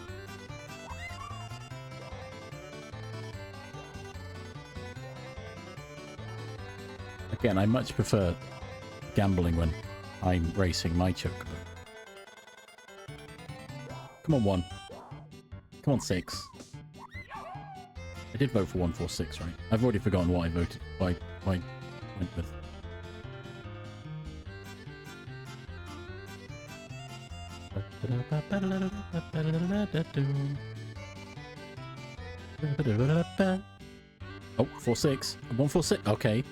Again, I much prefer gambling when I'm racing my chocobo. Come on, 1. Come on, 6. I did vote for 1, 4, 6, right? I've already forgotten what I voted. Why went with. Oh, 4, 6. 1, 4, 6. Okay.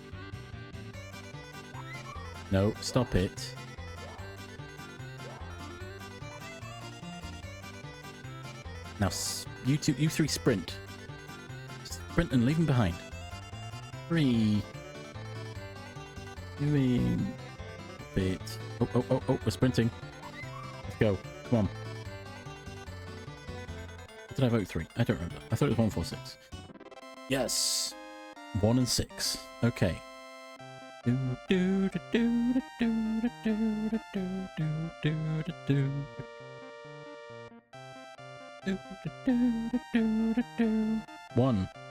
No, stop it. Now, you 3 sprint. Sprint and leave them behind. 3. Doing a bit. Oh, we're sprinting. Let's go. Come on. Did I vote 3? I don't remember. I thought it was 1, 4, 6. Yes. 1 and 6. Okay.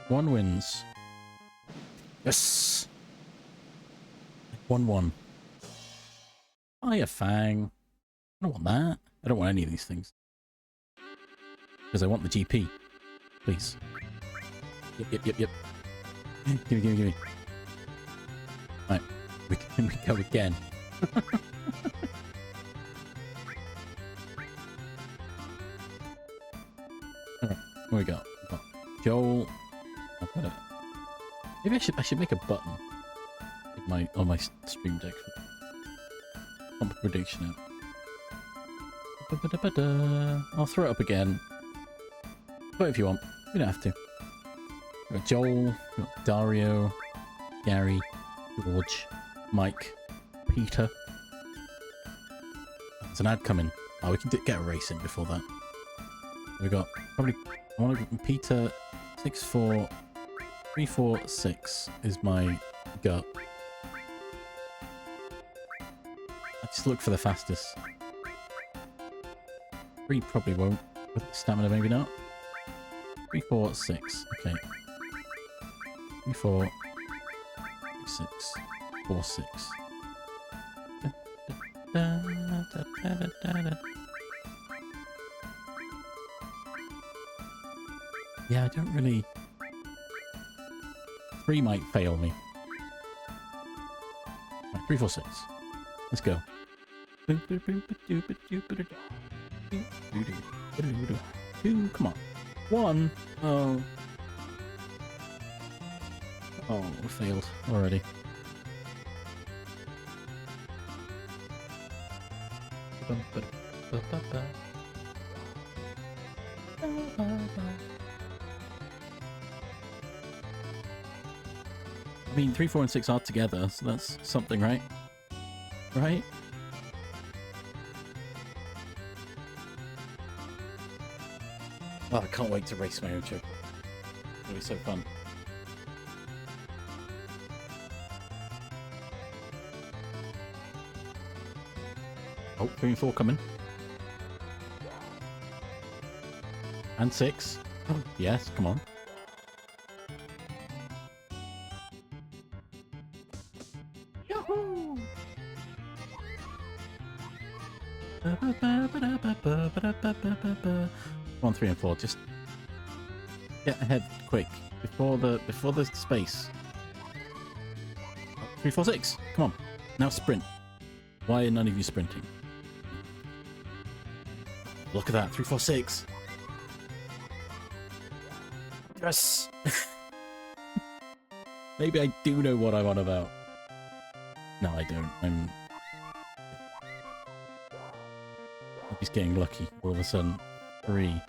One wins. Yes. 1-1. Hiya, Fang. I don't want that. I don't want any of these things. Because I want the GP. Please. Yep. Gimme. Right. We go again. Alright. What we got? We've got Joel. I've got a... Maybe I should make a button on my stream deck for pump prediction out. I'll throw it up again. Vote if you want. You don't have to. We've got Joel, we've got Dario, Gary, George, Mike, Peter. There's an ad coming. Oh, we can get a race in before that. We got probably Peter 64346 is my gut. I just look for the fastest. 3 probably won't. With stamina, maybe not. 346. Okay. 34 36 46. Yeah, I don't really... 3 might fail me. Right, 346. Let's go. 2, come on. 1. Oh. Oh, we failed already. I mean, 3, 4, and 6 are together, so that's something, right? Right? Oh, I can't wait to race my own trip. It'll be so fun. Oh, 3 and 4 coming. And 6. Oh, yes, come on. Yahoo! 1, 3, and 4. Just get ahead quick before the space. 3, 4, 6. Come on. Now sprint. Why are none of you sprinting? Look at that. 3, 4, 6. Yes. Maybe I do know what I'm on about. No, I don't. I'm just getting lucky all of a sudden. 3.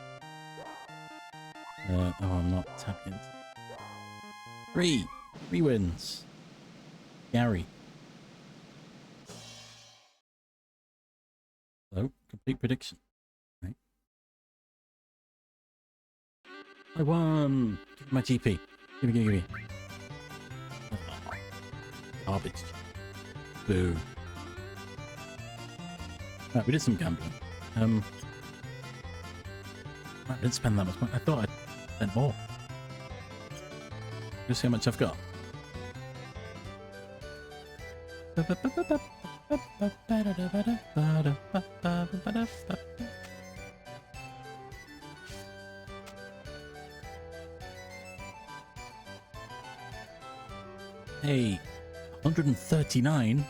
Oh, I'm not tapping. 3 wins. Gary. Hello, complete prediction. Right. I won. Give me my GP. Give me. Garbage. Boo. Right, we did some gambling. I didn't spend that much money. I thought I'd spend more. Let's see how much I've got. Hey, 139.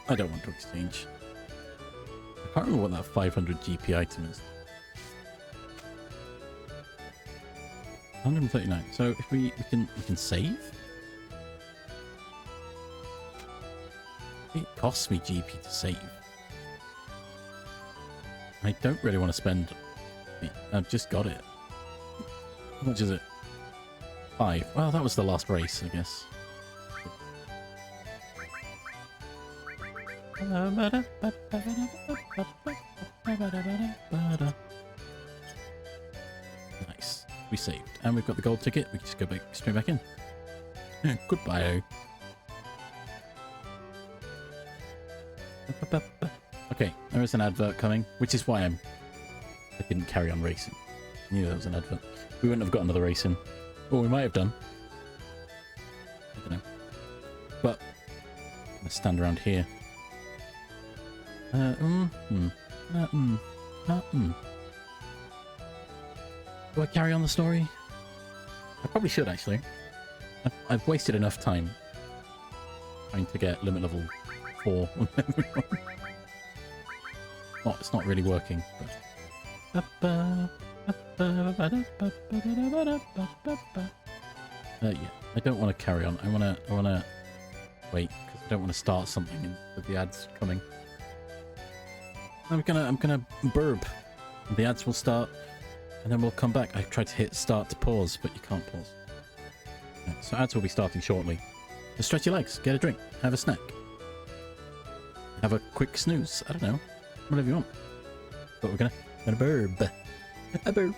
I don't want to exchange. I can't remember what that 500 GP item is. 139. So if we can save. It costs me GP to save. I don't really want to spend. I've just got it. How much is it? 5. Well, that was the last race, I guess. Nice. We saved. And we've got the gold ticket. We can just go back straight back in. Goodbye. Okay, there is an advert coming, which is why I didn't carry on racing. I knew there was an advert. We wouldn't have got another race in. Or we might have done. I don't know. But I'm going to stand around here. Do I carry on the story? I probably should, actually. I've wasted enough time trying to get limit level 4 on everyone. It's not really working. But... yeah, I don't want to carry on. I want to wait because I don't want to start something with the ads coming. I'm gonna burp. The ads will start, and then we'll come back. I tried to hit start to pause, but you can't pause. Right, so ads will be starting shortly. Just stretch your legs, get a drink, have a snack, have a quick snooze. I don't know, whatever you want. But we're gonna burp. A burp.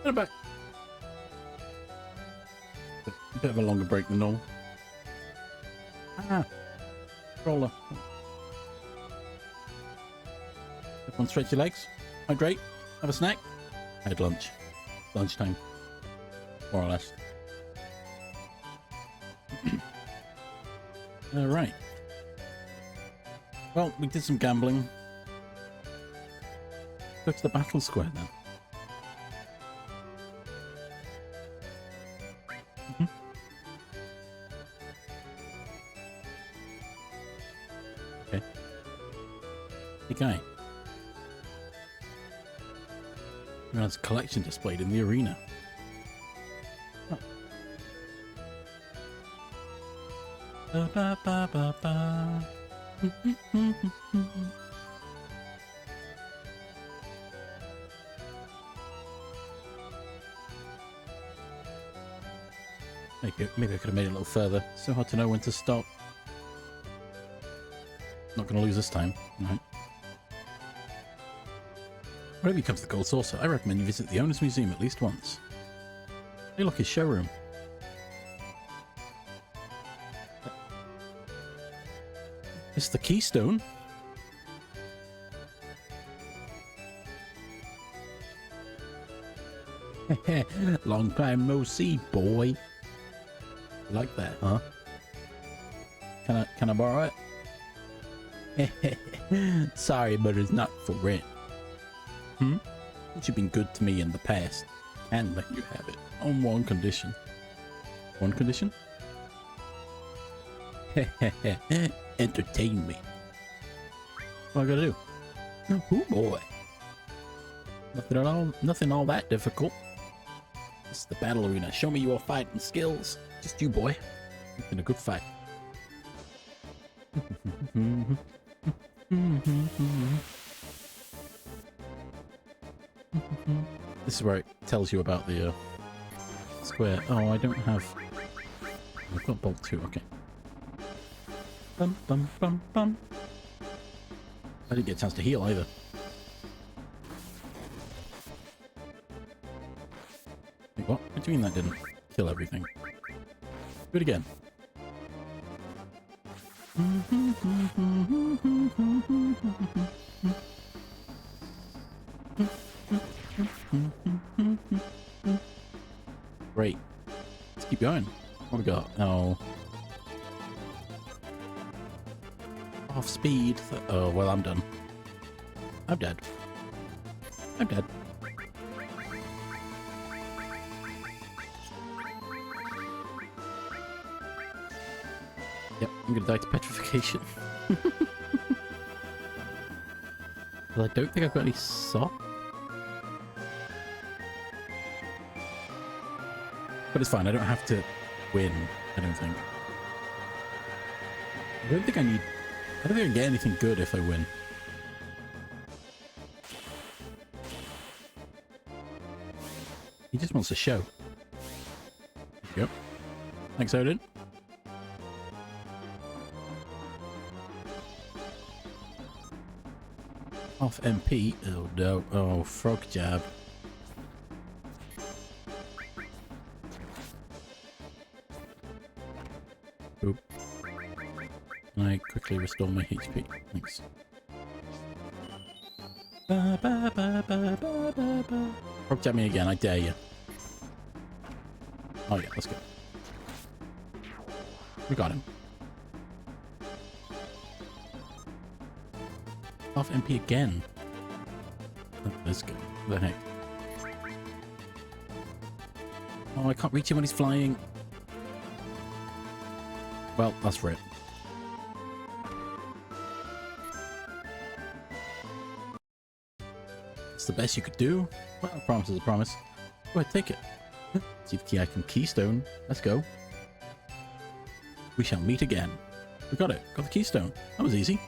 And back. A bit of a longer break than normal. Ah, roller. Everyone stretch your legs, hydrate, have a snack. I had lunch. Lunchtime. More or less. Alright. Well, we did some gambling. Go to the battle square then. Okay. Big guy. There's a collection displayed in the arena. Oh. Ba, ba, ba, ba, ba. Maybe I could have made it a little further. So hard to know when to stop. Not going to lose this time. Right. Whenever you come to the Gold Saucer, I recommend you visit the Owner's Museum at least once. Hey look, his showroom. It's the Keystone. Long time no see, boy. You like that, huh? Can I borrow it? Sorry, but it's not for rent. You've been good to me in the past, and let you have it on one condition. One condition? Entertain me. What I gotta do? Oh boy. Nothing all that difficult. It's the battle arena. Show me your fighting skills. Just you, boy. It's been a good fight. This is where it tells you about the square. Oh, I don't have... I've got bolt 2, okay. Bum, bum, bum, bum. I didn't get a chance to heal either. Wait, what? What do you mean that didn't kill everything? Do it again. Great. Let's keep going. What we got? Oh. Off speed. Oh, well, I'm done. I'm dead. I'm dead. Yep, I'm gonna die to petrification. Well, I don't think I've got any sock. But it's fine, I don't have to win, I don't think. I don't think I get anything good if I win. He just wants a show. There you go. Thanks, Odin. Off MP. Oh no. Oh, frog jab. Oop. Can I quickly restore my HP? Thanks. Ba, ba, ba, ba, ba, ba, ba. Frog jab me again, I dare you. Oh yeah, let's go. We got him. Off MP again. Oh, let's go. What the heck? Oh, I can't reach him when he's flying. Well, that's for it. It's the best you could do. Well, a promise is a promise. Go ahead, take it. See the key I can keystone. Let's go. We shall meet again. We got it. Got the keystone. That was easy.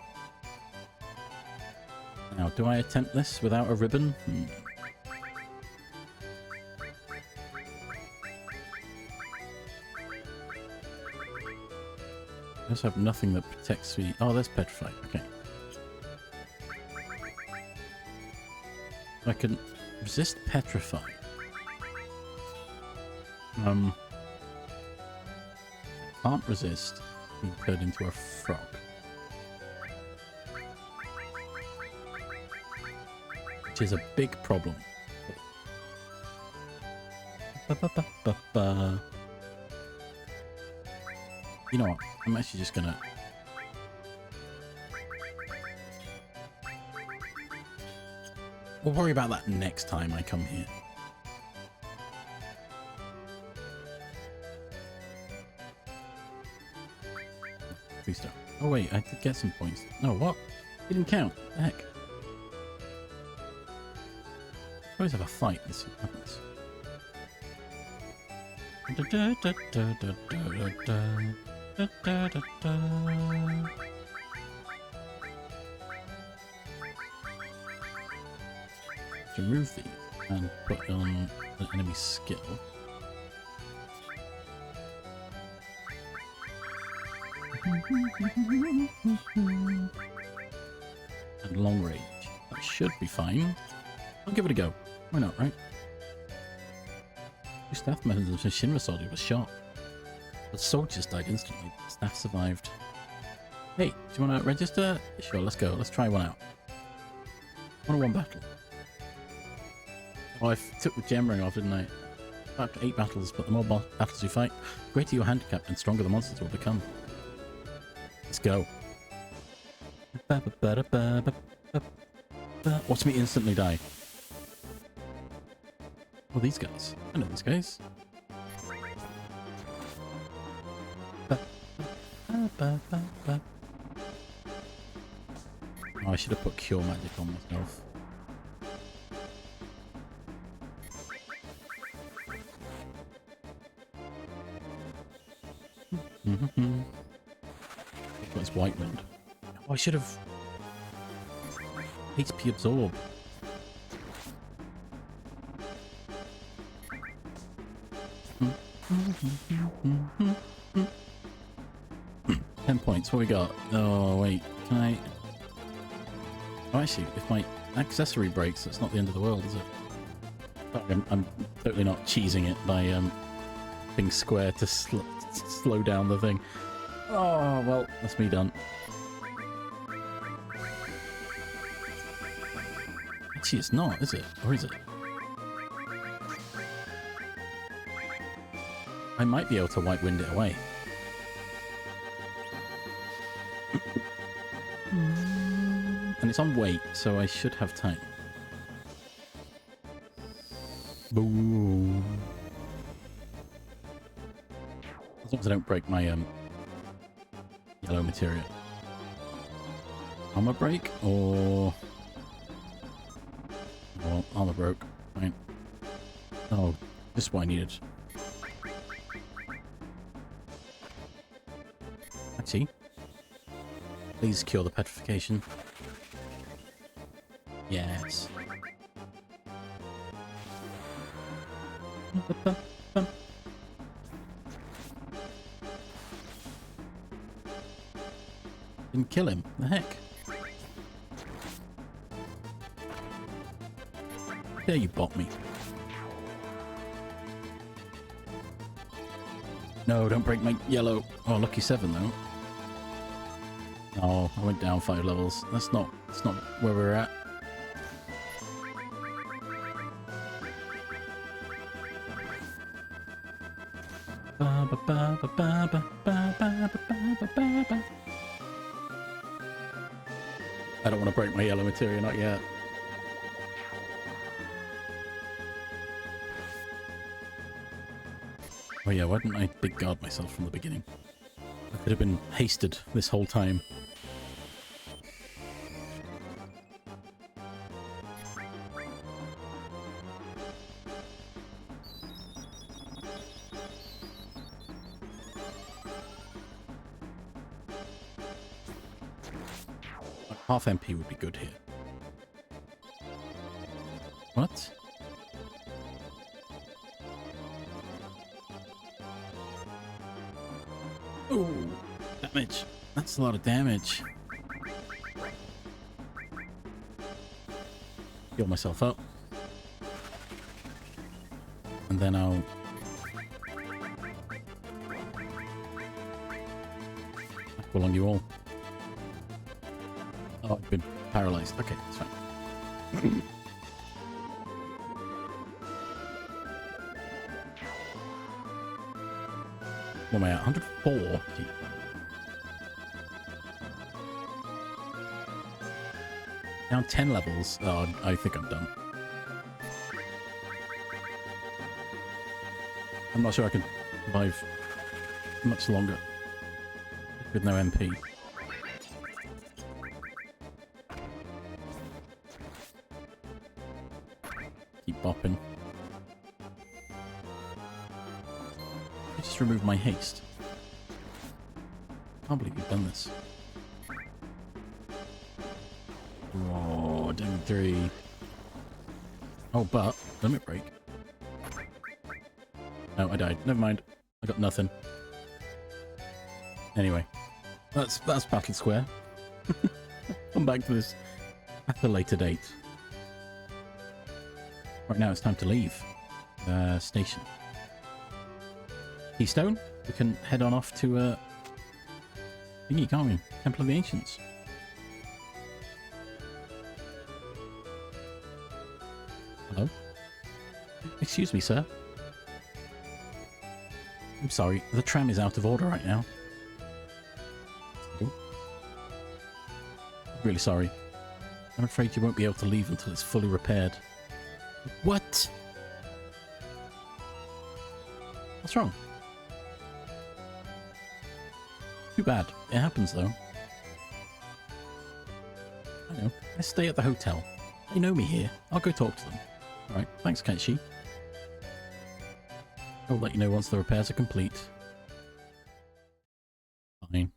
Now, do I attempt this without a ribbon? I just have nothing that protects me. Oh, there's petrified. Okay. I can resist petrify. Can't resist being turned into a frog. Which is a big problem. You know what? I'm actually just gonna... We'll worry about that next time I come here. Star. Oh wait, I did get some points. No, what? It didn't count. What the heck? Always have a fight. This happens. Remove these and put on an enemy skill. And long range. That should be fine. I'll give it a go. Why not, right? Two staff members of the Shinra soldier was shot. The soldiers died instantly. The staff survived. Hey, do you want to register? Sure, let's go. Let's try one out. 1-on-1 battle. Oh, I took the gem ring off, didn't I? After 8 battles, but the more battles you fight, the greater your handicap and stronger the monsters will become. Let's go. Watch me instantly die. Oh, these guys. I know these guys. Oh, I should have put Cure Magic on myself. What's White Wind? Oh, I should have... HP Absorb. Points. What we got? Oh, wait. Can I... Oh, actually, if my accessory breaks, it's not the end of the world, is it? I'm totally not cheesing it by being square to slow down the thing. Oh, well, that's me done. Actually, it's not, is it? Or is it? I might be able to White Wind it away. And it's on weight, so I should have time. Boom. As long as I don't break my yellow materia. Armor break or... Oh, armor broke. Fine. Oh, this is what I needed. Actually, please cure the petrification. Yes. Didn't kill him. The heck? There, you bought me. No, don't break my yellow. Oh, lucky 7 though. Oh, I went down 5 levels. That's not where we're at. I don't want to break my yellow materia, not yet. Oh yeah, why didn't I big guard myself from the beginning? I could have been hasted this whole time. Half MP would be good here. What? Ooh, damage. That's a lot of damage. Heal myself up. And then I'll along you all. Oh, I've been paralyzed. Okay, that's fine. What am I at? 104? Gee. Down 10 levels. Oh, I think I'm done. I'm not sure I can survive much longer with no MP. Keep bopping. I just removed my haste. Can't believe you've done this. Oh, down 3. Oh, but limit break. No, I died. Never mind. I got nothing. Anyway, that's Battle Square. Come back to this at a later date. Right now, it's time to leave the station. Keystone, we can head on off to thingy, can't we? Temple of the Ancients. Hello? Excuse me, sir. I'm sorry, the tram is out of order right now. Really sorry. I'm afraid you won't be able to leave until it's fully repaired. What? What's wrong? Too bad. It happens, though. I know. I stay at the hotel. They know me here. I'll go talk to them. Alright, thanks, Kenshi. I'll let you know once the repairs are complete. Fine.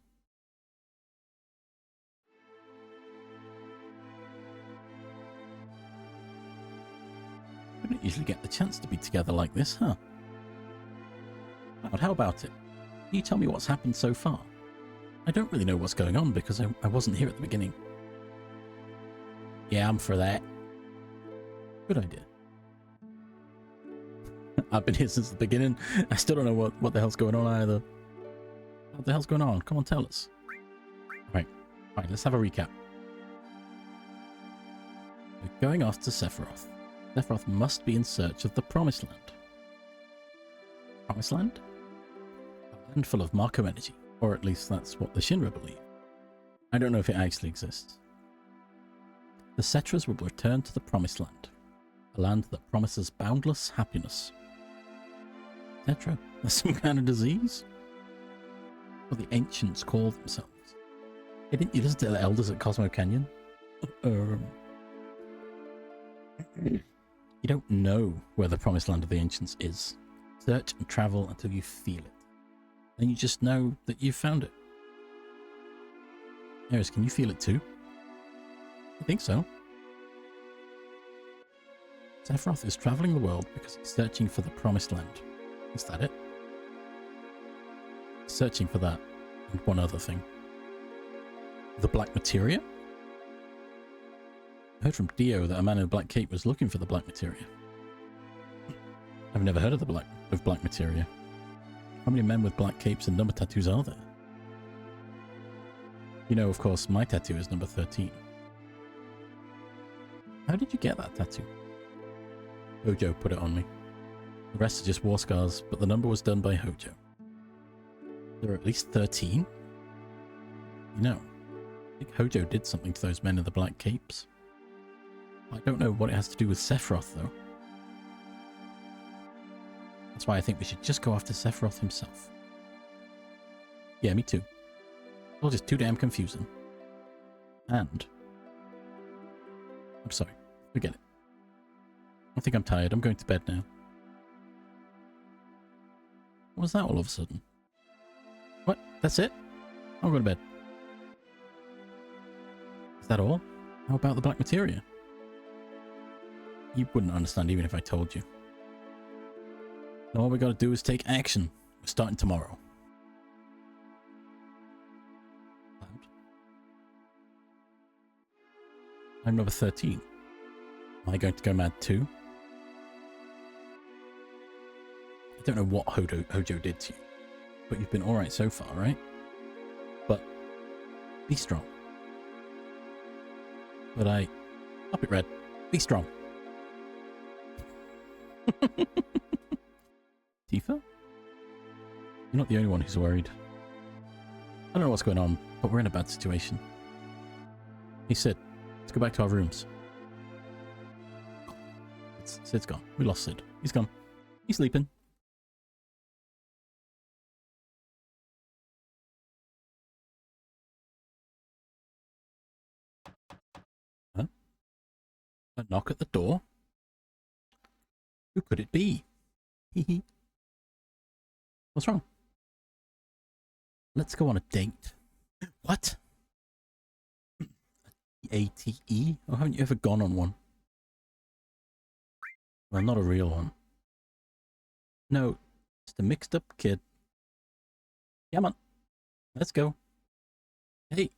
We don't usually get the chance to be together like this, huh? But how about it? Can you tell me what's happened so far? I don't really know what's going on because I wasn't here at the beginning. Yeah, I'm for that. Good idea. I've been here since the beginning. I still don't know what the hell's going on either. What the hell's going on? Come on, tell us. Right, let's have a recap. We're going off to Sephiroth. Sephiroth must be in search of the Promised Land. Promised Land? A land full of Marco energy. Or at least that's what the Shinra believe. I don't know if it actually exists. The Cetras will return to the Promised Land. A land that promises boundless happiness. Cetra? That's some kind of disease? What the ancients call themselves. Hey, didn't you listen to the elders at Cosmo Canyon? You don't know where the Promised Land of the Ancients is. Search and travel until you feel it. Then you just know that you've found it. Eris, can you feel it too? I think so. Sephiroth is traveling the world because he's searching for the Promised Land. Is that it? Searching for that and one other thing. The Black Materia? I heard from Dio that a man in a black cape was looking for the Black Materia. I've never heard of the Black Materia. How many men with black capes and number tattoos are there? You know, of course, my tattoo is number 13. How did you get that tattoo? Hojo put it on me. The rest are just war scars, but the number was done by Hojo. There are at least 13? You know, I think Hojo did something to those men in the black capes. I don't know what it has to do with Sephiroth, though. That's why I think we should just go after Sephiroth himself. Yeah, me too. It's all just too damn confusing. And... I'm sorry. Forget it. I think I'm tired. I'm going to bed now. What was that all of a sudden? What? That's it? I'm going to bed. Is that all? How about the Black Materia? You wouldn't understand even if I told you. All we gotta do is take action. We're starting tomorrow. I'm number 13. Am I going to go mad too? I don't know what Hojo did to you, but you've been alright so far, right? But Be strong. But Stop it, Red. Be strong. Tifa? You're not the only one who's worried. I don't know what's going on, but we're in a bad situation. Hey, Sid. Let's go back to our rooms. Sid's gone. We lost Sid. He's gone. He's sleeping. Huh? A knock at the door? Who could it be? Hee hee. What's wrong? Let's go on a date. What? ATE? Oh, haven't you ever gone on one? Well, not a real one. No, just a mixed up kid. Come on. Let's go. Hey.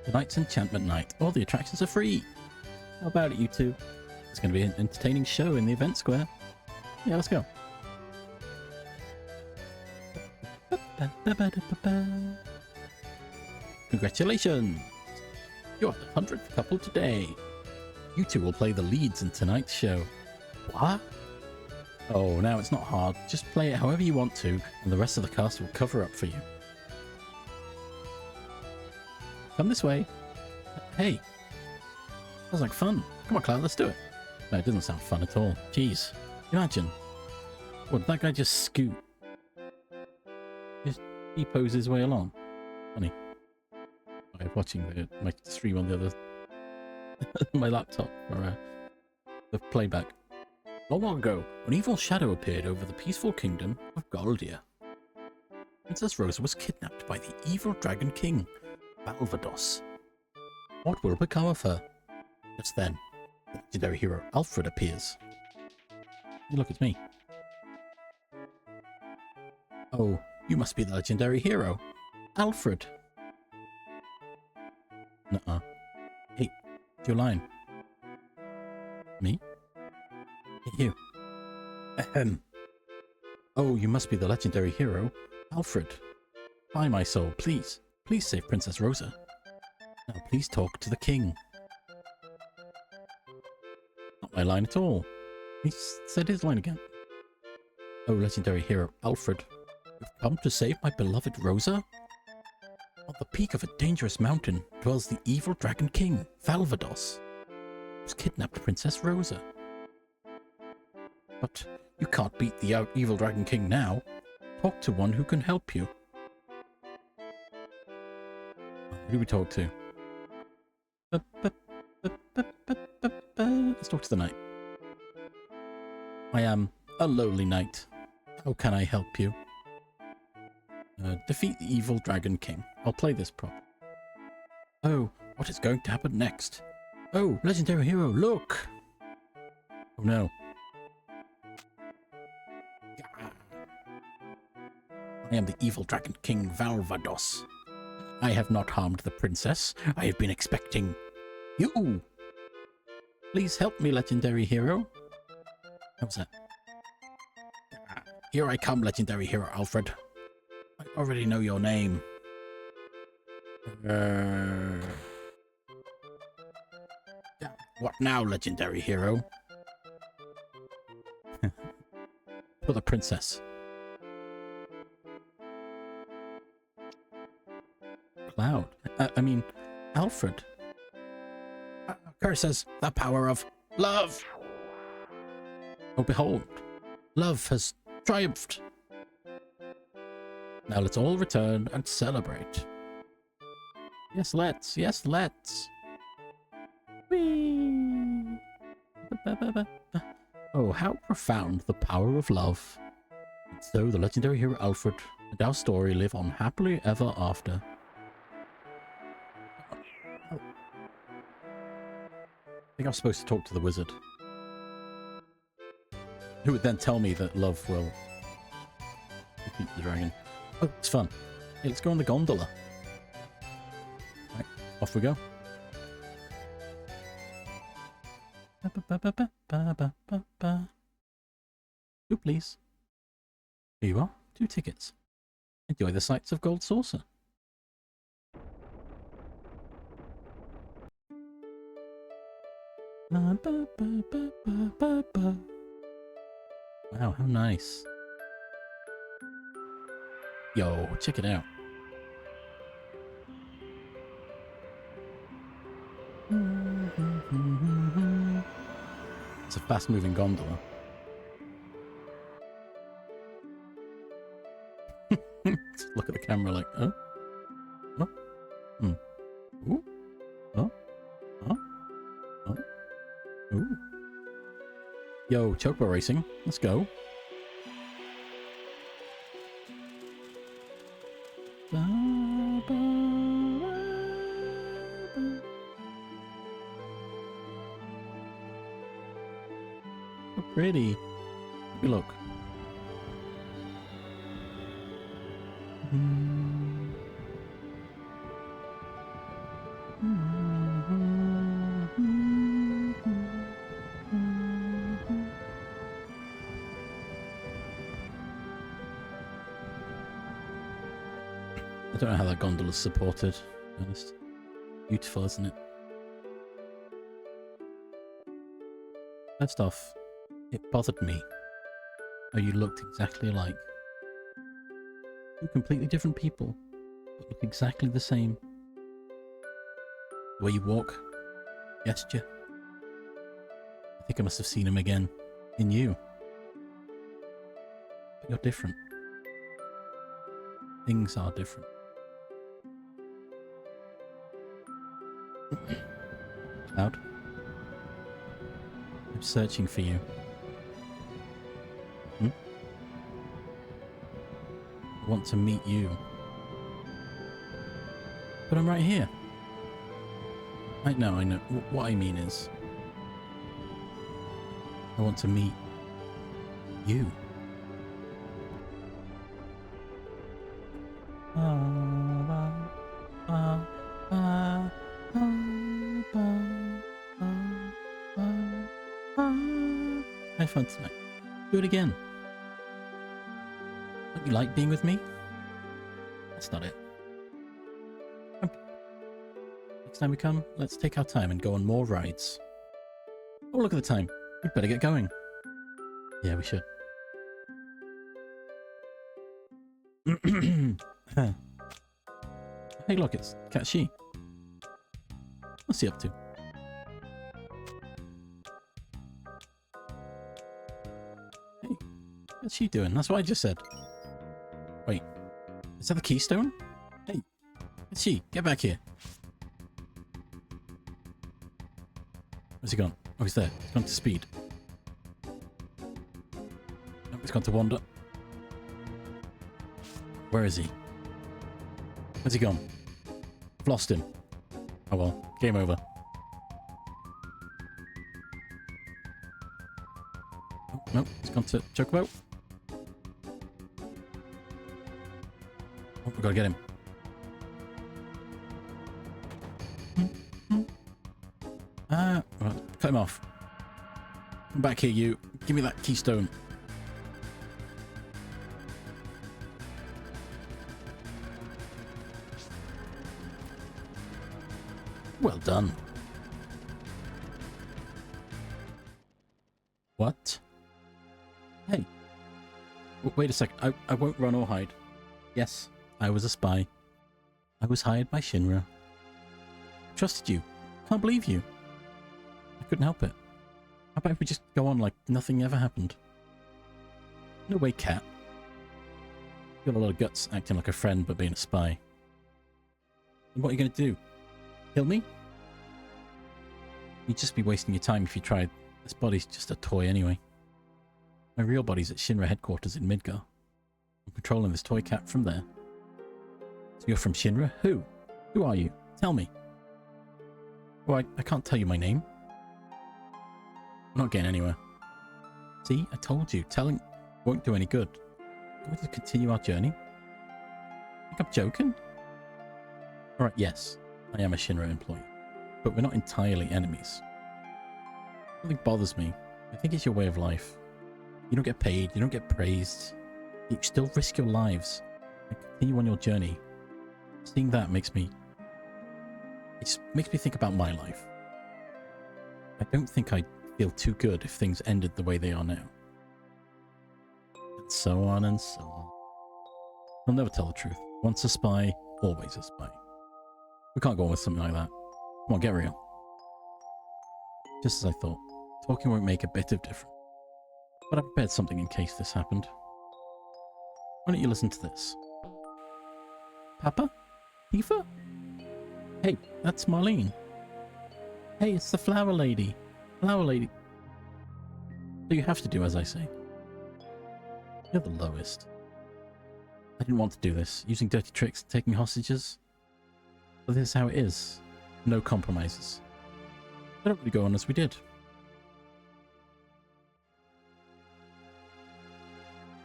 Tonight's enchantment night. All the attractions are free. How about it, you two? It's going to be an entertaining show in the event square. Yeah, let's go. Congratulations! You're the 100th couple today. You two will play the leads in tonight's show. What? Oh, now it's not hard. Just play it however you want to, and the rest of the cast will cover up for you. Come this way. Hey. Sounds like fun. Come on, Cloud, let's do it. No, it doesn't sound fun at all. Jeez. Imagine. What, that guy just scoot? He poses his way along. Funny. I'm watching my stream on the other... my laptop for the playback. Long, long ago, an evil shadow appeared over the peaceful kingdom of Goldia. Princess Rosa was kidnapped by the evil Dragon King, Valvados. What will become of her? Just then, the legendary hero Alfred appears. Hey, look, it's me. Oh, you must be the legendary hero, Alfred. Nuh-uh. Hey, it's your line. Me? Hey, you. Ahem. Oh, you must be the legendary hero, Alfred. Hi, my soul, please. Please save Princess Rosa. Now, please talk to the king. Not my line at all. He said his line again. Oh, legendary hero, Alfred. You've come to save my beloved Rosa? On the peak of a dangerous mountain dwells the evil Dragon King, Valvados, who's kidnapped Princess Rosa. But you can't beat the evil Dragon King now. Talk to one who can help you. Who do we talk to? Let's talk to the knight. I am a lowly knight. How can I help you? Defeat the evil Dragon King. I'll play this prop. Oh, what is going to happen next? Oh, legendary hero, look! Oh no. I am the evil Dragon King Valvados. I have not harmed the princess. I have been expecting you. Please help me, legendary hero. How's that? Here I come, legendary hero Alfred. I already know your name. What now, legendary hero? For the princess. Cloud. I mean, Alfred. Curses the power of love. Oh, behold. Love has triumphed. Now let's all return and celebrate. Yes, let's. Yes, let's. Whee! Oh, how profound the power of love. And so the legendary hero Alfred and our story live on happily ever after. I think I'm supposed to talk to the wizard, who would then tell me that love will defeat the dragon. Oh, it's fun. Hey, let's go on the gondola. Right, off we go. Two, please. Here you are. 2 tickets. Enjoy the sights of Gold Saucer. Wow, how nice. Yo, check it out. It's a fast-moving gondola. Look at the camera like, oh? Oh? Hmm. Ooh? Oh? Oh? Oh? Ooh. Yo, chocobo racing. Let's go. So pretty. Look. I don't know how that gondola's supported, to be honest. Beautiful, isn't it? First off, it bothered me how you looked exactly alike. 2 completely different people, but look exactly the same. The way you walk, gesture. I think I must have seen him again. In you. But you're different. Things are different. Cloud. I'm searching for you. I want to meet you. But I'm right here. I know. What I mean is, I want to meet you. Have fun tonight. Do it again. Don't you like being with me? That's not it. Okay. Next time we come, let's take our time and go on more rides. Oh, look at the time. We'd better get going. Yeah, we should. Hey, look, it's Katshi. What's he up to? Hey, what's she doing? That's what I just said. Wait, is that the keystone? Hey, Katshi, get back here. Where's he gone? Oh, he's there. He's gone to speed. Oh, he's gone to wander. Where is he? Where's he gone? I've lost him. Oh well, game over. Oh, no, he's gone to Chocobo. Oh, we've got to get him. Right, cut him off. Come back here, you. Give me that keystone. Well done. What? Hey. Wait a sec. I won't run or hide. Yes, I was a spy. I was hired by Shinra. Trusted you. Can't believe you. I couldn't help it. How about if we just go on like nothing ever happened? No way, Cat. You got a lot of guts acting like a friend but being a spy. And what are you going to do? Kill me? You'd just be wasting your time if you tried. This body's just a toy anyway. My real body's at Shinra headquarters in Midgar. I'm controlling this toy cat from there. So you're from Shinra? Who? Who are you? Tell me. Well, I can't tell you my name. We're not getting anywhere. See, I told you. Telling won't do any good. Can we just continue our journey? Think I'm joking? Alright, yes. I am a Shinra employee. But we're not entirely enemies. Nothing bothers me. I think it's your way of life. You don't get paid. You don't get praised. You still risk your lives and continue on your journey. Seeing that makes me... It just makes me think about my life. I don't think I'd feel too good if things ended the way they are now. And so on and so on. I'll never tell the truth. Once a spy, always a spy. We can't go on with something like that. Come on, get real. Just as I thought. Talking won't make a bit of difference. But I prepared something in case this happened. Why don't you listen to this? Papa? Eva? Hey, that's Marlene. Hey, it's the flower lady. Flower lady. So you have to do as I say. You're the lowest. I didn't want to do this. Using dirty tricks, taking hostages. But this is how it is. No compromises. I don't really go on as we did.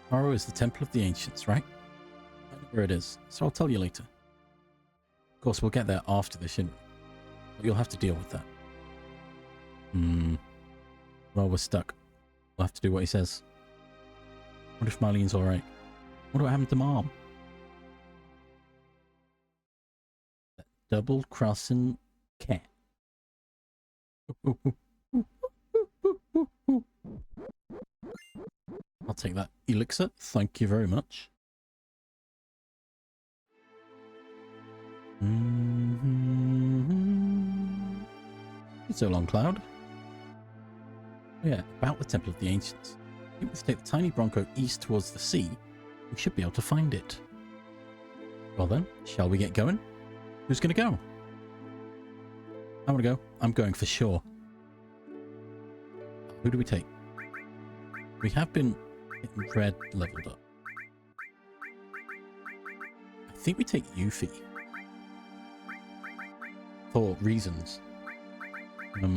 Tomorrow is the Temple of the Ancients, right? I know where it is, so I'll tell you later. Of course, we'll get there after the Shinra. But you'll have to deal with that. Well, we're stuck. We'll have to do what he says. What if Marlene's alright? What happened to Mom? That double-crossing cat. I'll take that elixir. Thank you very much. So long, Cloud. Yeah, about the Temple of the Ancients. I think we take the tiny Bronco east towards the sea. We should be able to find it. Well then, shall we get going? Who's going to go? I want to go. I'm going for sure. Who do we take? We have been getting Red leveled up. I think we take Yuffie. For reasons. But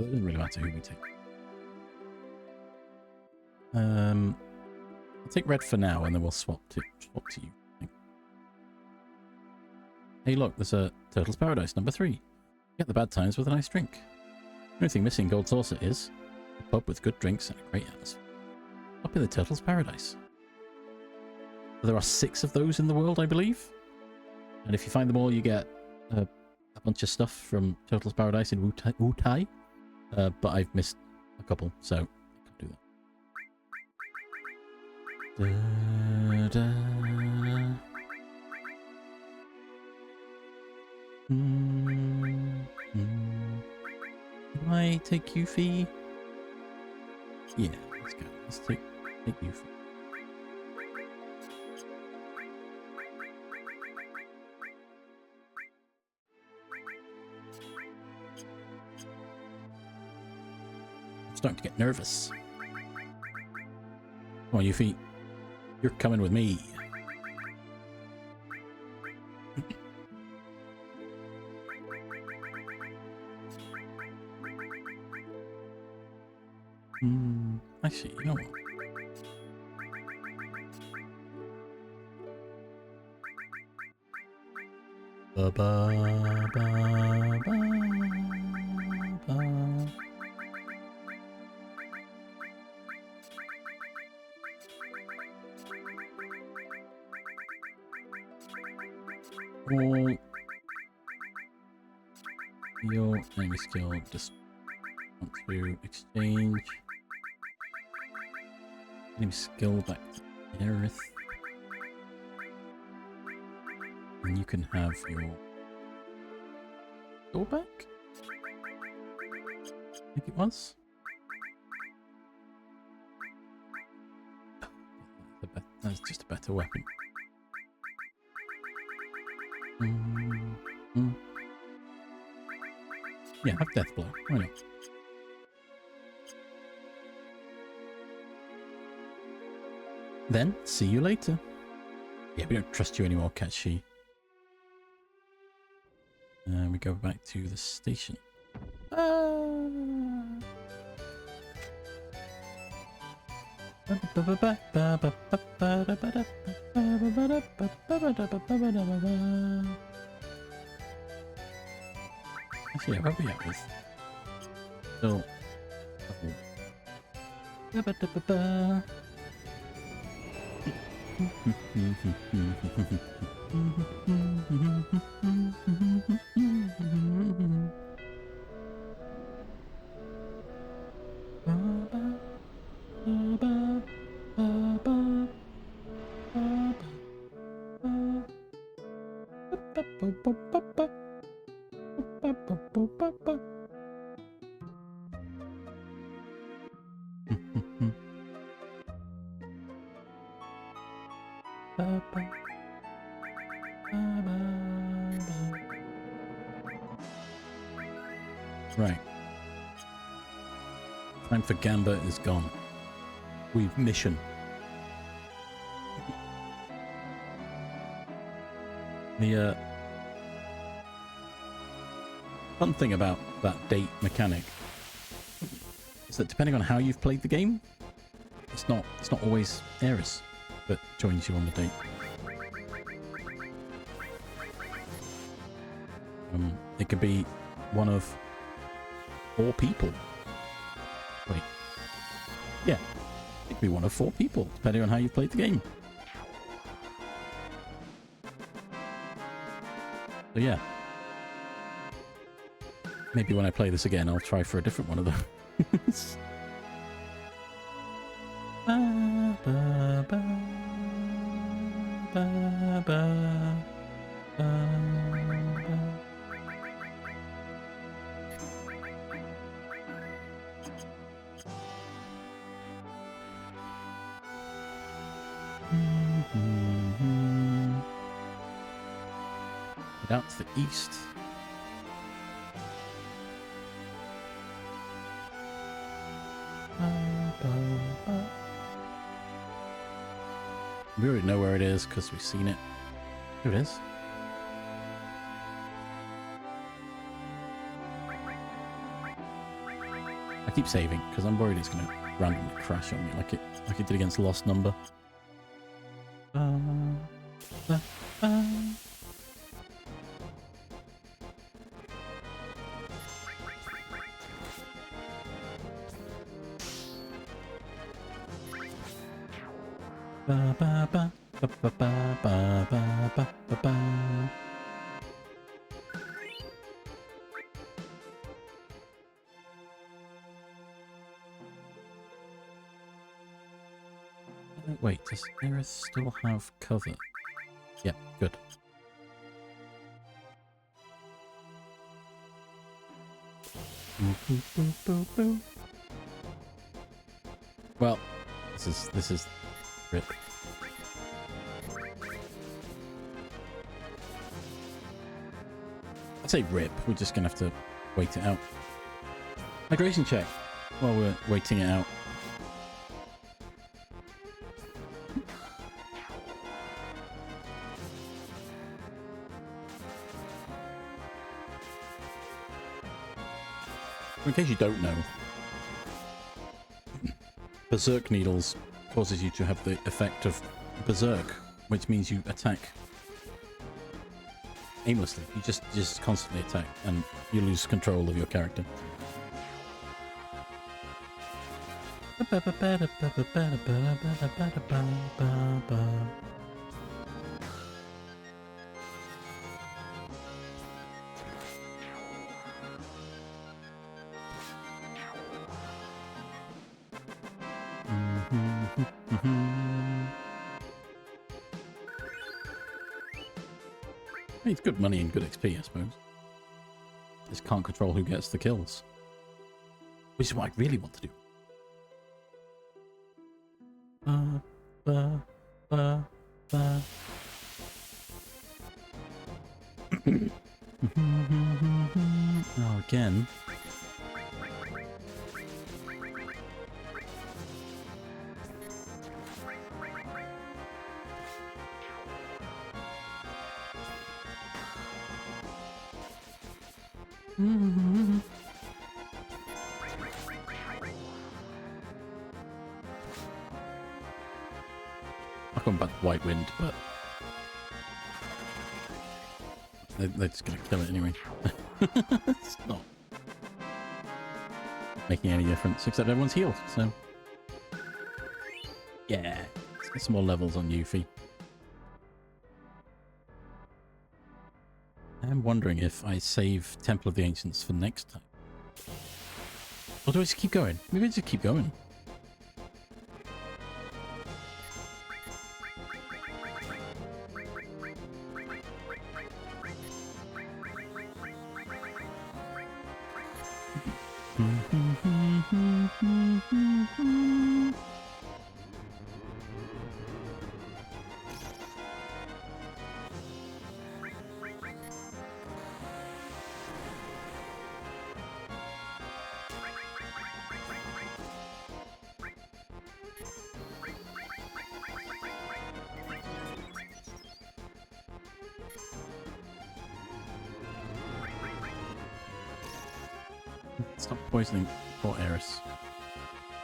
it doesn't really matter who we take. I'll take Red for now, and then we'll swap to you. I think. Hey, look, there's a Turtle's Paradise number 3. Get the bad times with a nice drink. The only thing missing Gold Saucer is a pub with good drinks and a great atmosphere. Up in the Turtle's Paradise. There are 6 of those in the world, I believe. And if you find them all, you get a bunch of stuff from Turtle's Paradise in Wutai. But I've missed a couple, so I can't do that. Do I take Yuffie? Yeah, let's go. Let's take Yuffie. I'm starting to get nervous. Come on, Yuffie. You're coming with me. Actually, you know what? Ba ba ba ba ba. All your enemy skill, just want to exchange enemy skill back to Aerith, and you can have your skill back. I think it was. That's just a better weapon. Yeah, have Death Blow. Why not? Then, see you later. Yeah, we don't trust you anymore, Catchy. And we go back to the station. Actually, yeah, where are we at with? Still level Ba-ba-da-ba-ba. Right. Time for Gamba is gone. We've mission. The fun thing about that date mechanic is that depending on how you've played the game, it's not always Eris that joins you on the date. It could be one of 4 people. Wait. Yeah. It could be one of 4 people, depending on how you played the game. So yeah. Maybe when I play this again, I'll try for a different one of those. Ba, ba, ba, ba, ba, ba, ba. Out to the east. We already know where it is because we've seen it. Here it is. I keep saving because I'm worried it's going to randomly crash on me like it did against Lost Number. Ba ba ba ba ba ba ba ba ba ba ba. Wait, does Eris still have cover? Yeah, good. Well, this is rip. I'd say rip. We're just gonna have to wait it out. Migration check while we're waiting it out. In case you don't know, Berserk Needles causes you to have the effect of Berserk, which means you attack aimlessly. You just constantly attack and you lose control of your character. It's good money and good XP, I suppose. Just can't control who gets the kills. Which is what I really want to do. Oh, again. I'll come back to White Wind, but they're just gonna kill it anyway. It's not making any difference, except everyone's healed, so Yeah, let's get some more levels on Yuffie. I'm wondering if I save Temple of the Ancients for next time. Or do I just keep going? Maybe I just keep going. Stop poisoning poor Eris.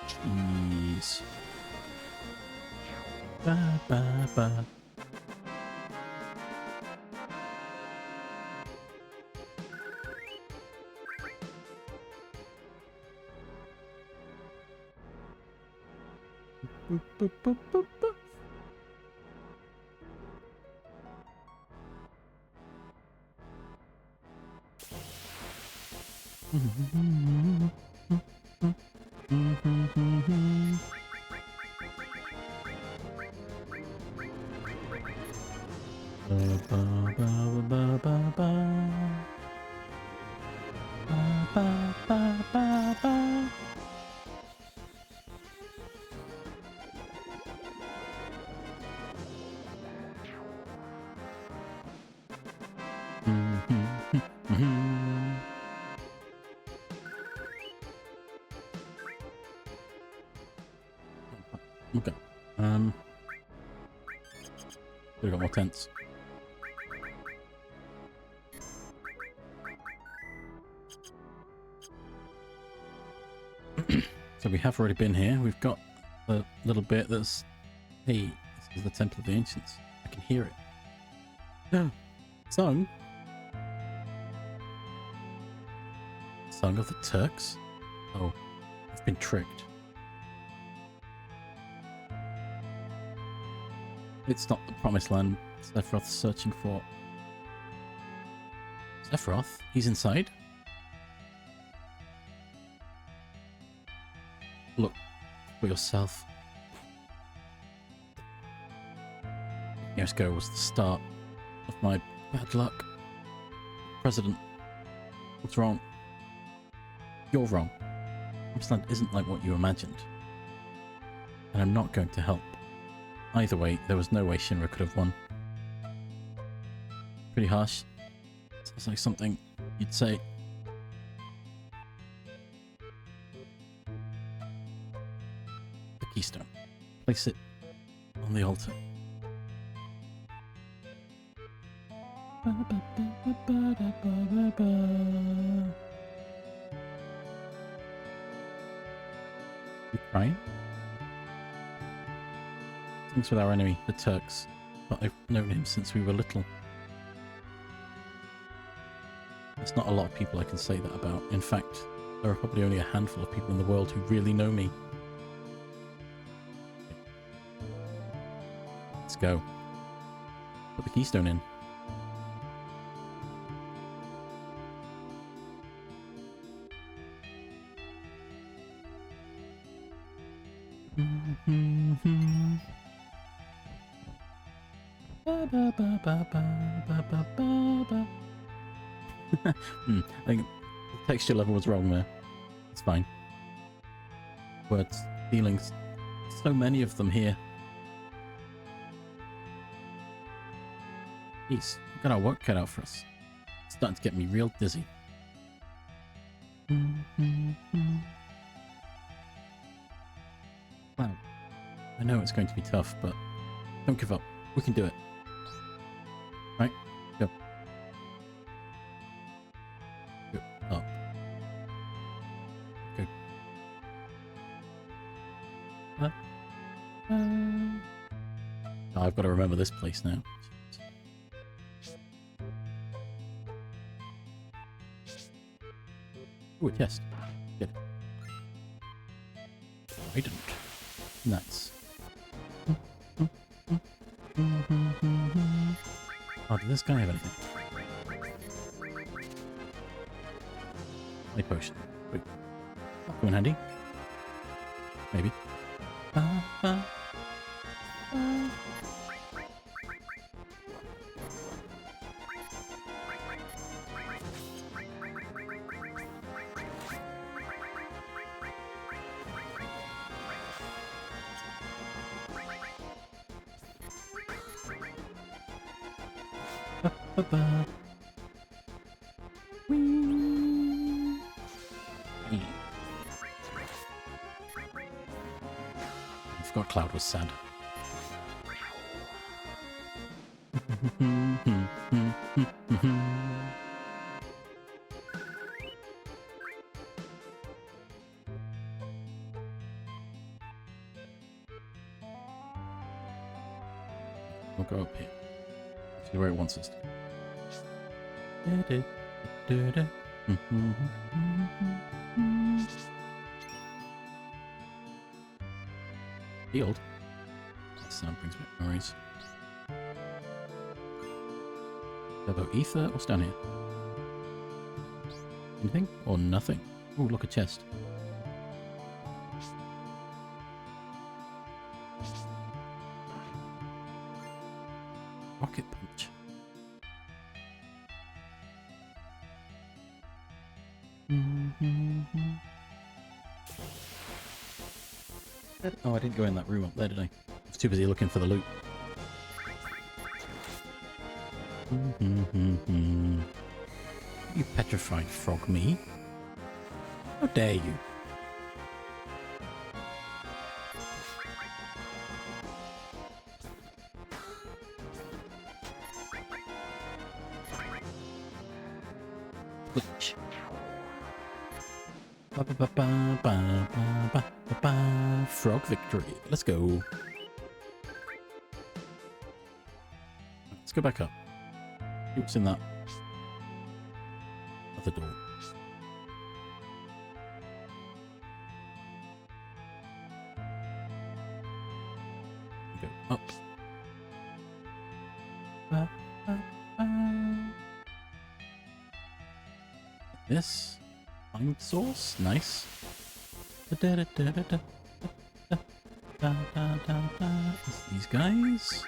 Jeez. Ba ba ba. Boop, boop, boop, boop, boop. Okay. We got more tents. So we have already been here. We've got a little bit that's... Hey, this is the Temple of the Ancients. I can hear it. No. Song? Song of the Turks? Oh, I've been tricked. It's not the promised land Sephiroth's searching for. Sephiroth? He's inside? Look for yourself. Years ago was the start of my bad luck. President, what's wrong? You're wrong. This land isn't like what you imagined. And I'm not going to help. Either way, there was no way Shinra could have won. Pretty harsh. Sounds like something you'd say. The keystone. Place it on the altar. You crying? Things with our enemy, the Turks, but I've known him since we were little. There's not a lot of people I can say that about. In fact, there are probably only a handful of people in the world who really know me. Let's go. Put the keystone in. I think the texture level was wrong there. It's fine. Words, feelings, so many of them here. Jeez, we've got our work cut out for us. It's starting to get me real dizzy. Wow. I know it's going to be tough, but don't give up. We can do it. Right? Go. Go up. Go. Oh, I've got to remember this place now. Ooh, a chest. Good. I don't. Nice. does this guy have anything? A potion. Wait. That'll come in handy. Maybe. Whee! I forgot Cloud was sad. We'll go up here. See where it wants us to. Healed. That sound brings back memories. Turbo ether. What's down here? Anything or nothing? Oh, look, a chest. Rocket punch. Oh, I didn't go in that room up there, did I? I was too busy looking for the loot. You petrified frog me. How dare you? Glitch. Frog victory. Let's go. Let's go back up. See what's in that other door. Go up. This time source, nice. These guys.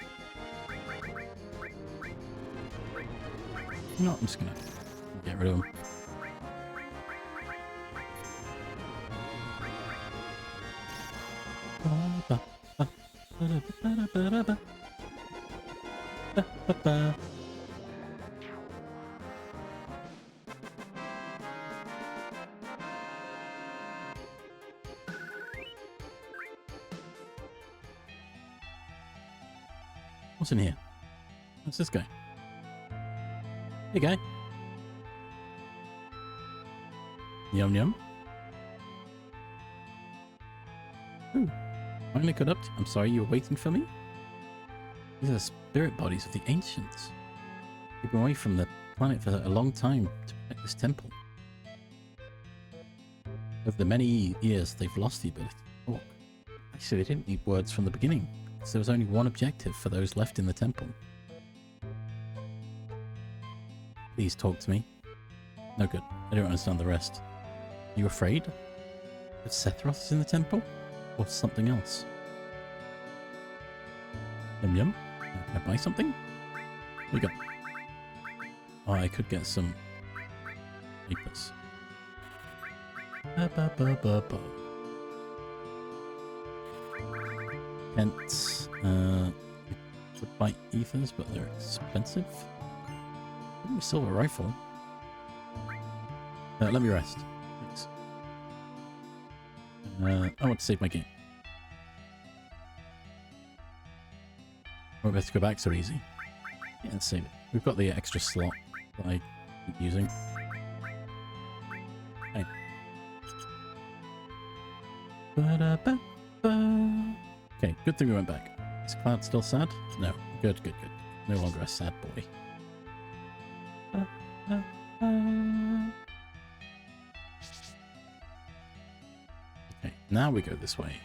No, I'm just gonna get rid of them. What's in here? What's this guy? Hey, guy. Yum yum. Ooh. Finally got up. I'm sorry you were waiting for me. These are the spirit bodies of the ancients. They've been away from the planet for a long time to protect this temple. Over the many years, they've lost the ability to talk. Actually, they didn't need words from the beginning, because there was only one objective for those left in the temple. Please talk to me. No good. I don't understand the rest. Are you afraid? That Sephiroth is in the temple? Or something else? Yum yum. Can I buy something? Here we go. Oh, I could get some papers. Pence. Could buy ethers, but they're expensive. Ooh, silver rifle. Let me rest. Thanks. I want to save my game. Won't be able to go back so easy. Yeah, let's save it. We've got the extra slot that I keep using. Hey. Okay, good thing we went back. Is Cloud still sad? No. Good, good, good. No longer a sad boy. Okay, now we go this way.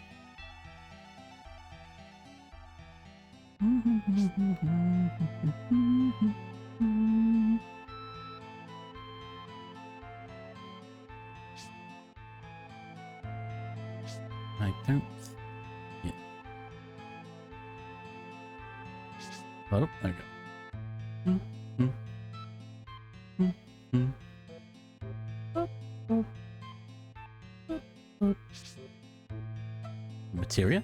I don't... Yeah. Oh, there we go. Materia?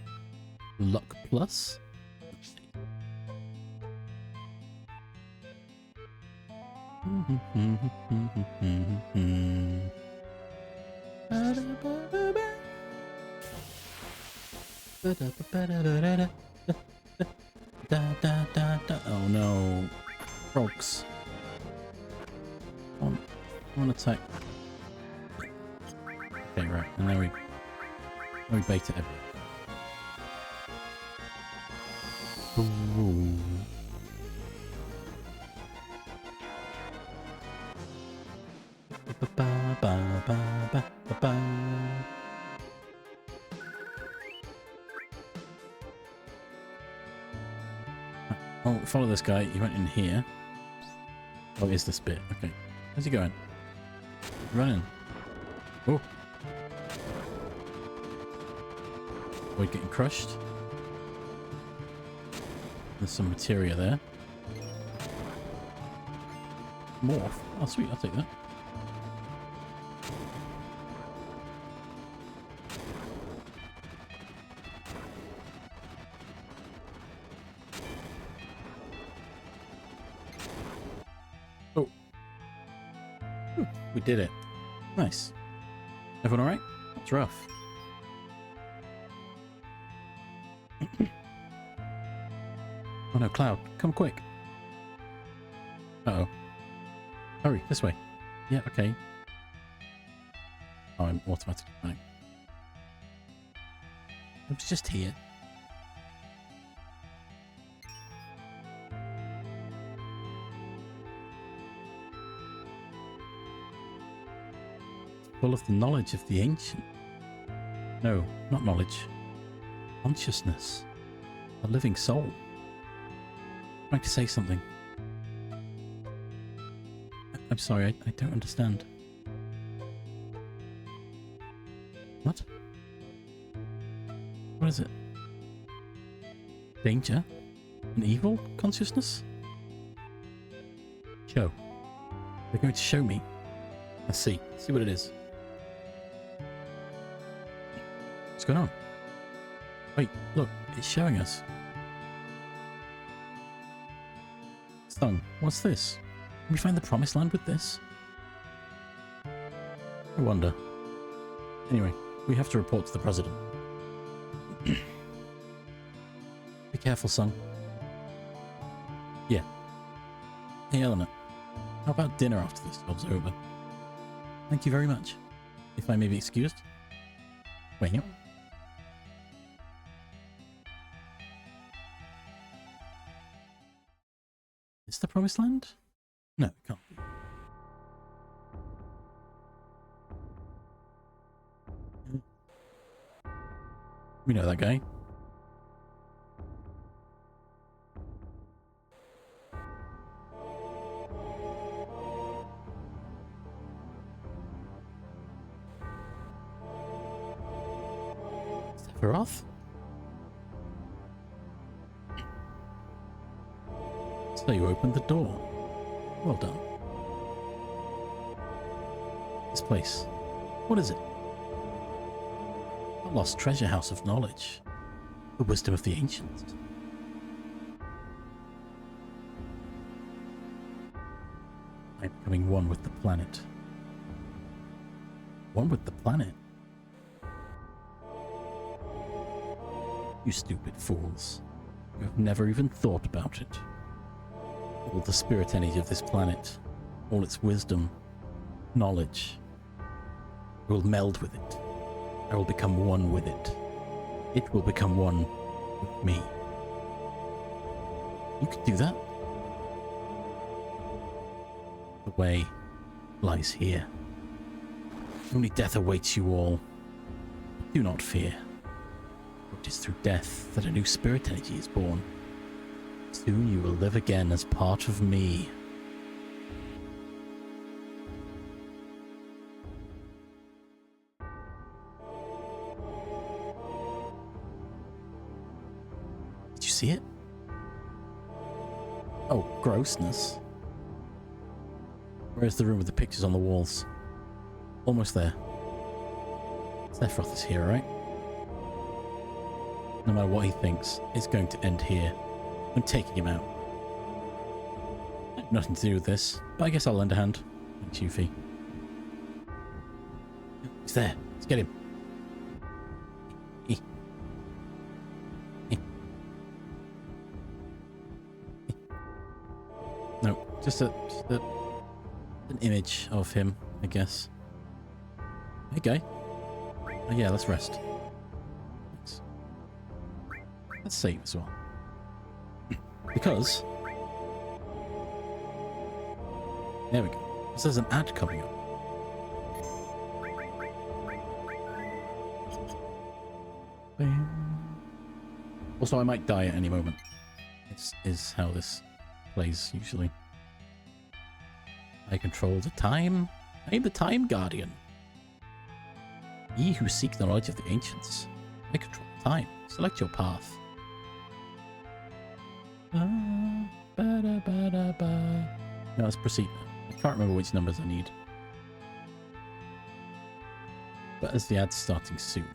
Luck plus? Oh no. Frogs. One attack. Okay, right. And then we bait it. Ooh. Oh, follow this guy. He went in here. Oh, is this bit? Okay. Where's he going? Running. Oh. We're getting crushed. There's some materia there. Morph. Oh, sweet. I'll take that. Oh. Ooh, we did it. Nice. Everyone alright? That's rough. Oh no, Cloud, come quick. Uh-oh. Hurry, this way. Yeah, okay. Oh, I'm automatically back. I was just here. Full of the knowledge of the ancient. No, not knowledge. Consciousness. A living soul. I'd like to say something. I'm sorry, I don't understand. What? What is it? Danger? An evil consciousness? Show. They're going to show me. Let's see. Let's see what it is. What's going on? Wait, look, it's showing us. Stung, what's this? Can we find the promised land with this? I wonder. Anyway, we have to report to the president. Be careful, son. Yeah. Hey, Eleanor. How about dinner after this job's over? Thank you very much. If I may be excused. Wait. Is the promised land? No, it can't be. We know that guy. Sephiroth? So you opened the door. Well done. This place. What is it? A lost treasure house of knowledge. The wisdom of the ancients. I'm becoming one with the planet. One with the planet? You stupid fools. You have never even thought about it. All the spirit energy of this planet, all its wisdom, knowledge, I will meld with it. I will become one with it. It will become one with me. You can do that. The way lies here. Only death awaits you all. Do not fear. For it is through death that a new spirit energy is born. Soon you will live again as part of me. see it? Oh, grossness. Where's the room with the pictures on the walls? Almost there. Sephiroth is here, right? No matter what he thinks, it's going to end here. I'm taking him out. I have nothing to do with this, but I guess I'll lend a hand. Thanks, Yuffie. He's there. Let's get him. No, just an image of him, I guess. Okay. Oh yeah, let's rest. Thanks. Let's save as well. Because... there we go. Because there's an ad coming up. Also, I might die at any moment. This is how this plays usually. I control the time. I am the Time Guardian. Ye who seek the knowledge of the ancients. I control time. Select your path. Now let's proceed. I can't remember which numbers I need. But as the ad's starting soon,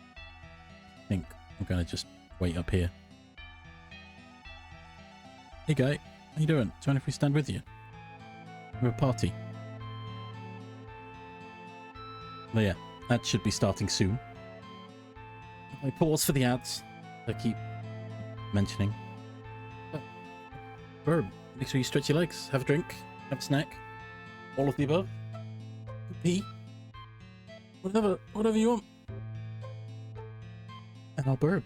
I think I'm gonna just wait up here. Hey guy, how you doing? Do you mind if we stand with you? We're a party. But yeah, that should be starting soon. I pause for the ads I keep mentioning. Verb, make sure you stretch your legs, have a drink, have a snack, all of the above. Pee. Whatever you want. And I'll burp.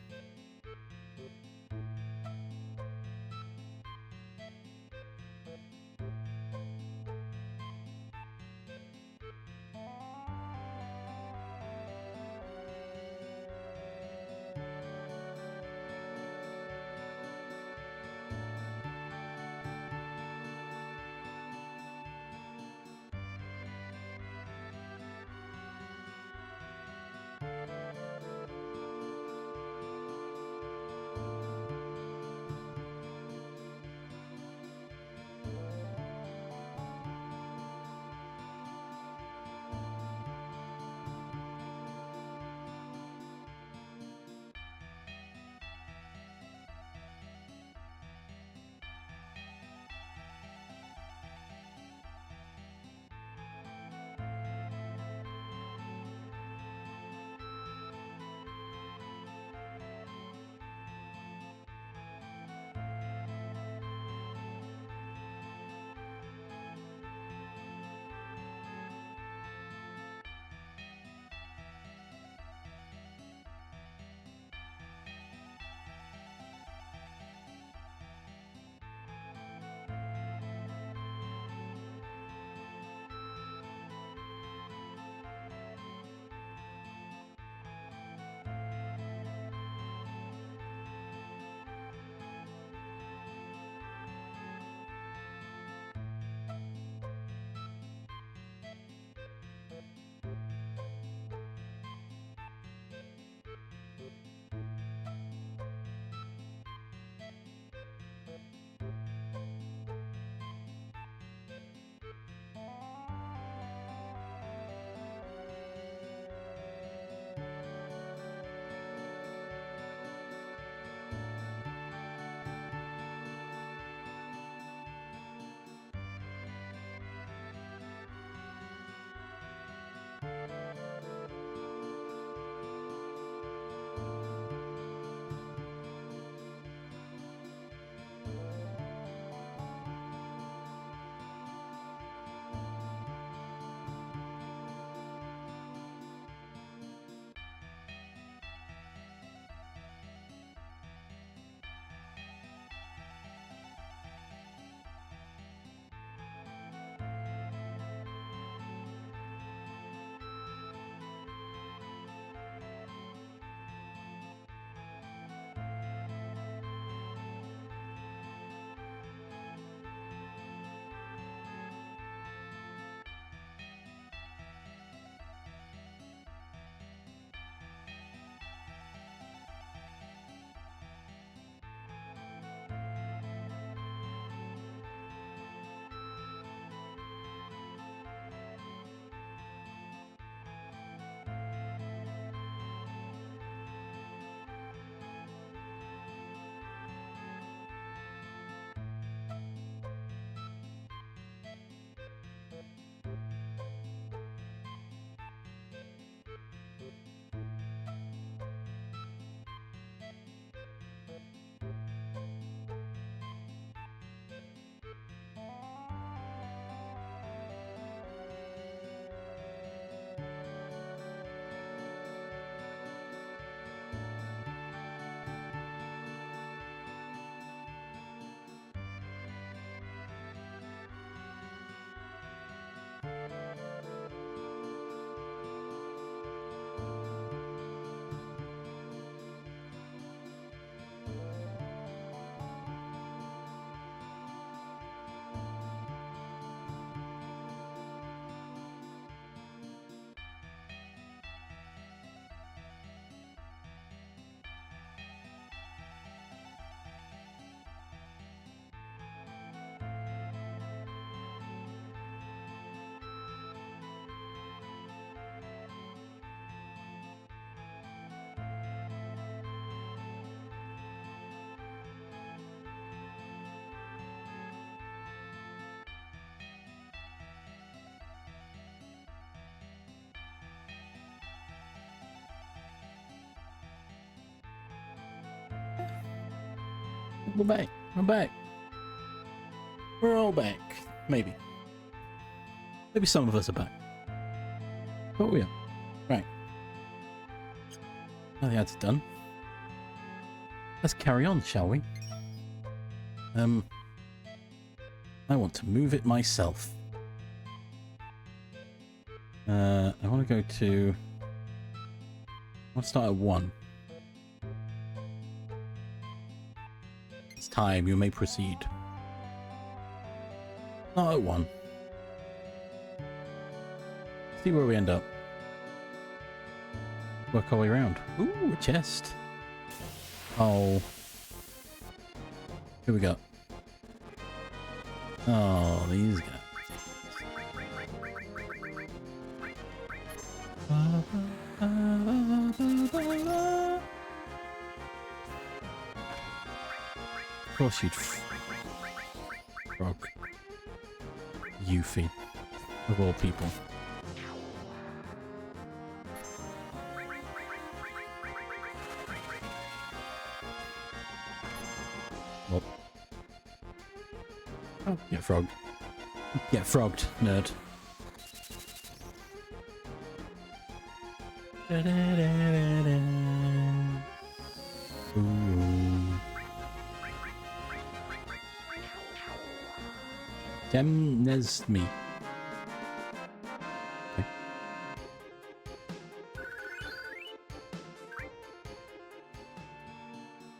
We're back. We're back. We're all back. Maybe. Maybe some of us are back. But we are. Right. Now the ads are done. Let's carry on, shall we? I want to move it myself. I want to go to... I want to start at 1. It's time. You may proceed. Not at 1. See where we end up. Work our way around. Ooh, a chest. Oh. Here we go. Oh, these guys. Of course you'd frog. Yuffie. Of all people. Well. Oh, get frogged. Get frogged, nerd. Ooh. Demnesme. Okay.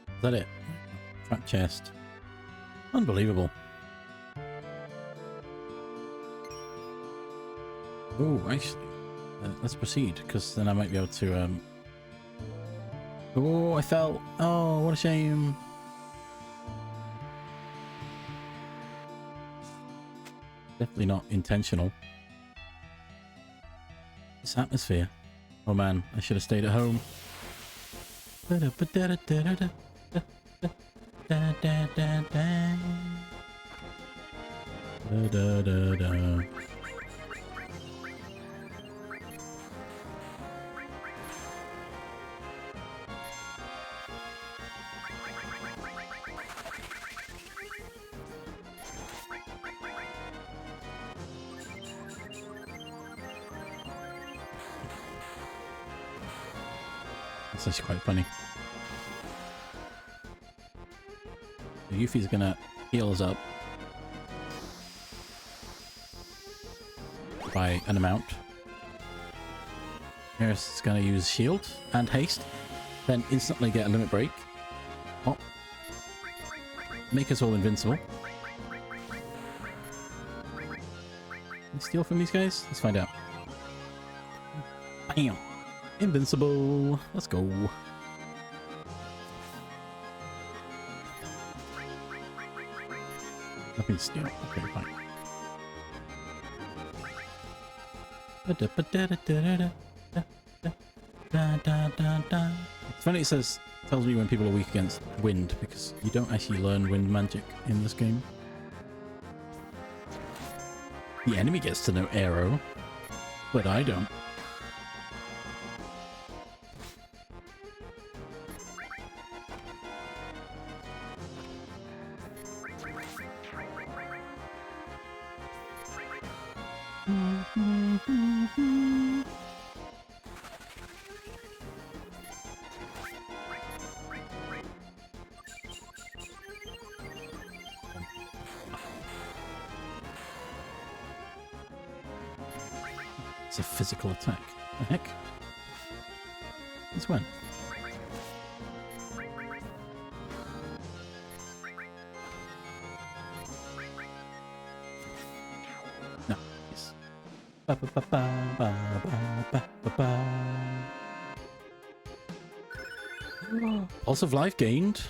Is that it? Trap chest. Unbelievable. Oh, actually, let's proceed, because then I might be able to, Oh, I fell. Oh, what a shame. Definitely not intentional. This atmosphere. Oh man, I should have stayed at home. That's actually quite funny. Yuffie's gonna heal us up by an amount. Eris is gonna use shield and haste, then instantly get a limit break. Oh. Make us all invincible. Can we steal from these guys? Let's find out. Bam! Invincible. Let's go. Nothing to steal. Okay, fine. It's funny it tells me when people are weak against wind, because you don't actually learn wind magic in this game. The enemy gets to know arrow, but I don't. It's a physical attack. The heck? Since when? No. Yes. Ba, ba, ba, ba, ba, ba, ba, ba. Oh, pulse of life gained.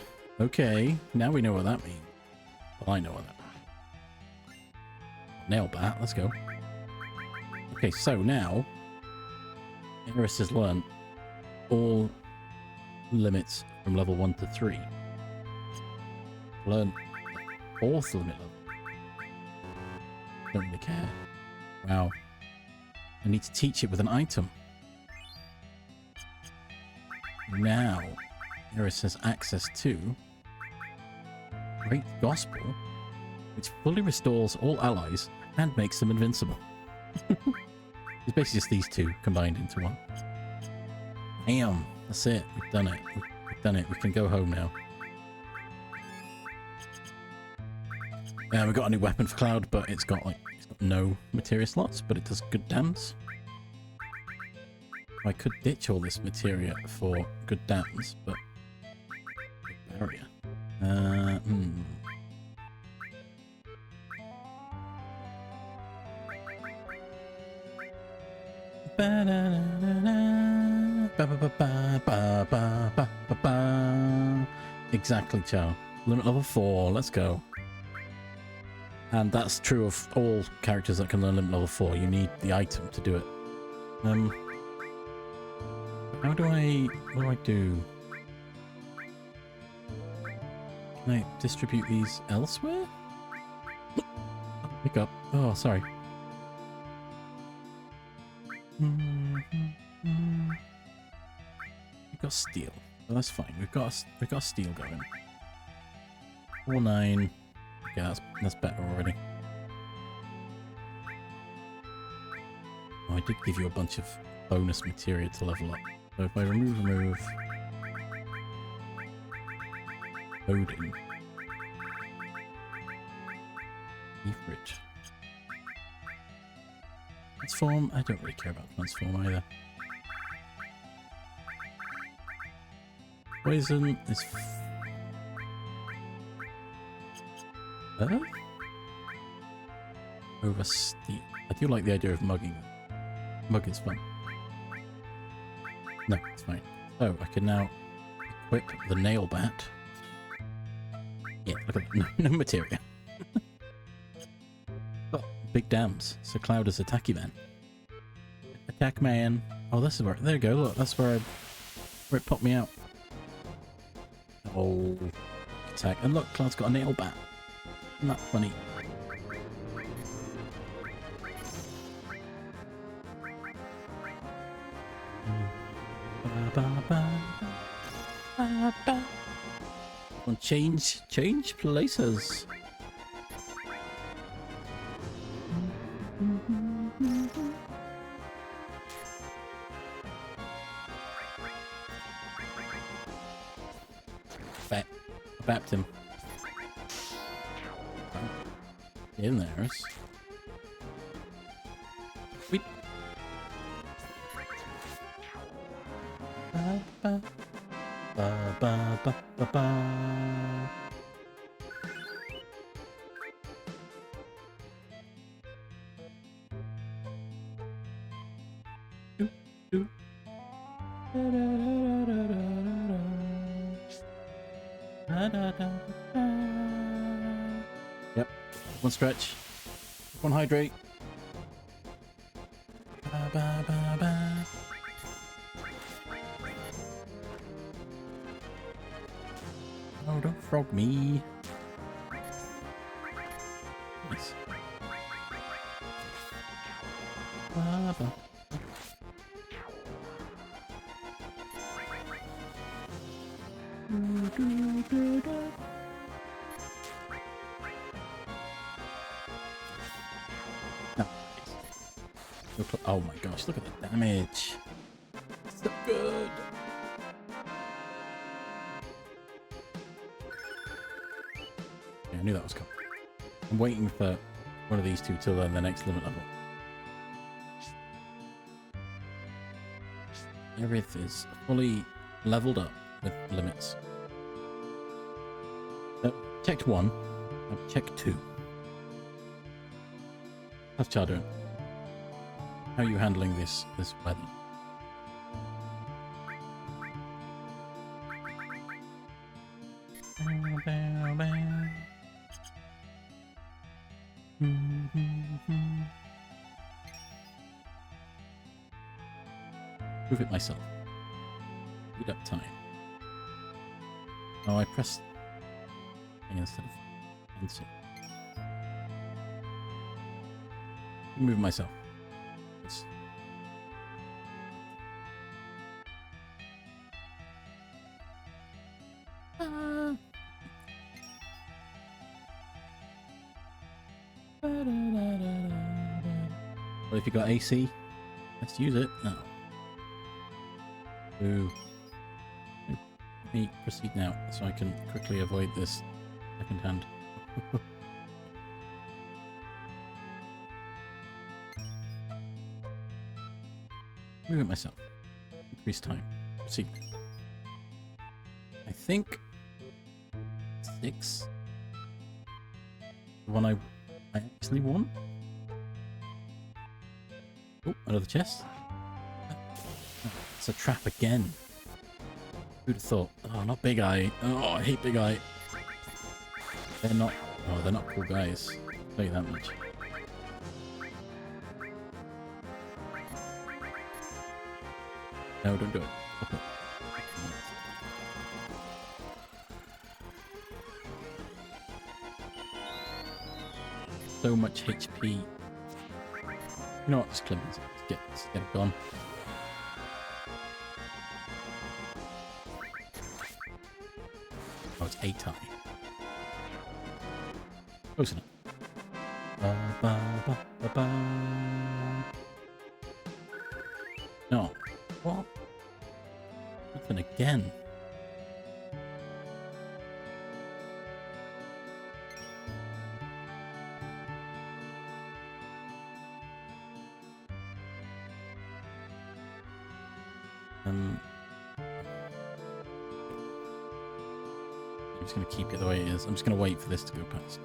Okay, now we know what that means. Well, I know what that means. Nailed that. Let's go. Okay, so now Eris has learned all limits from level 1 to 3. Learn the 4th limit level. Don't really care. Wow. I need to teach it with an item. Now Eris has access to Great Gospel, which fully restores all allies and makes them invincible. It's basically just these two combined into one. Damn, that's it. We've done it. We've done it. We can go home now. We've got a new weapon for Cloud, but it's got no materia slots, but it does good dams. I could ditch all this materia for good dams, but barrier. Exactly, Chow. Limit level 4, let's go. And that's true of all characters that can learn limit level 4. You need the item to do it. What do I do? Can I distribute these elsewhere? Pick up. Oh, sorry. We've got steel. Oh, that's fine. We've got steel going. 4-9. Yeah, that's better already. Oh, I did give you a bunch of bonus materia to level up. So if I remove Odin. Leafridge. Transform, I don't really care about transform either. Poison is over steel. I do like the idea of mugging. Mug is fun. No, it's fine. So I can now equip the nail bat. Yeah, look at that. No materia. Oh, big dams. So Cloud is attacky man. Attack man. Oh, this is where. There you go. Look, that's where it popped me out. Oh, attack. And look, Cloud's got a nail bat. Isn't that funny? On change places. Bapped him. In there is. Sweet. Ba ba ba ba ba ba ba. Do do. Da da da da da da. Da da da da. Yep. One stretch. One hydrate. Ba ba ba ba. Oh, don't frog me. Nice. Ba ba. Do, do, do. No. Oh my gosh, look at the damage. So good. Yeah, I knew that was coming. I'm waiting for one of these two to learn the next limit level. Everything is fully leveled up with limits. Checked 1. I've checked 2. How's Char doing? How are you handling this weather? Move it myself. Speed up time. Oh, I pressed instead of pencil. Move myself. Yes. But if you got AC, let's use it. No. Ooh. Let me proceed now so I can quickly avoid this second hand. Move it myself. Increase time. Proceed. I think 6. The one I actually won. Oh, another chest. It's a trap again. Who'd have thought? Oh, not Big Eye. Oh, I hate Big Eye. They're not. Oh, they're not cool guys. I'll tell you that much. No, don't do it. Okay. So much HP. You know what? Just clip it. Let's get it gone. Oh, it's 8 high. Close enough. No. What? Nothing again. I'm just going to keep it the way it is. I'm just going to wait for this to go past.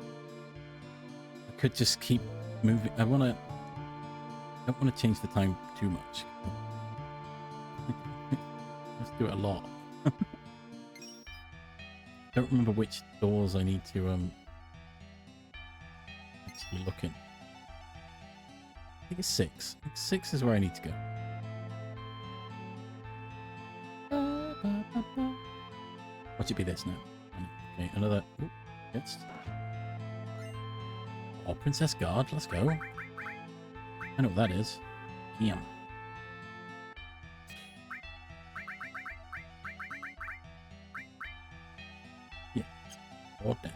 I could just keep moving. I don't want to change the time too much. Let's do it a lot. Don't remember which doors I need to actually look in. I think it's 6. I think 6 is where I need to go. Watch it be this now. Okay, another. Ooh, yes. Oh, Princess Guard, let's go. I know what that is. Yum. Yeah. Or down.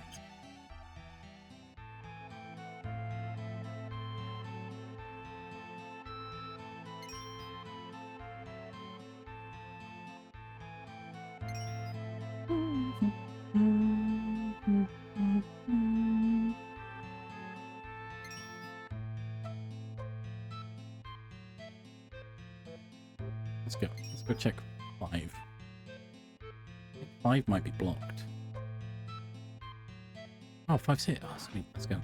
Let's go check 5. I think 5 might be blocked. Oh, 5's here. Oh, sweet. Let's go.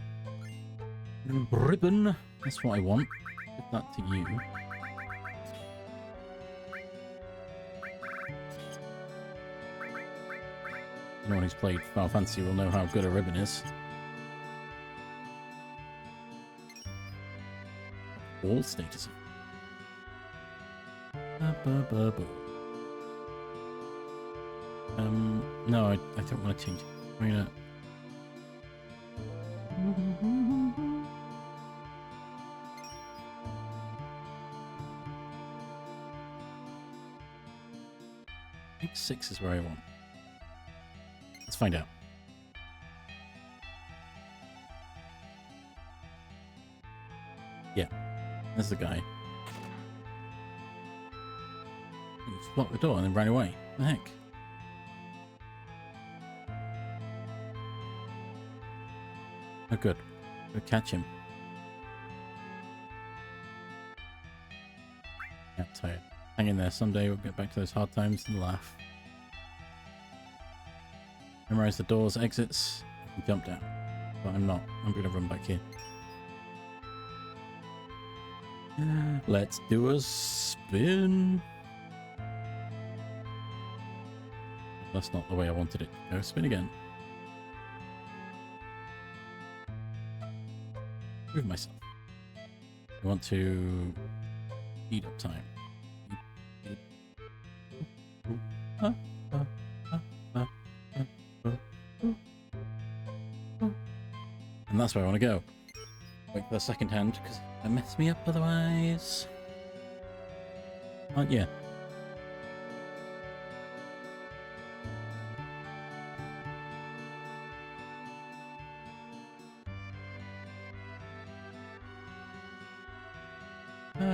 Ribbon. That's what I want. Give that to you. Anyone who's played Final Fantasy will know how good a ribbon is. All status. No, I don't want to change it. I'm gonna... I think 6 is where I want. Let's find out. Yeah, there's the guy. He just blocked the door and then ran away. What the heck? Oh, good. We'll catch him. Yeah, tired. Hang in there. Someday we'll get back to those hard times and laugh. Memorize the doors, exits, and jump down. But I'm not. I'm going to run back here. Let's do a spin. That's not the way I wanted it to go. Spin again. Move myself. I want to speed up time. And that's where I want to go. Wait for the second hand, because it mess me up otherwise. Aren't you?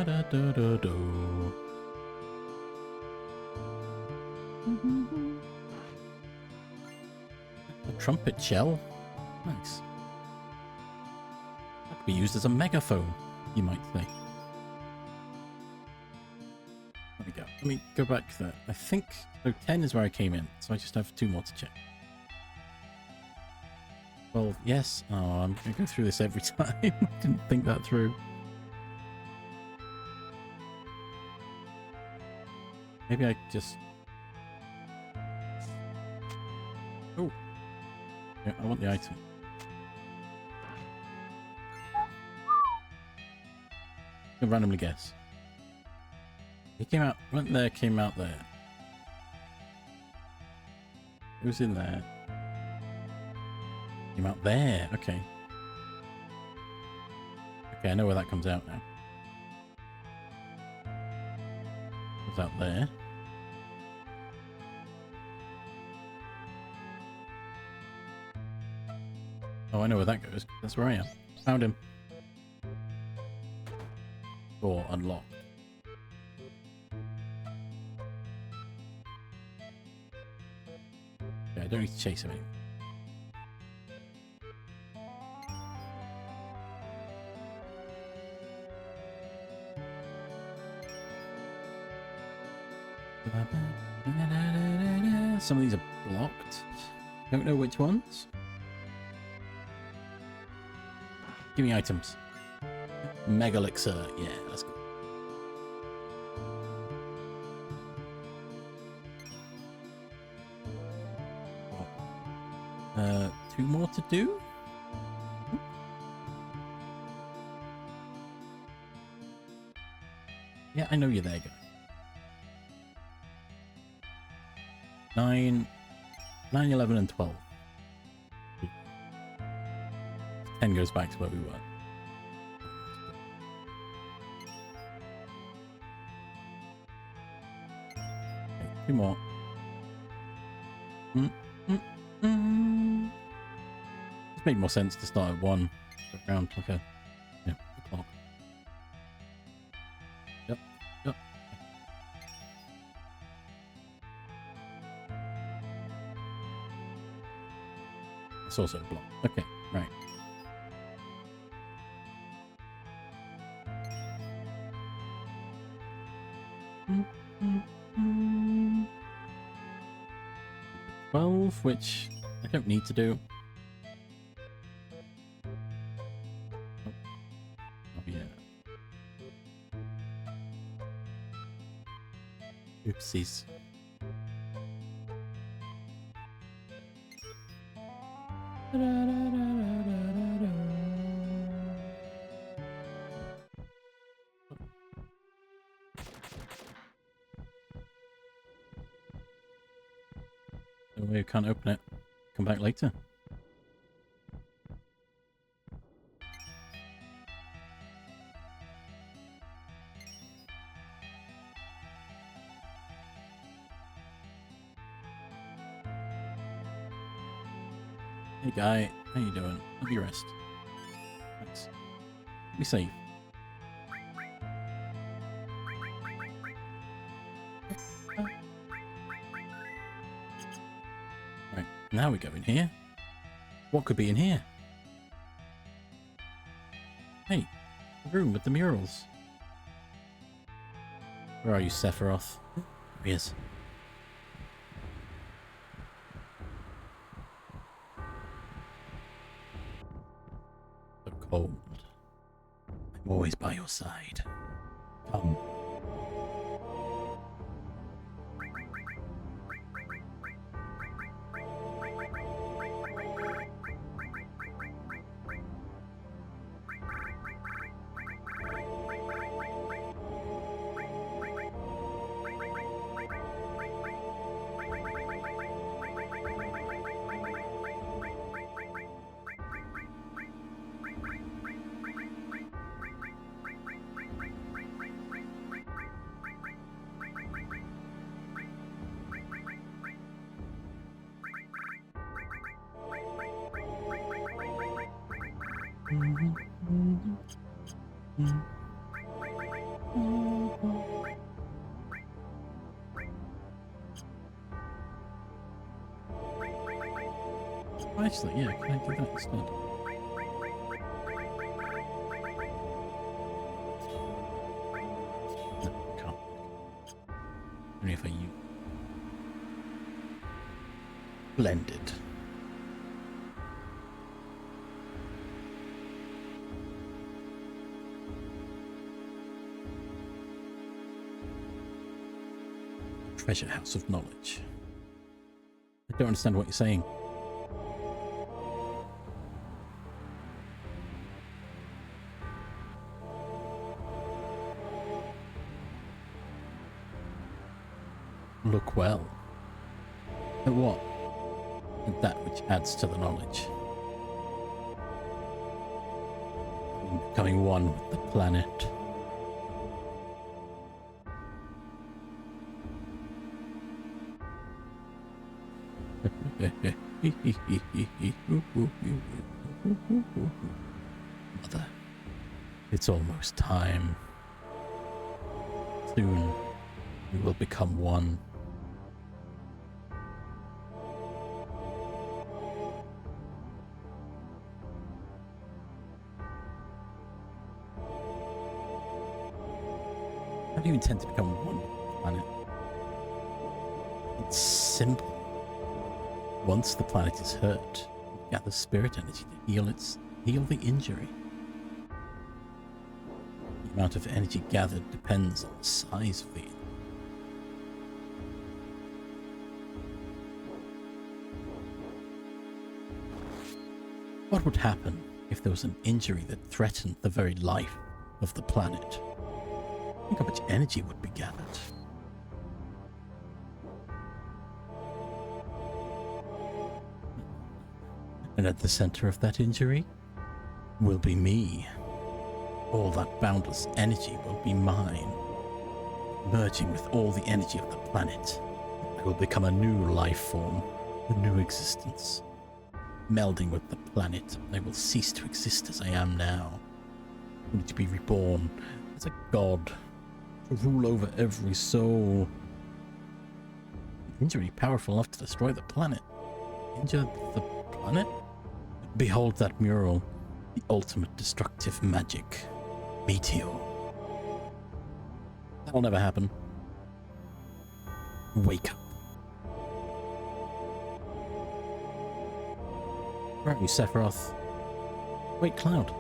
Da-da-da-da-da. A trumpet shell. Nice. That could be used as a megaphone, you might say. There we go. Let me go back there. I think so 10 is where I came in, so I just have 2 more to check. 12, yes. Oh, I'm going to go through this every time. I didn't think that through. Maybe I just... Oh. Yeah, I want the item. I'll randomly guess. He came out, went there, came out there. Who's in there? Came out there, okay. Okay, I know where that comes out now. Comes out there. Oh, I know where that goes. That's where I am. Found him. Door unlocked. Okay, I don't need to chase him anymore. Some of these are blocked. Don't know which ones. Give me items. Mega elixir. Yeah, that's good. Two more to do. Yeah, I know you're there, guy. 9, 11, and 12. 10 goes back to where we were. Okay, 2 more. It made more sense to start at 1 around like a, yeah, a clock. Yep, yep. It's also a block. Okay, right. Mm-hmm. 12, which I don't need to do. Oh yeah. Oopsies. No way, I can't open it. Come back later. Hey guy, how you doing? Have you rest? Thanks. Be safe. Right, now we go in here. What could be in here? Hey, the room with the murals. Where are you, Sephiroth? There he is. So cold. I'm always by your side. Come. Actually, yeah, can I do that instead? No, I can't. Only if I use blended. Treasure house of knowledge. I don't understand what you're saying. Look well. At what? At that which adds to the knowledge. Becoming one with the planet. Mother, it's almost time. Soon, we will become one. How do you intend to become one with the planet? It's simple. Once the planet is hurt, gather spirit energy to heal the injury. The amount of energy gathered depends on the size of the injury. What would happen if there was an injury that threatened the very life of the planet? Think how much energy would be gathered. And at the center of that injury will be me. All that boundless energy will be mine. Merging with all the energy of the planet, I will become a new life form, a new existence. Melding with the planet, I will cease to exist as I am now. Only to be reborn as a god, to rule over every soul. An injury powerful enough to destroy the planet. Injure the planet? Behold that mural, the ultimate destructive magic. Meteor. That'll never happen. Wake up. Where are you, Sephiroth? Wait, Cloud.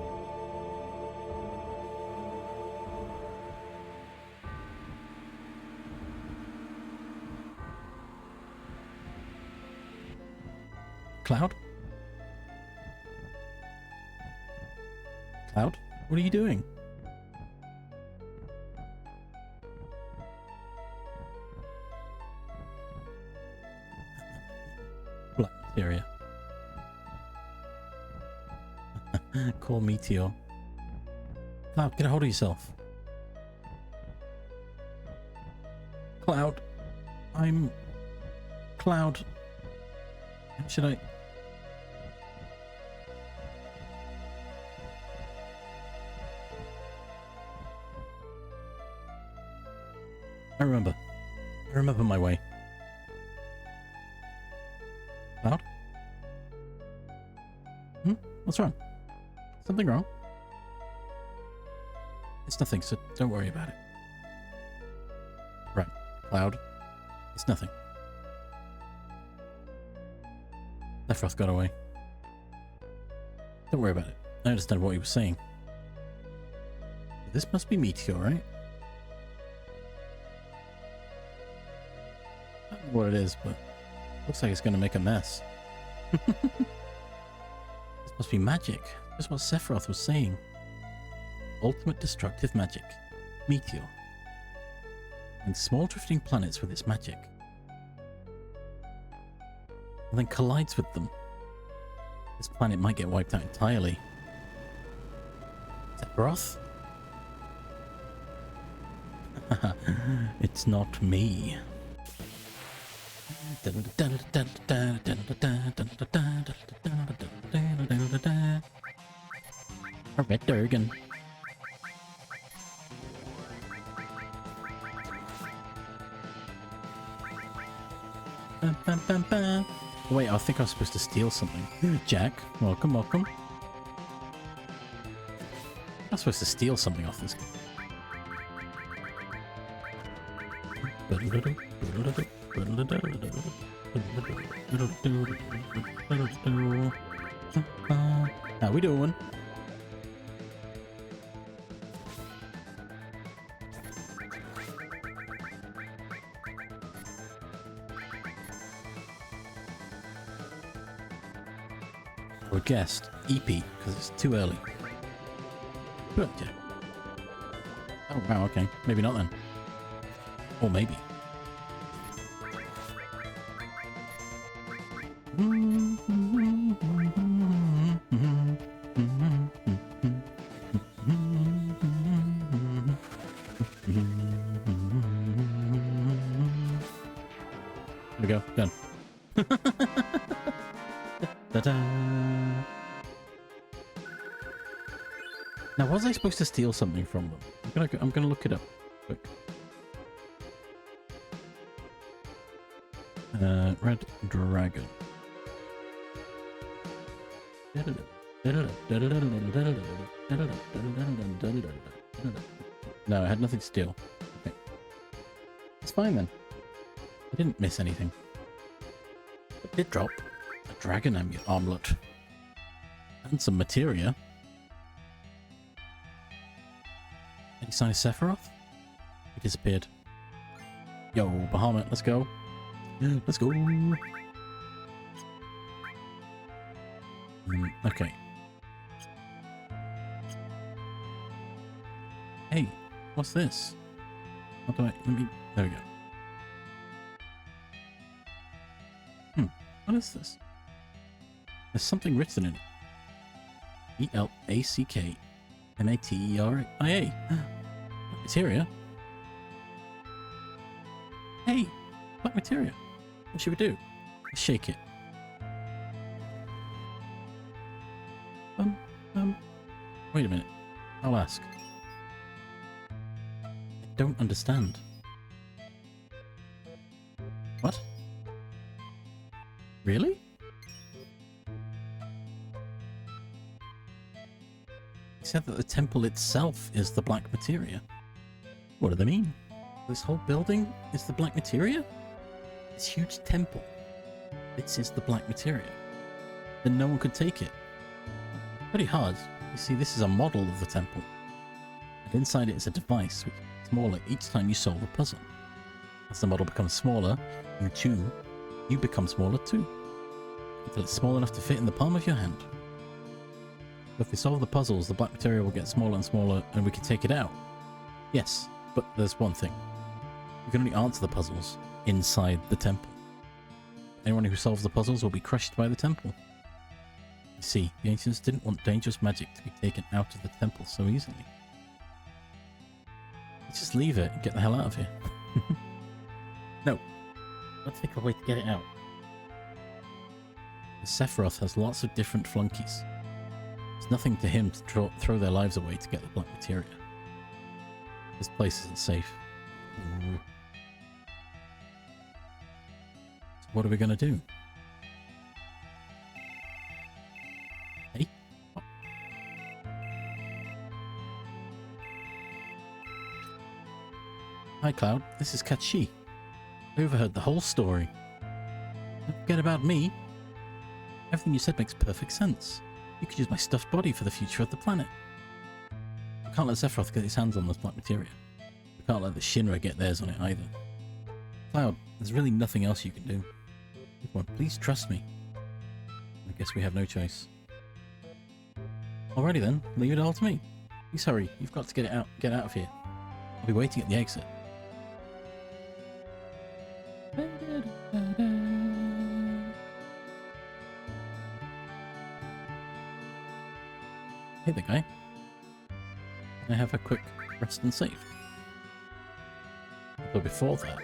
Cloud? Cloud? What are you doing? Black materia. Core meteor. Cloud, get a hold of yourself. Cloud. I'm... Cloud. How should I... I remember my way. Cloud? What's wrong? Something wrong? It's nothing, so don't worry about it. Right, Cloud. It's nothing. Sephiroth got away. Don't worry about it. I understand what he was saying. This must be Meteor, right? I don't know what it is, but looks like it's going to make a mess. This must be magic. That's what Sephiroth was saying. Ultimate destructive magic. Meteor. And small drifting planets with its magic. And then collides with them. This planet might get wiped out entirely. Sephiroth? It's not me. A red Durgan. Bam, bam, bam, bam. Wait, I think I was supposed to steal something. Jack, welcome, welcome. I was supposed to steal something off this guy. How we doing? Or guessed EP because it's too early. But, yeah. Oh wow, okay. Maybe not then. Or maybe. There we go. Done. Ta-da! Now, was I supposed to steal something from them? I'm gonna look it up quick. Red Dragon. No, I had nothing to steal. Okay. It's fine then. I didn't miss anything. I did drop a dragon armlet and some materia. Any sign of Sephiroth? He disappeared. Yo, Bahamut, let's go. Let's go. Okay. Hey, what's this? How do I... Let me... There we go. What is this? There's something written in it. E-L-A-C-K-M-A-T-E-R-I-A. Materia? Hey, black materia. What should we do? Let's shake it. Wait a minute. I'll ask. I don't understand. What? Really? He said that the temple itself is the black materia. What do they mean? This whole building is the black materia? This huge temple. This is the black materia. Then no one could take it. Pretty hard. You see, this is a model of the temple. And inside it is a device which is smaller each time you solve a puzzle. As the model becomes smaller, you become smaller too. Until it's small enough to fit in the palm of your hand. If we solve the puzzles, the black materia will get smaller and smaller and we can take it out. Yes, but there's one thing. You can only answer the puzzles inside the temple. Anyone who solves the puzzles will be crushed by the temple. You see, the ancients didn't want dangerous magic to be taken out of the temple so easily. Let's just leave it and get the hell out of here. No. Let's think of a way to get it out. The Sephiroth has lots of different flunkies. It's nothing to him to throw their lives away to get the black materia. This place isn't safe. Ooh. So what are we going to do? Hey? Oh. Hi Cloud, this is Kachi. I overheard the whole story. Don't forget about me. Everything you said makes perfect sense. You could use my stuffed body for the future of the planet. We can't let Sephiroth get his hands on this black materia. We can't let the Shinra get theirs on it either. Cloud, there's really nothing else you can do. Come on, please trust me. I guess we have no choice. Alrighty then, leave it all to me. Please hurry, you've got to get out of here. I'll be waiting at the exit. Hey there, guy. Can I have a quick rest and save? But before that...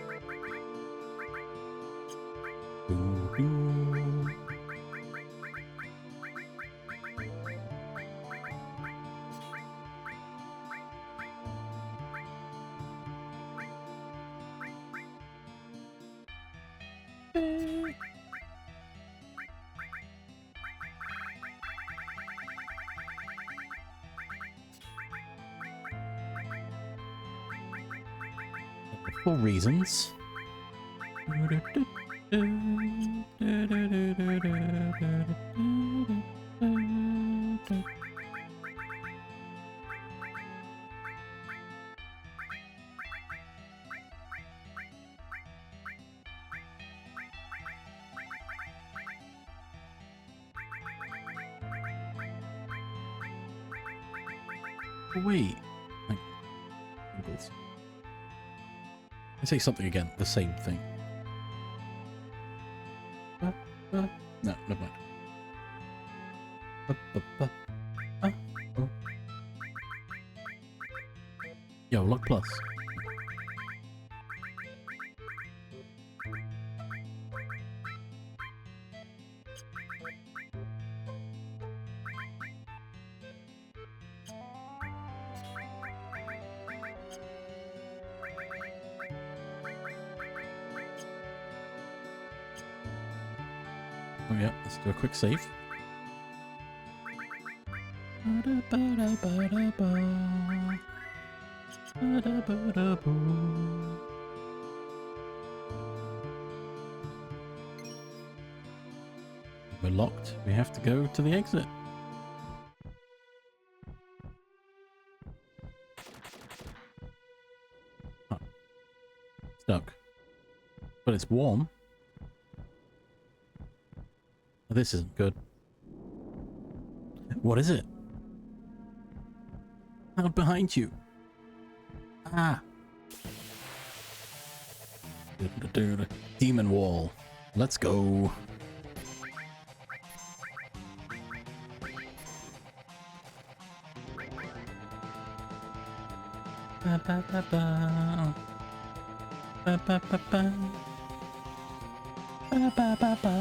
For reasons. Wait. I say something again, the same thing. No, never mind. Oh. Yo, lock plus. Oh yeah, let's do a quick save. We're locked. We have to go to the exit. Oh. Stuck. But it's warm. This isn't good. What is it? Out behind you. Ah. Demon wall. Let's go. Ba ba ba ba. Ba ba ba ba. Ba ba ba ba.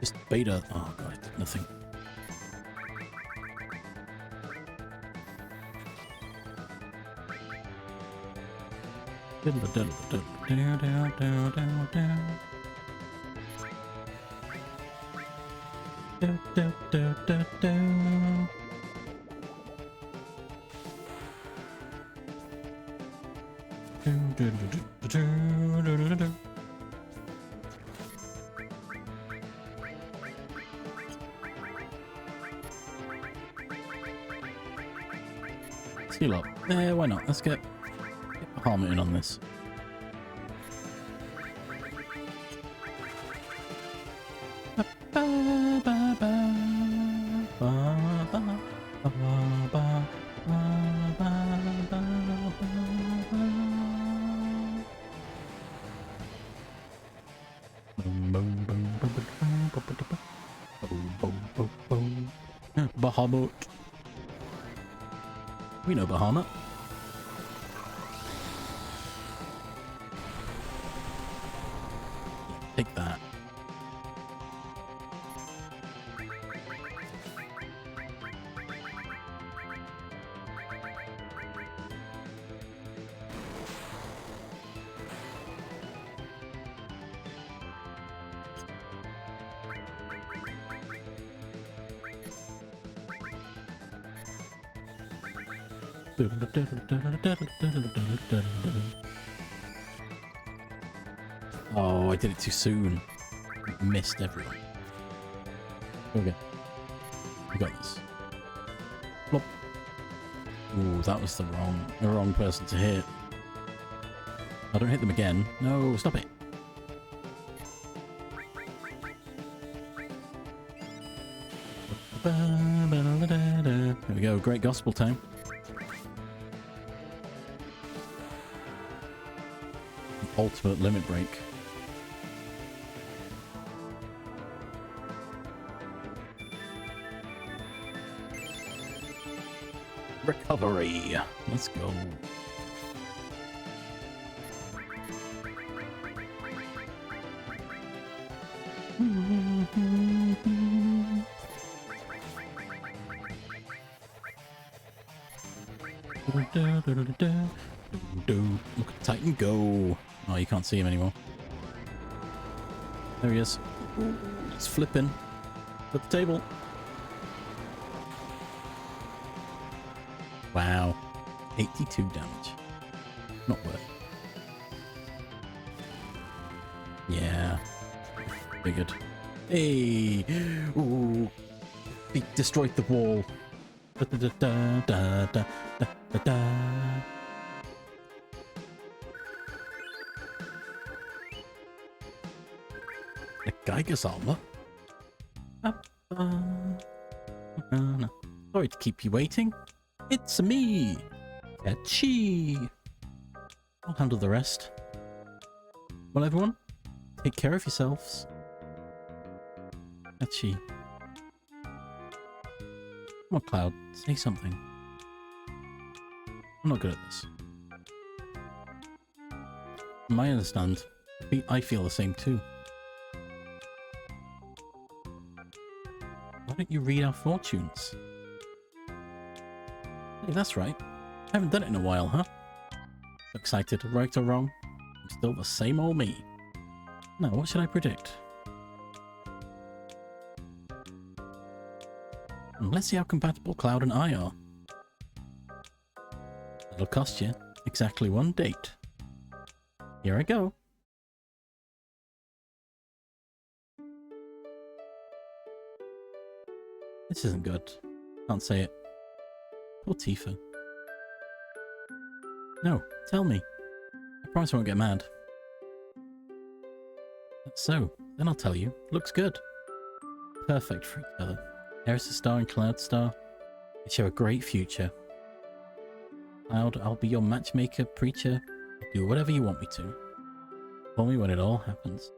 Just beta. Oh god, I did nothing. Seal up. Why not? Let's get Bahamut in on this. Bahamut. We know Bahamut. Take that. Oh, I did it too soon. I missed everyone. Okay. We got this. Plop. Ooh, that was the wrong person to hit. I don't hit them again. No, stop it. There we go, great gospel time. Ultimate limit break. Recovery. Let's go. Look at Titan go. Oh, you can't see him anymore. There he is. He's flipping. Flip the table. Wow. 82 damage. Not worth it. Yeah. Figured. Hey! Ooh! He destroyed the wall. Da, da, da, da, da, da, da, da. The Geiger's armor? Sorry to keep you waiting. It's me, Catchy. I'll handle the rest. Well, everyone, take care of yourselves. Catchy. Come on, Cloud, say something. I'm not good at this. I understand. I feel the same too. Why don't you read our fortunes? Hey, that's right. I haven't done it in a while, huh? So excited, right or wrong? I'm still the same old me. Now, what should I predict? Let's see how compatible Cloud and I are. It'll cost you exactly one date. Here I go. This isn't good. Can't say it. Poor Tifa. No, tell me. I promise I won't get mad. That's so. Then I'll tell you. Looks good. Perfect for each other. Eris Star and Cloud Star. They show a great future. Cloud, I'll be your matchmaker, preacher. I'll do whatever you want me to. Call me when it all happens.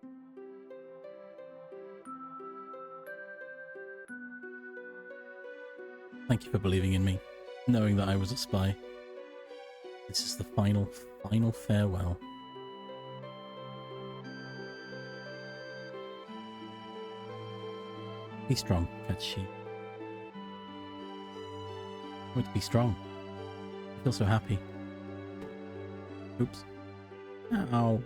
Thank you for believing in me, knowing that I was a spy. This is the final farewell. Be strong, Catchy. I want to be strong. I feel so happy. Oops. Ow.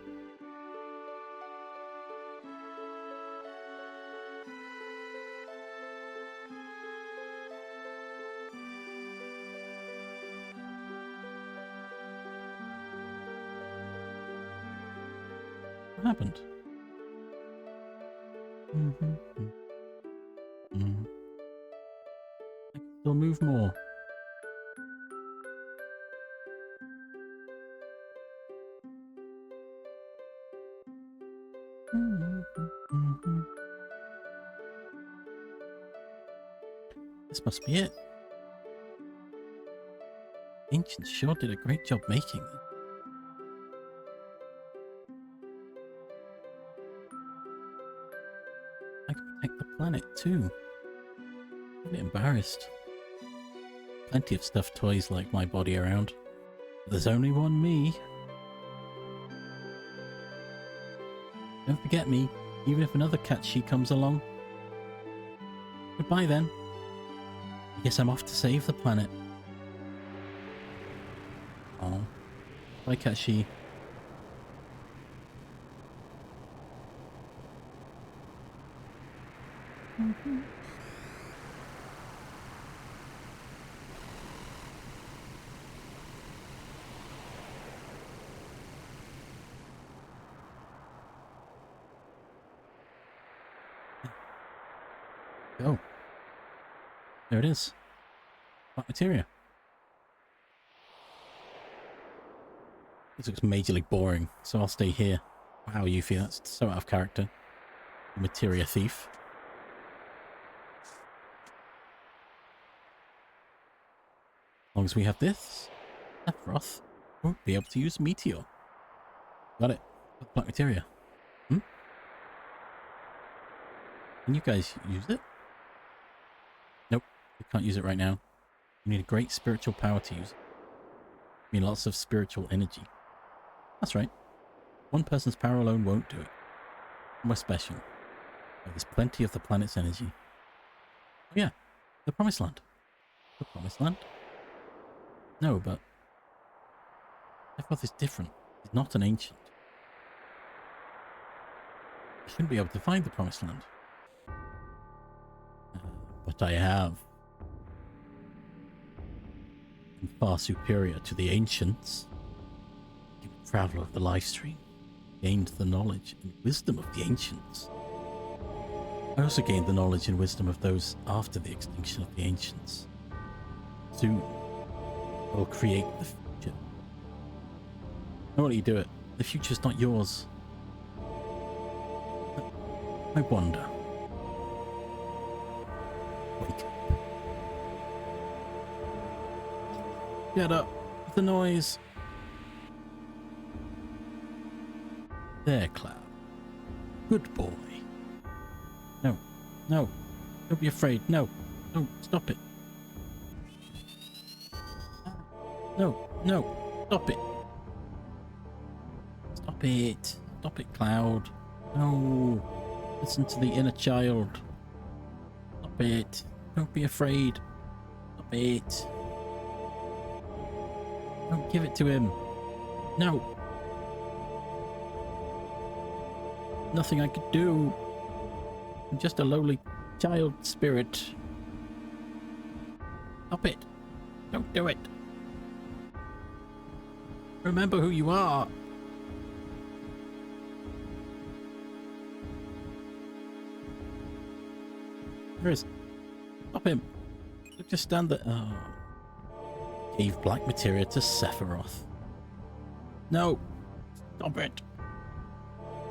What happened? I can still move more. This must be it. Ancients sure did a great job making them. I can protect the planet too. I'm a bit embarrassed. Plenty of stuffed toys like my body around. But there's only one me. Don't forget me, even if another Catchy comes along. Goodbye then. I guess I'm off to save the planet. Oh. Bye, Catchy. Go. There it is. Black materia. This looks majorly boring, so I'll stay here. Wow, Yuffie, that's so out of character. Materia thief. As long as we have this, Sephiroth won't be able to use Meteor. Got it. Black materia. Hmm? Can you guys use it? Nope, we can't use it right now. We need a great spiritual power to use it. I mean, lots of spiritual energy. That's right. One person's power alone won't do it. We're special. There's plenty of the planet's energy. Oh yeah, the Promised Land. The Promised Land? No, but Sephiroth is different. He's not an ancient. I shouldn't be able to find the Promised Land. But I have. I'm far superior to the ancients. I'm a traveler of the life stream. Gained the knowledge and wisdom of the ancients. I also gained the knowledge and wisdom of those after the extinction of the ancients. Soon, I will create the future. I won't let you do it. The future's not yours. I wonder. Wake up. Get up with the noise. There, Cloud. Good boy. No, no. Don't be afraid. No, no, stop it. No, no, stop it. Stop it. Stop it, Cloud. No. Listen to the inner child. Stop it. Don't be afraid. Stop it. Don't give it to him. No. Nothing I could do. I'm just a lowly child spirit. Stop it. Don't do it. Remember who you are. There is. Stop him. Just stand there. Oh. Gave black materia to Sephiroth. No. Stop it.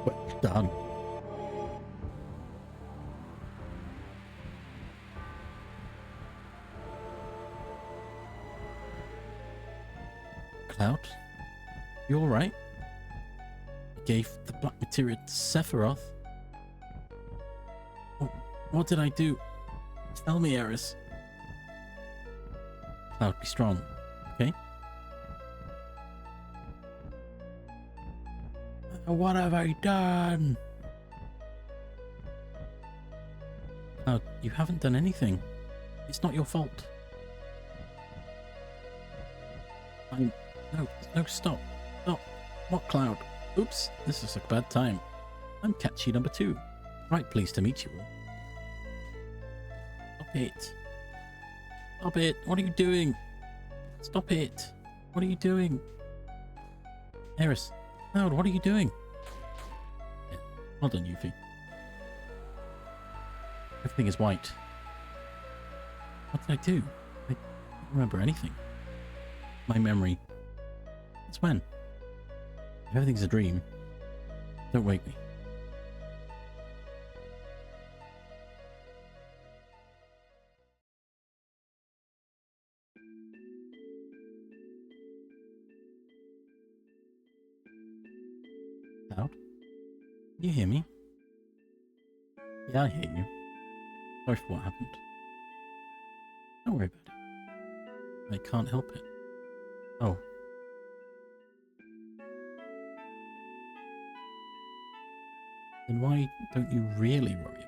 Well done. Cloud, you alright? I gave the black materia to Sephiroth. What did I do? Tell me, Eris. Cloud, be strong, okay? What have I done? Cloud, you haven't done anything. It's not your fault. No, stop. Stop. What, Cloud? Oops, this is a bad time. I'm Catchy number 2. Right, pleased to meet you all. Stop it. Stop it. What are you doing? Stop it. What are you doing? Eris. Cloud, what are you doing? Yeah, well done, Yuffie. Everything is white. What did I do? I don't remember anything. My memory. It's when? If everything's a dream, don't wake me. Cloud? Can you hear me? Yeah, I hear you. Sorry for what happened. Don't worry about it. I can't help it. Oh. Then why don't you really worry?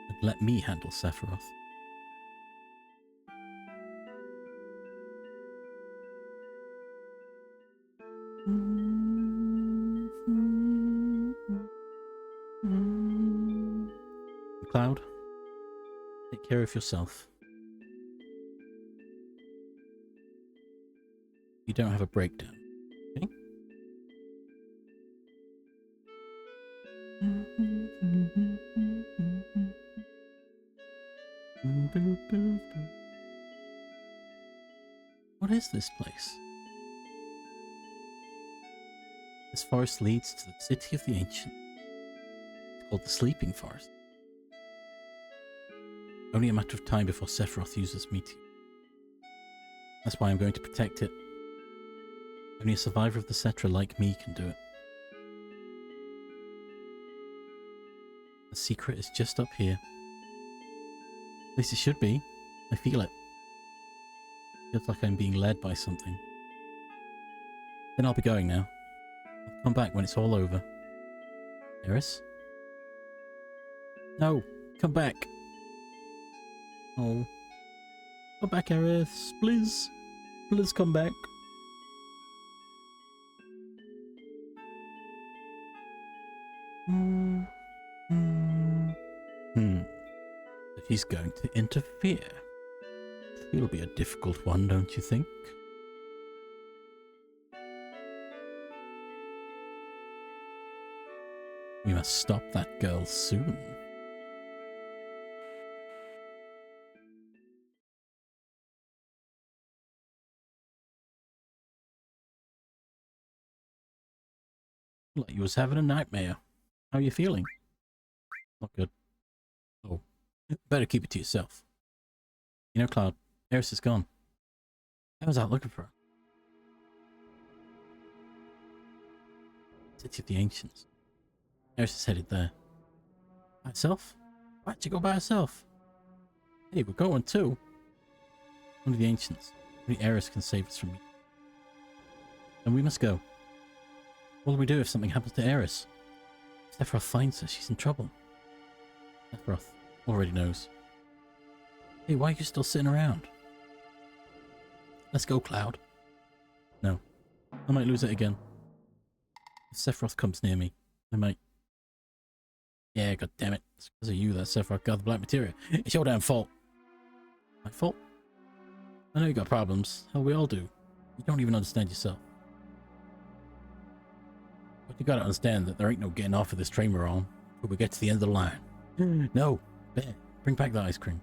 And let me handle Sephiroth. Cloud, take care of yourself. You don't have a breakdown, okay? What is this place? This forest leads to the city of the ancient. It's called the Sleeping Forest. Only a matter of time before Sephiroth uses Meteor. That's why I'm going to protect it. Only a survivor of the Cetra like me can do it. The secret is just up here. At least it should be. I feel it. Feels like I'm being led by something. Then I'll be going now. I'll come back when it's all over. Eris? No! Come back! Oh. Come back, Aerith. Please. Please come back. If he's going to interfere, it'll be a difficult one, don't you think? We must stop that girl soon. Like you was having a nightmare. How are you feeling? Not good. Oh, better keep it to yourself. You know, Cloud, Eris is gone. I was out looking for her. City of the Ancients. Eris is headed there. By herself? Why'd you go by herself? Hey, we're going too. One of the Ancients. Only Eris can save us from you. And we must go. What do we do if something happens to Eris? If Sephiroth finds her, she's in trouble. Sephiroth already knows. Hey, why are you still sitting around? Let's go, Cloud. No. I might lose it again. If Sephiroth comes near me, I might... Yeah, god damn it. It's because of you that Sephiroth got the black materia. It's your damn fault. My fault? I know you got problems. Hell, we all do. You don't even understand yourself. But you gotta understand that there ain't no getting off of this train we're on till we get to the end of the line. No. Bear, bring back the ice cream.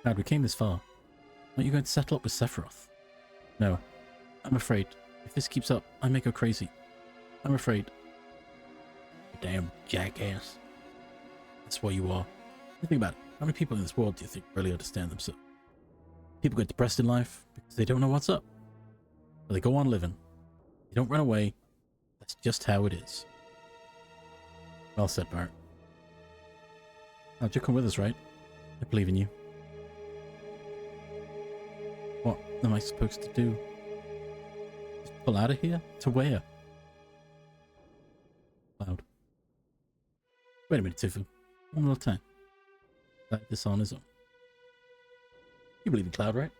Now, we came this far. Aren't you going to settle up with Sephiroth? No. I'm afraid. If this keeps up, I may go crazy. I'm afraid. You damn jackass. That's what you are. Think about it. How many people in this world do you think really understand themselves? People get depressed in life because they don't know what's up. But they go on living. They don't run away. That's just how it is. Well said, Bart. You'll come with us, right? I believe in you. What am I supposed to do? Just pull out of here? To where? Cloud. Wait a minute, Tifu. One more time. Like this on his own. You believe in Cloud, right?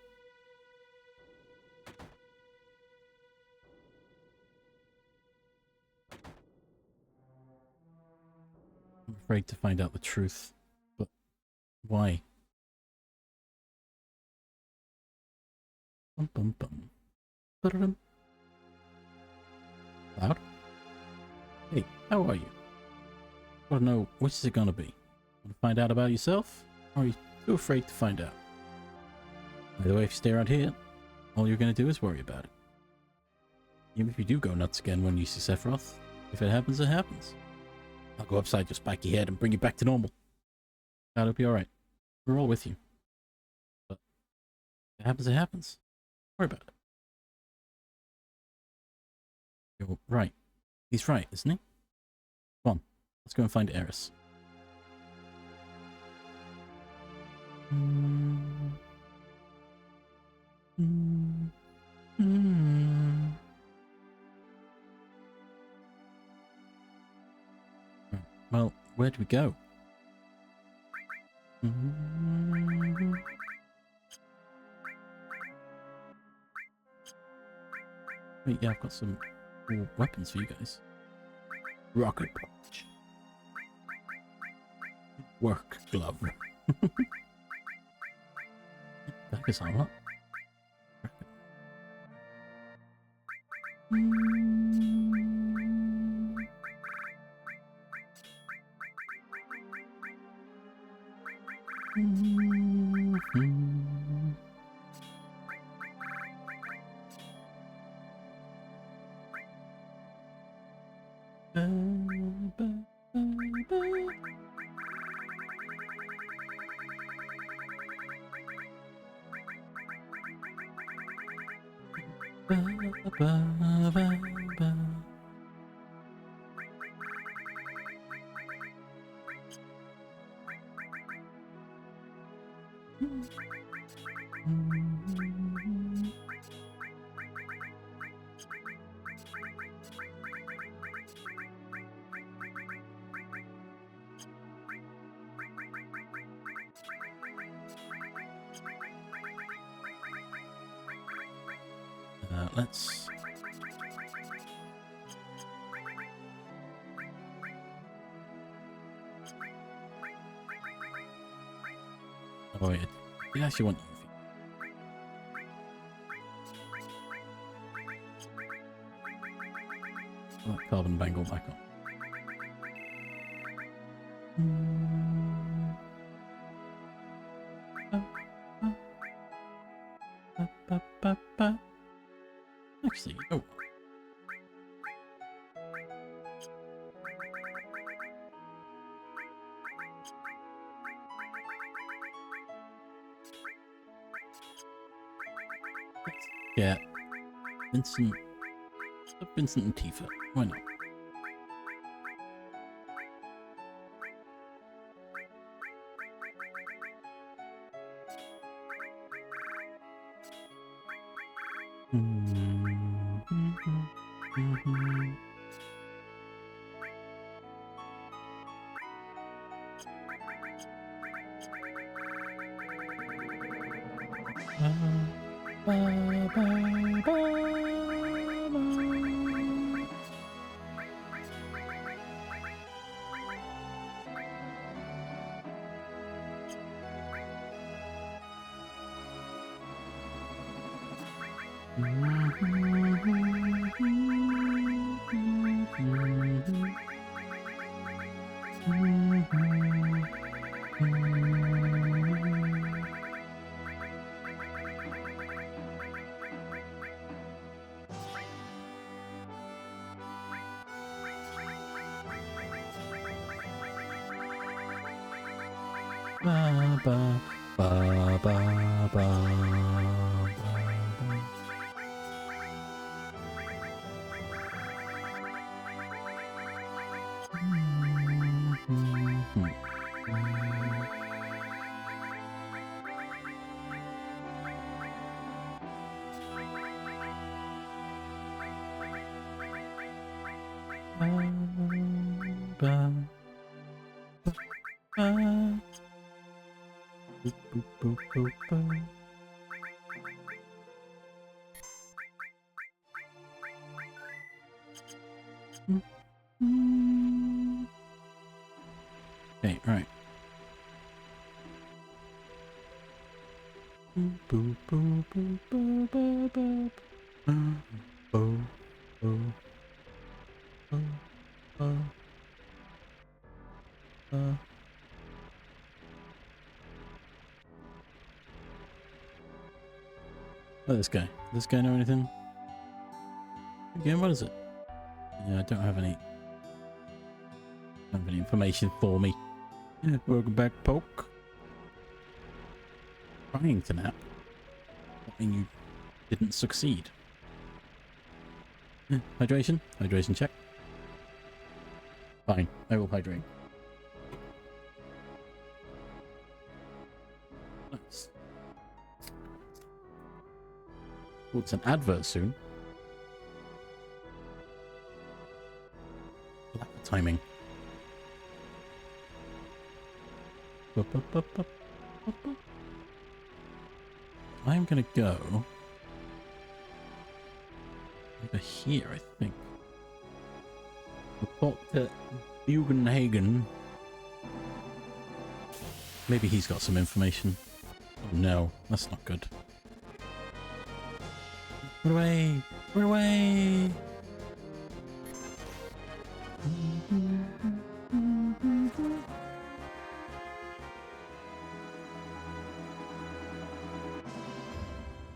I'm afraid to find out the truth. But why? Bum bum bum. Ba-da-dum. Cloud? Hey, how are you? I want to know, which is it gonna be? Want to find out about yourself? Or are you too afraid to find out? Either way, if you stay around here, all you're gonna do is worry about it. Even if you do go nuts again when you see Sephiroth, if it happens, it happens. I'll go upside your spiky head and bring you back to normal. That'll be alright. We're all with you. But if it happens, it happens. Don't worry about it. You're right. He's right, isn't he? Come on, let's go and find Eris. Well, where do we go? Wait, yeah, I've got some cool weapons for you guys. Rocket punch. Work glove. Back us on what? Let's... Oh, yeah. I did actually want UV. Oh, that carbon bangle back on. Actually, oh. Yeah, Vincent and Tifa. Why not? Ba, ba, ba, ba, ba, ba. Boop, boop, boop, boop, boop. Okay, right. Boop, boop, boop, boop, boop, boop, boop. Oh, oh, oh, oh, oh. Oh, this guy. Does this guy know anything? Again, what is it? Yeah, I don't have any information for me. Welcome back, Poke. Trying to nap. I mean, you didn't succeed. Hydration? Hydration check. Fine, I will hydrate. Nice. Oh, it's an advert soon. Lack of timing. I'm gonna go over here, I think. Report to Bugenhagen. Maybe he's got some information. Oh no, that's not good. Run away! Run away!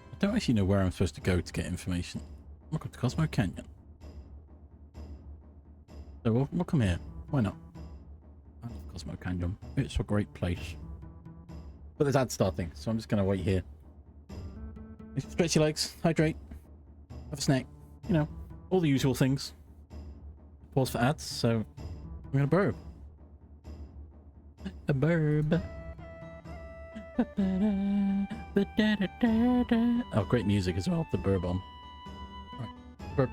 I don't actually know where I'm supposed to go to get information. Welcome to Cosmo Canyon. So we'll come here. Why not? I love Cosmo Canyon. It's a great place. But there's ad starting, so I'm just going to wait here. Stretch your legs, hydrate, have a snack, you know, all the usual things. Pause for ads, so I'm going to burb. A burb. Oh, great music as well, the burb on. Right, burp.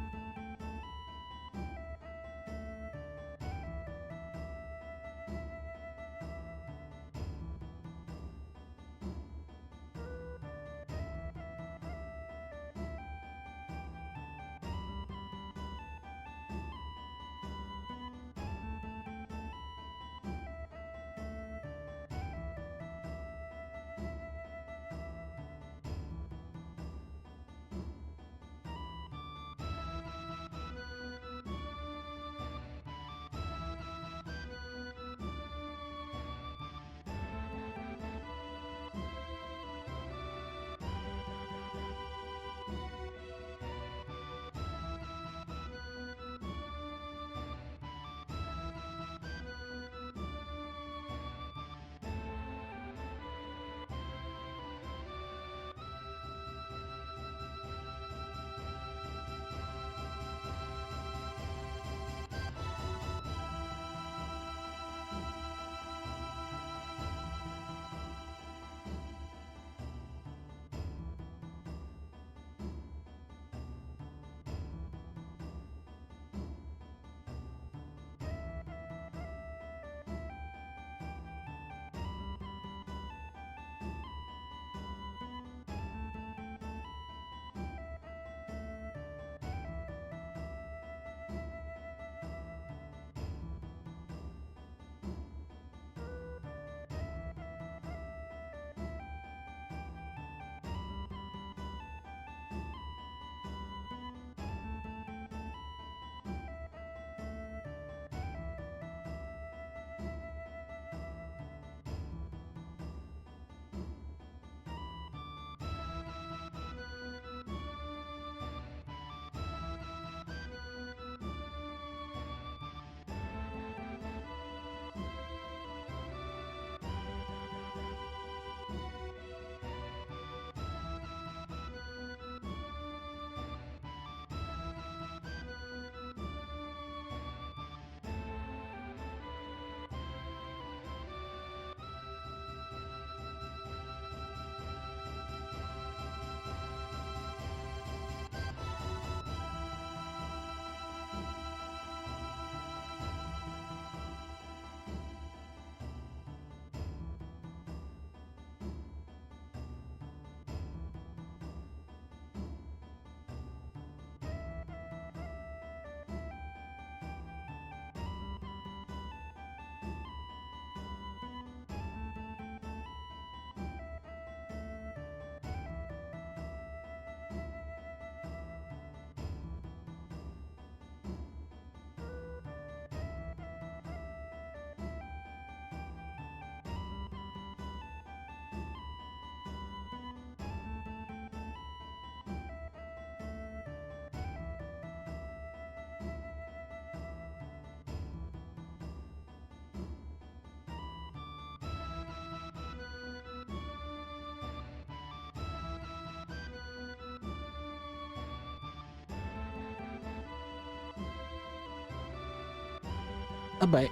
A bite.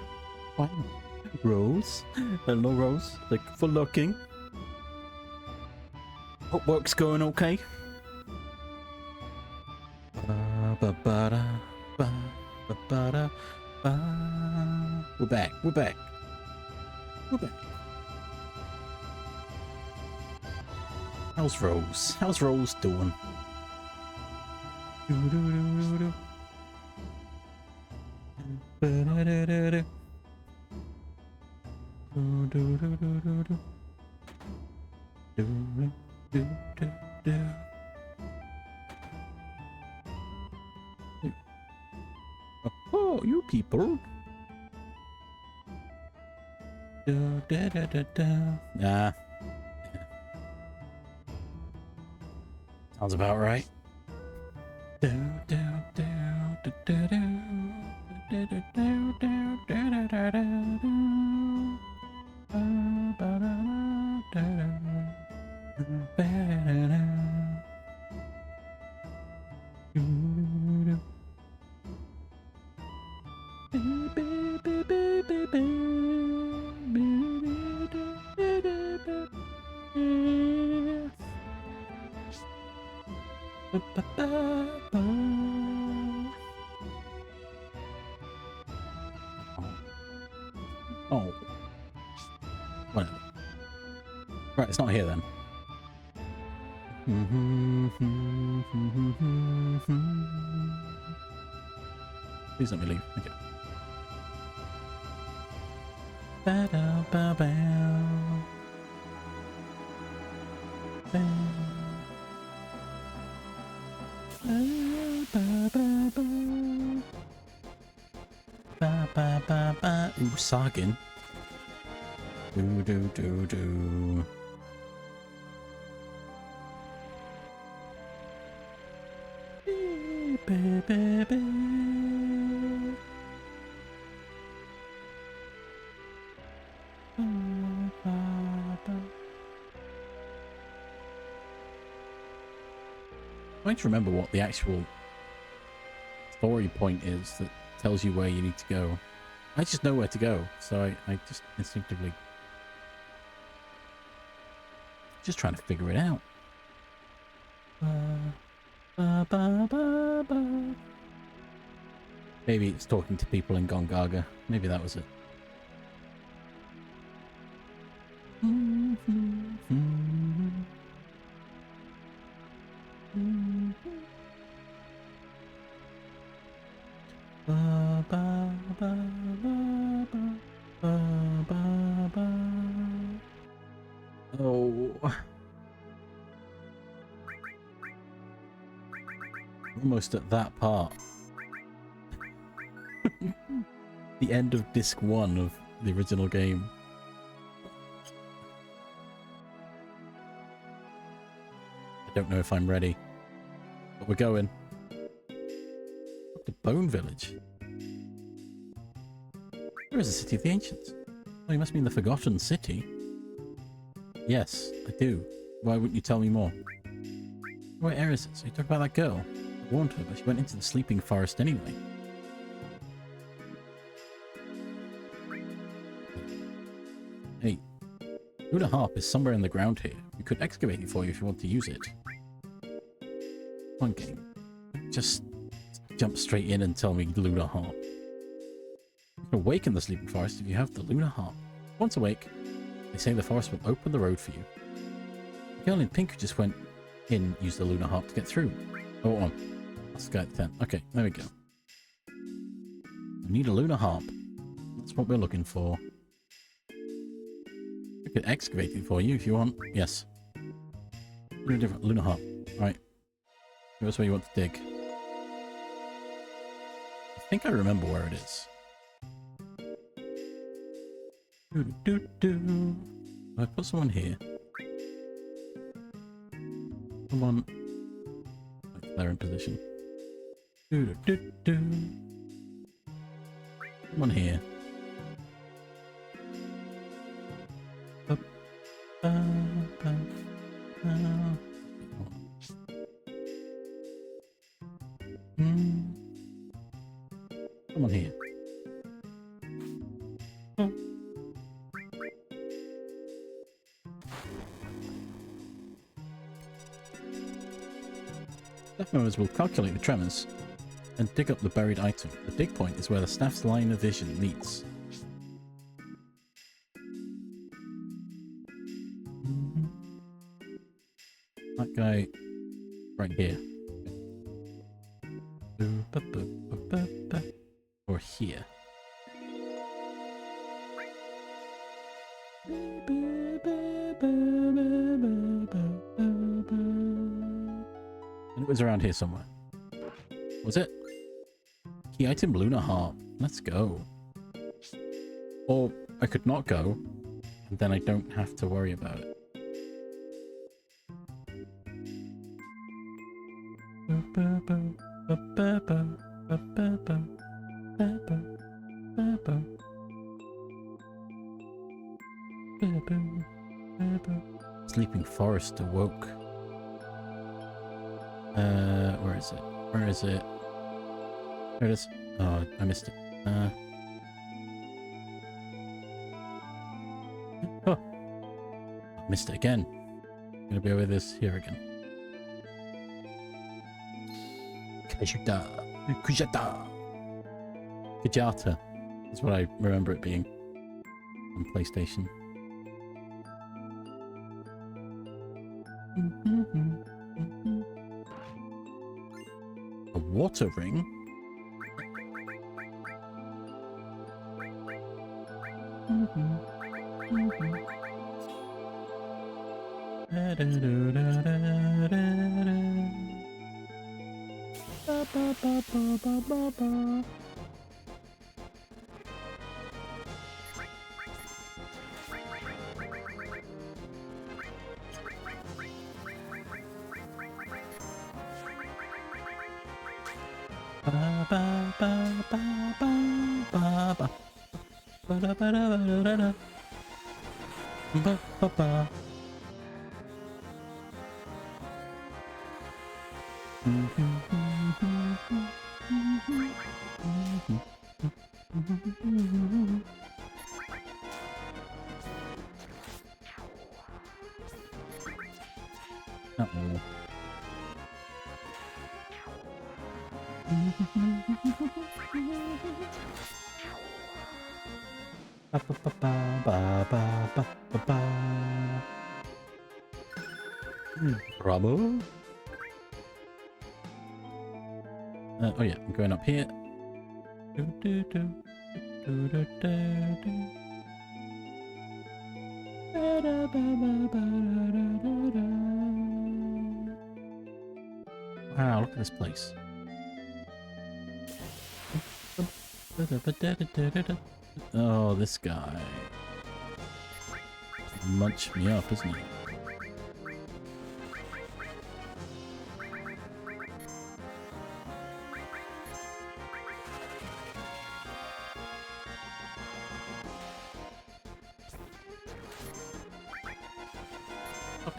Wow. Rose. Hello, Rose. Thank you for looking. Hope work's going okay. We're back. We're back. We're back. How's Rose? How's Rose doing? Oh, you people. Nah. Sounds about right. Oh. Whatever. Right, it's not here then. Please let me leave. Okay. Ooh, Sargin. Do. I need to remember what the actual story point is that tells you where you need to go. I just know where to go, so I just instinctively just trying to figure it out. Maybe it's talking to people in Gongaga. Maybe that was it. Oh. Almost at that part. The end of disc 1 of the original game. I don't know if I'm ready, but we're going. The Bone Village. Where is the City of the Ancients? Oh, you must mean the Forgotten City. Yes, I do. Why wouldn't you tell me more? What area is it? So you talk about that girl? I warned her, but she went into the sleeping forest anyway. Hey, Luna Harp is somewhere in the ground here. We could excavate it for you if you want to use it. One game. Just jump straight in and tell me Luna Harp. You can awaken the sleeping forest if you have the Luna Harp. Once awake, they say the forest will open the road for you. The girl in pink who just went in used the Luna Harp to get through. Oh, on. That's the guy at the tent. Okay, there we go. We need a Luna Harp. That's what we're looking for. We could excavate it for you if you want. Yes. Different Luna Harp. Alright. Give us where you want to dig. I think I remember where it is. I put someone here. Someone. They're in position. Someone here. Someone here. Staff members will calculate the tremors and dig up the buried item. The dig point is where the staff's line of vision meets. That guy right here. Or here. And it was around here somewhere. Was it? Key item Lunar Heart. Let's go. Or I could not go, and then I don't have to worry about it. Sleeping Forest awoke. Where is it? Where is it? There it is. Oh, I missed it. Oh, missed it again. Gonna be over this here again. Kujata. Kujata is what I remember it being on PlayStation. A water ring? Uh-oh. Bravo. Oh yeah, I'm going up here. Wow, look at this place. Oh, this guy. Munch me up, isn't he?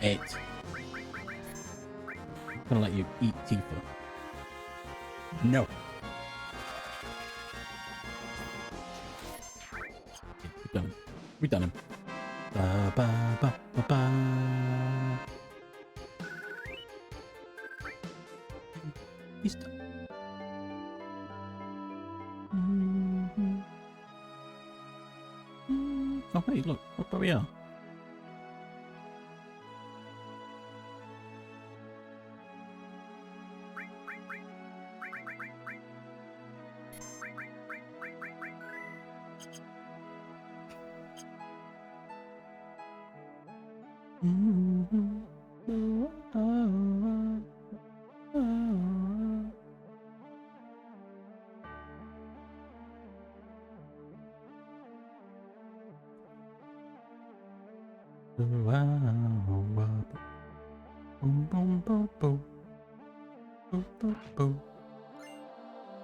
It. I'm gonna let you eat Tifa. No. Okay, we've done him. Ba ba ba ba ba. He's done. Oh hey, look where we are.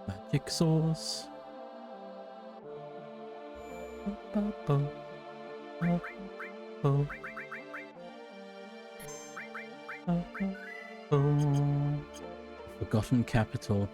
Magic sauce. Forgotten capital.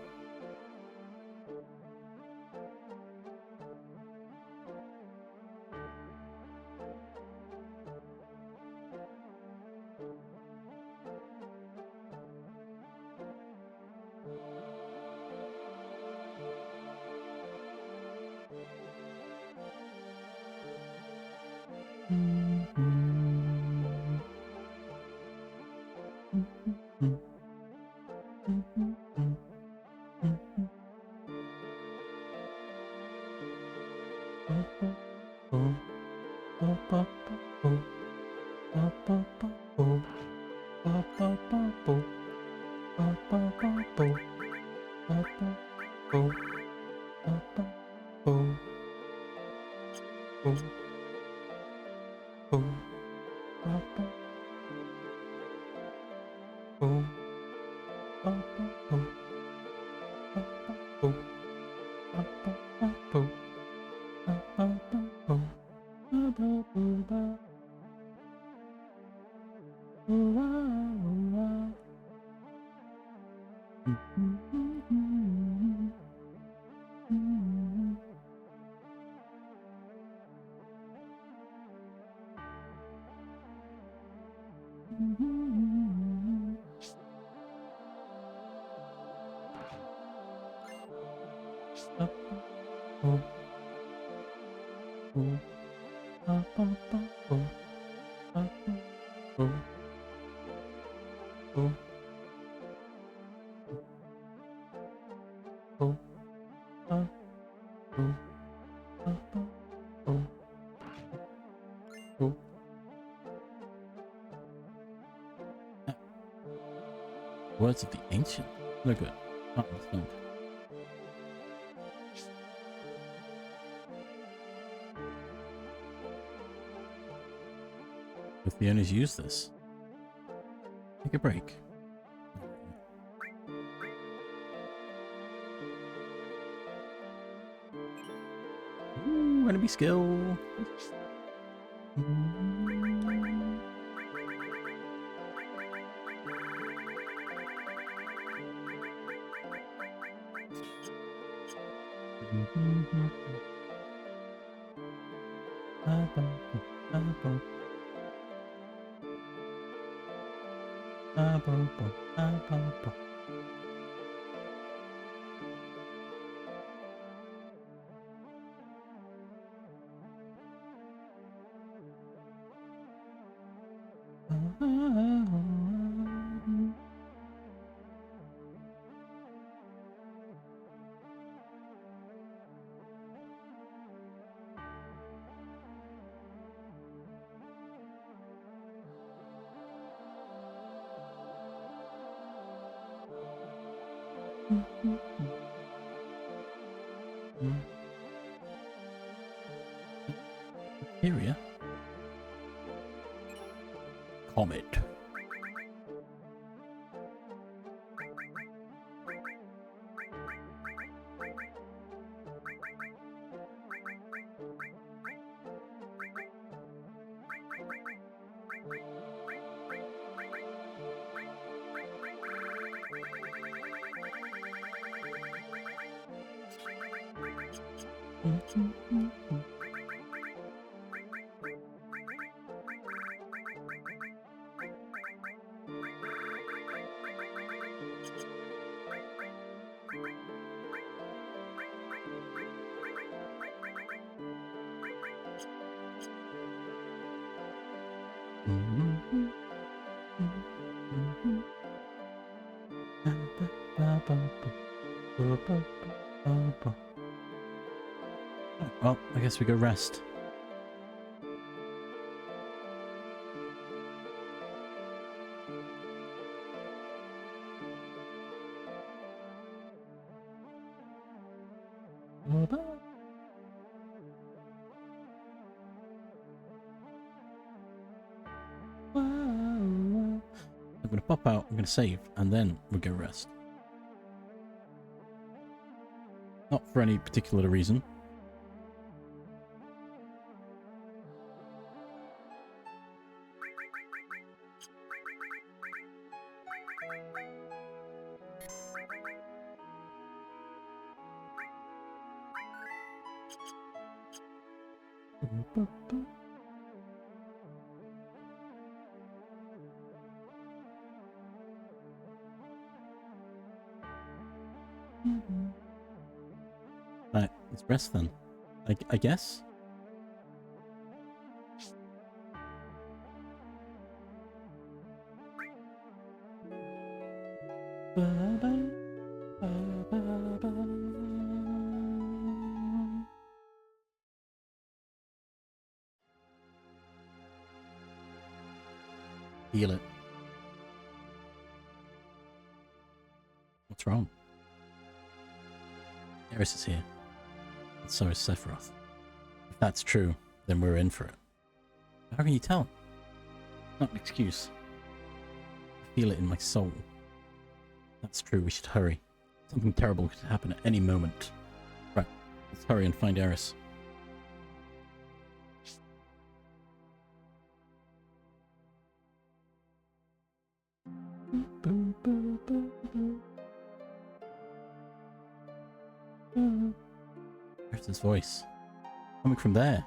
Words of the ancient. No good. Can't understand. If the owners use this, take a break. Ooh, enemy skill. Area. Comet. Well, I guess we go rest. I'm going to pop out, I'm going to save, and then we'll go rest. Not for any particular reason. Right, let's rest then. I guess. Heal it. What's wrong? Eris is here. And so is Sephiroth. If that's true, then we're in for it. How can you tell? Not an excuse. I feel it in my soul. That's true, we should hurry. Something terrible could happen at any moment. Right, let's hurry and find Eris. Where's his voice? Coming from there.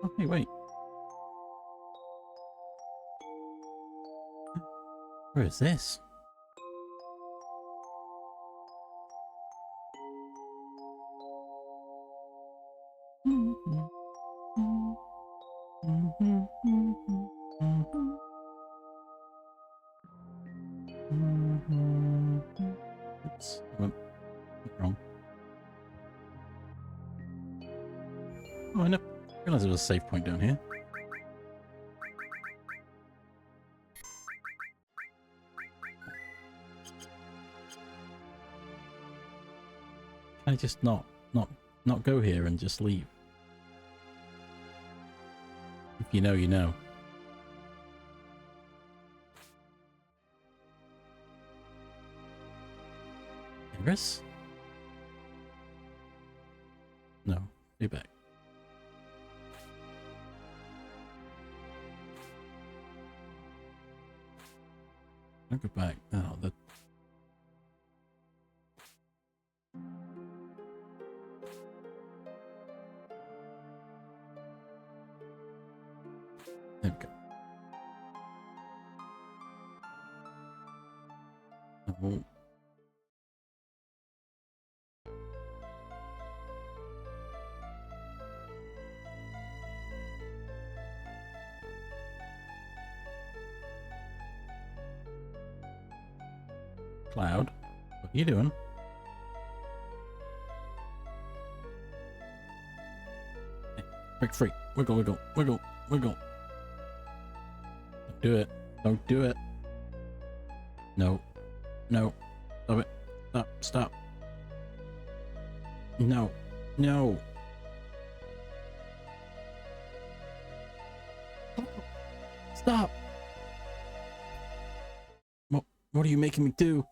Oh, hey, wait. Where is this? Oops, I went wrong. Oh, I never realized there was a save point down here. Can I just not go here and just leave? If you know, you know. Eris? No, stay back. Don't go back. Oh, the... There we go. Oh. Cloud, what are you doing? Hey, break free. Wiggle, wiggle, wiggle, wiggle. Don't do it. Don't do it. No. No. Stop it. Stop. Stop. No. No. Stop. What are you making me do?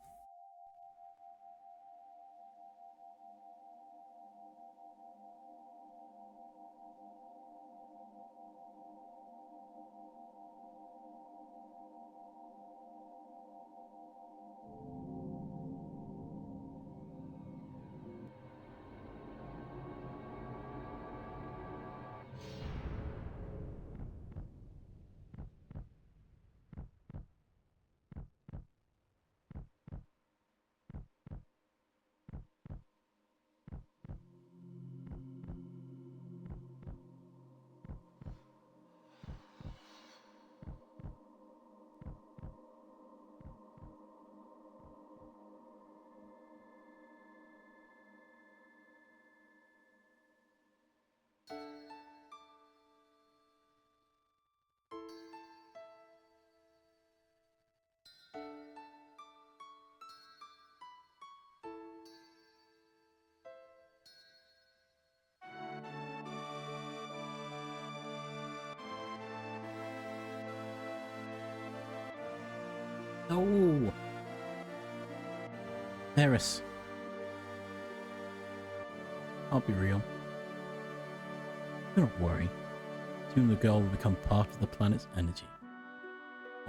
No. Eris. I'll be real. Do not worry. Soon the girl will become part of the planet's energy.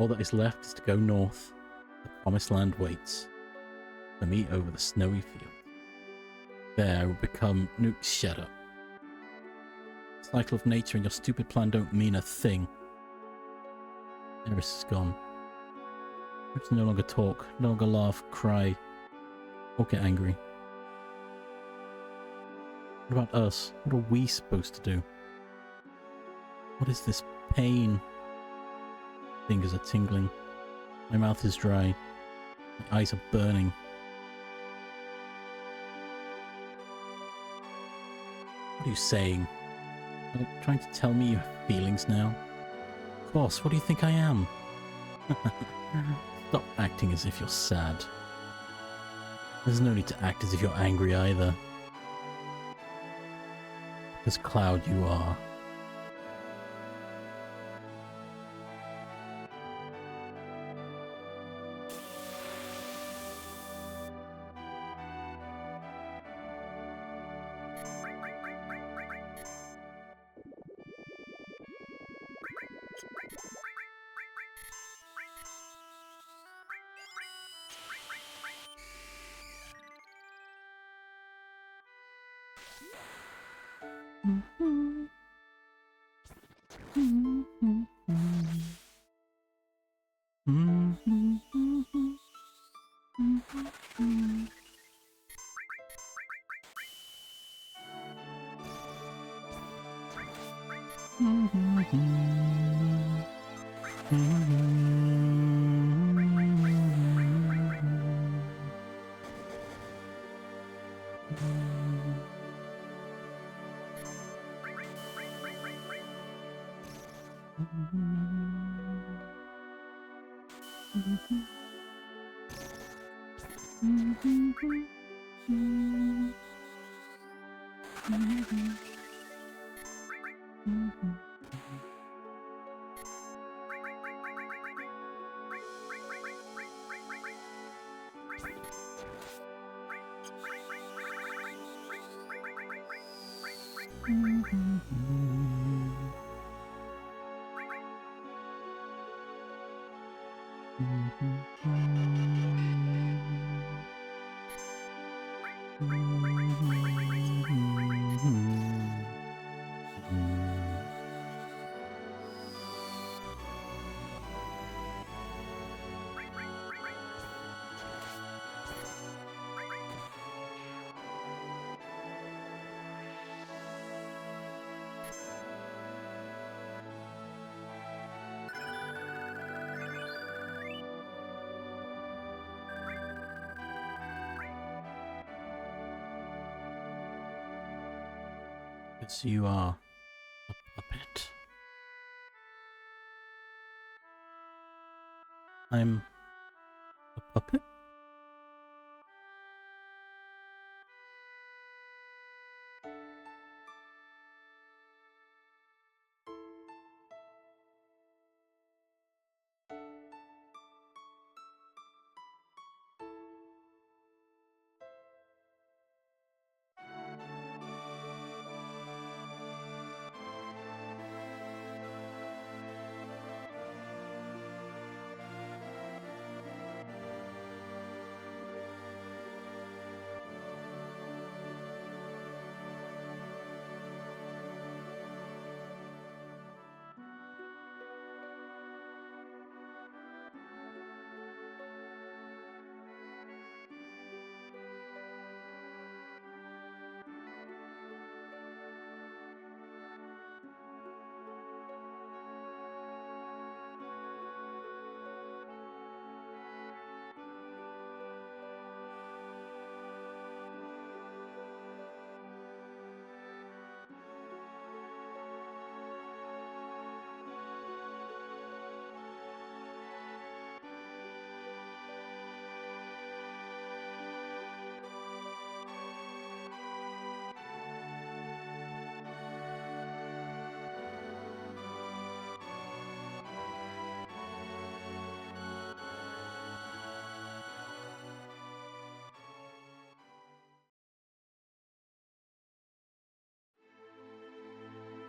All that is left is to go north. The promised land waits for me over the snowy field. There I will become Nuke's shadow. Cycle of nature and your stupid plan don't mean a thing. Eris is gone. We can no longer talk, no longer laugh, cry, or get angry. What about us? What are we supposed to do? What is this pain? Fingers are tingling. My mouth is dry. My eyes are burning. What are you saying? Are you trying to tell me you have feelings now? Of course, what do you think I am? Stop acting as if you're sad. There's no need to act as if you're angry either. Because Cloud, you are. So you are a puppet. I'm a puppet?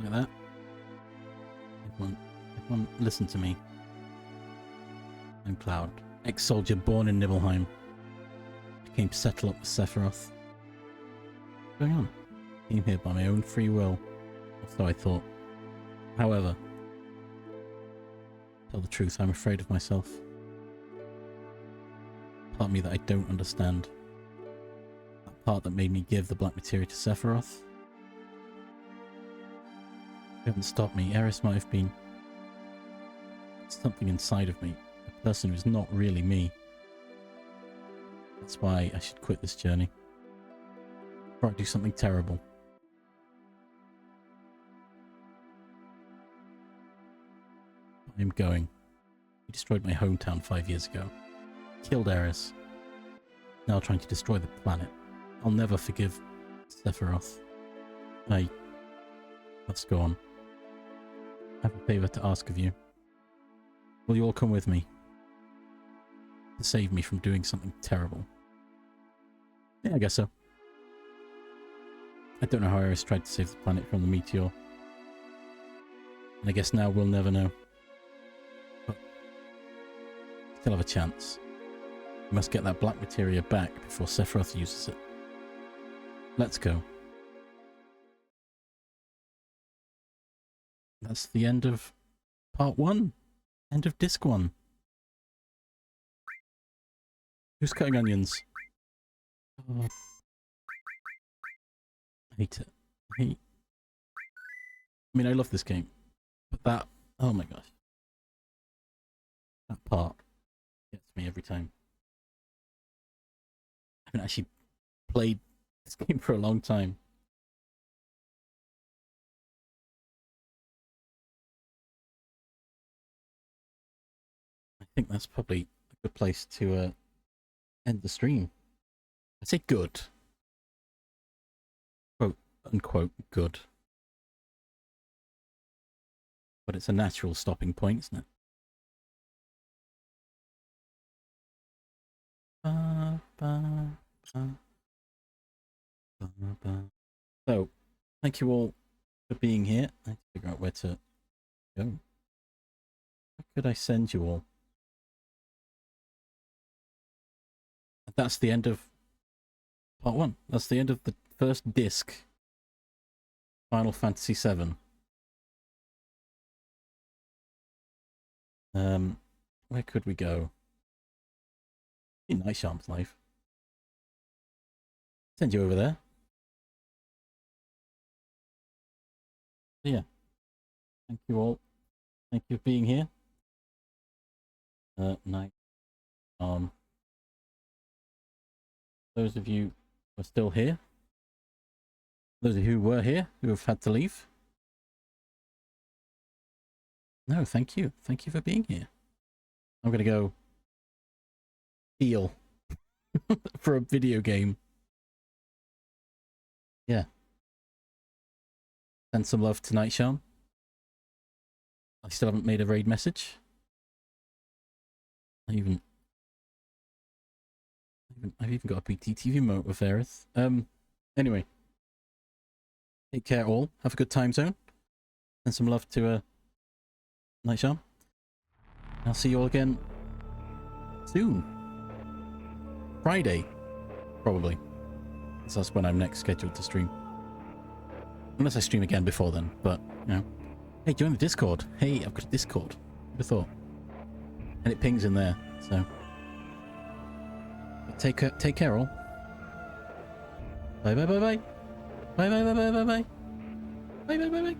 Like that. Everyone listen to me. I'm Cloud, ex-soldier born in Nibelheim. I came to settle up with Sephiroth. What's going on? I came here by my own free will, or so I thought. However, to tell the truth, I'm afraid of myself. Part of me that I don't understand. That part that made me give the black materia to Sephiroth. You haven't stopped me. Eris might have been something inside of me. A person who's not really me. That's why I should quit this journey. Before I do something terrible. I'm going. He destroyed my hometown 5 years ago. Killed Eris. Now trying to destroy the planet. I'll never forgive Sephiroth. I must go on. I have a favour to ask of you. Will you all come with me? To save me from doing something terrible. Yeah, I guess so. I don't know how Eris tried to save the planet from the meteor. And I guess now we'll never know. But still have a chance. We must get that black materia back before Sephiroth uses it. Let's go. That's the end of part 1. End of disc 1. Who's cutting onions? Oh. I hate it. I mean, I love this game. But that... Oh my gosh. That part gets me every time. I haven't actually played this game for a long time. I think that's probably a good place to end the stream. I say good. Quote unquote good. But it's a natural stopping point, isn't it? So, thank you all for being here. I need to figure out where to go. Where could I send you all? That's the end of part 1. That's the end of the first disc. Final Fantasy VII. Where could we go? In Night Sharm's life. Send you over there. Yeah. Thank you all. Thank you for being here. Night. Those of you who are still here. Those of you who were here, who have had to leave. No, thank you. Thank you for being here. I'm going to go steal for a video game. Yeah. Send some love to Night Sharm. I still haven't made a raid message. I've even got a PTTV moment with Aerith. Anyway. Take care all. Have a good time zone. Send some love to Night Sharm. I'll see you all again soon. Friday, probably. So that's when I'm next scheduled to stream. Unless I stream again before then, but, you know. Hey, join the Discord. Hey, I've got a Discord. Never thought. And it pings in there, so. But take care all. Bye bye bye bye. Bye bye bye bye bye bye. Bye bye bye bye.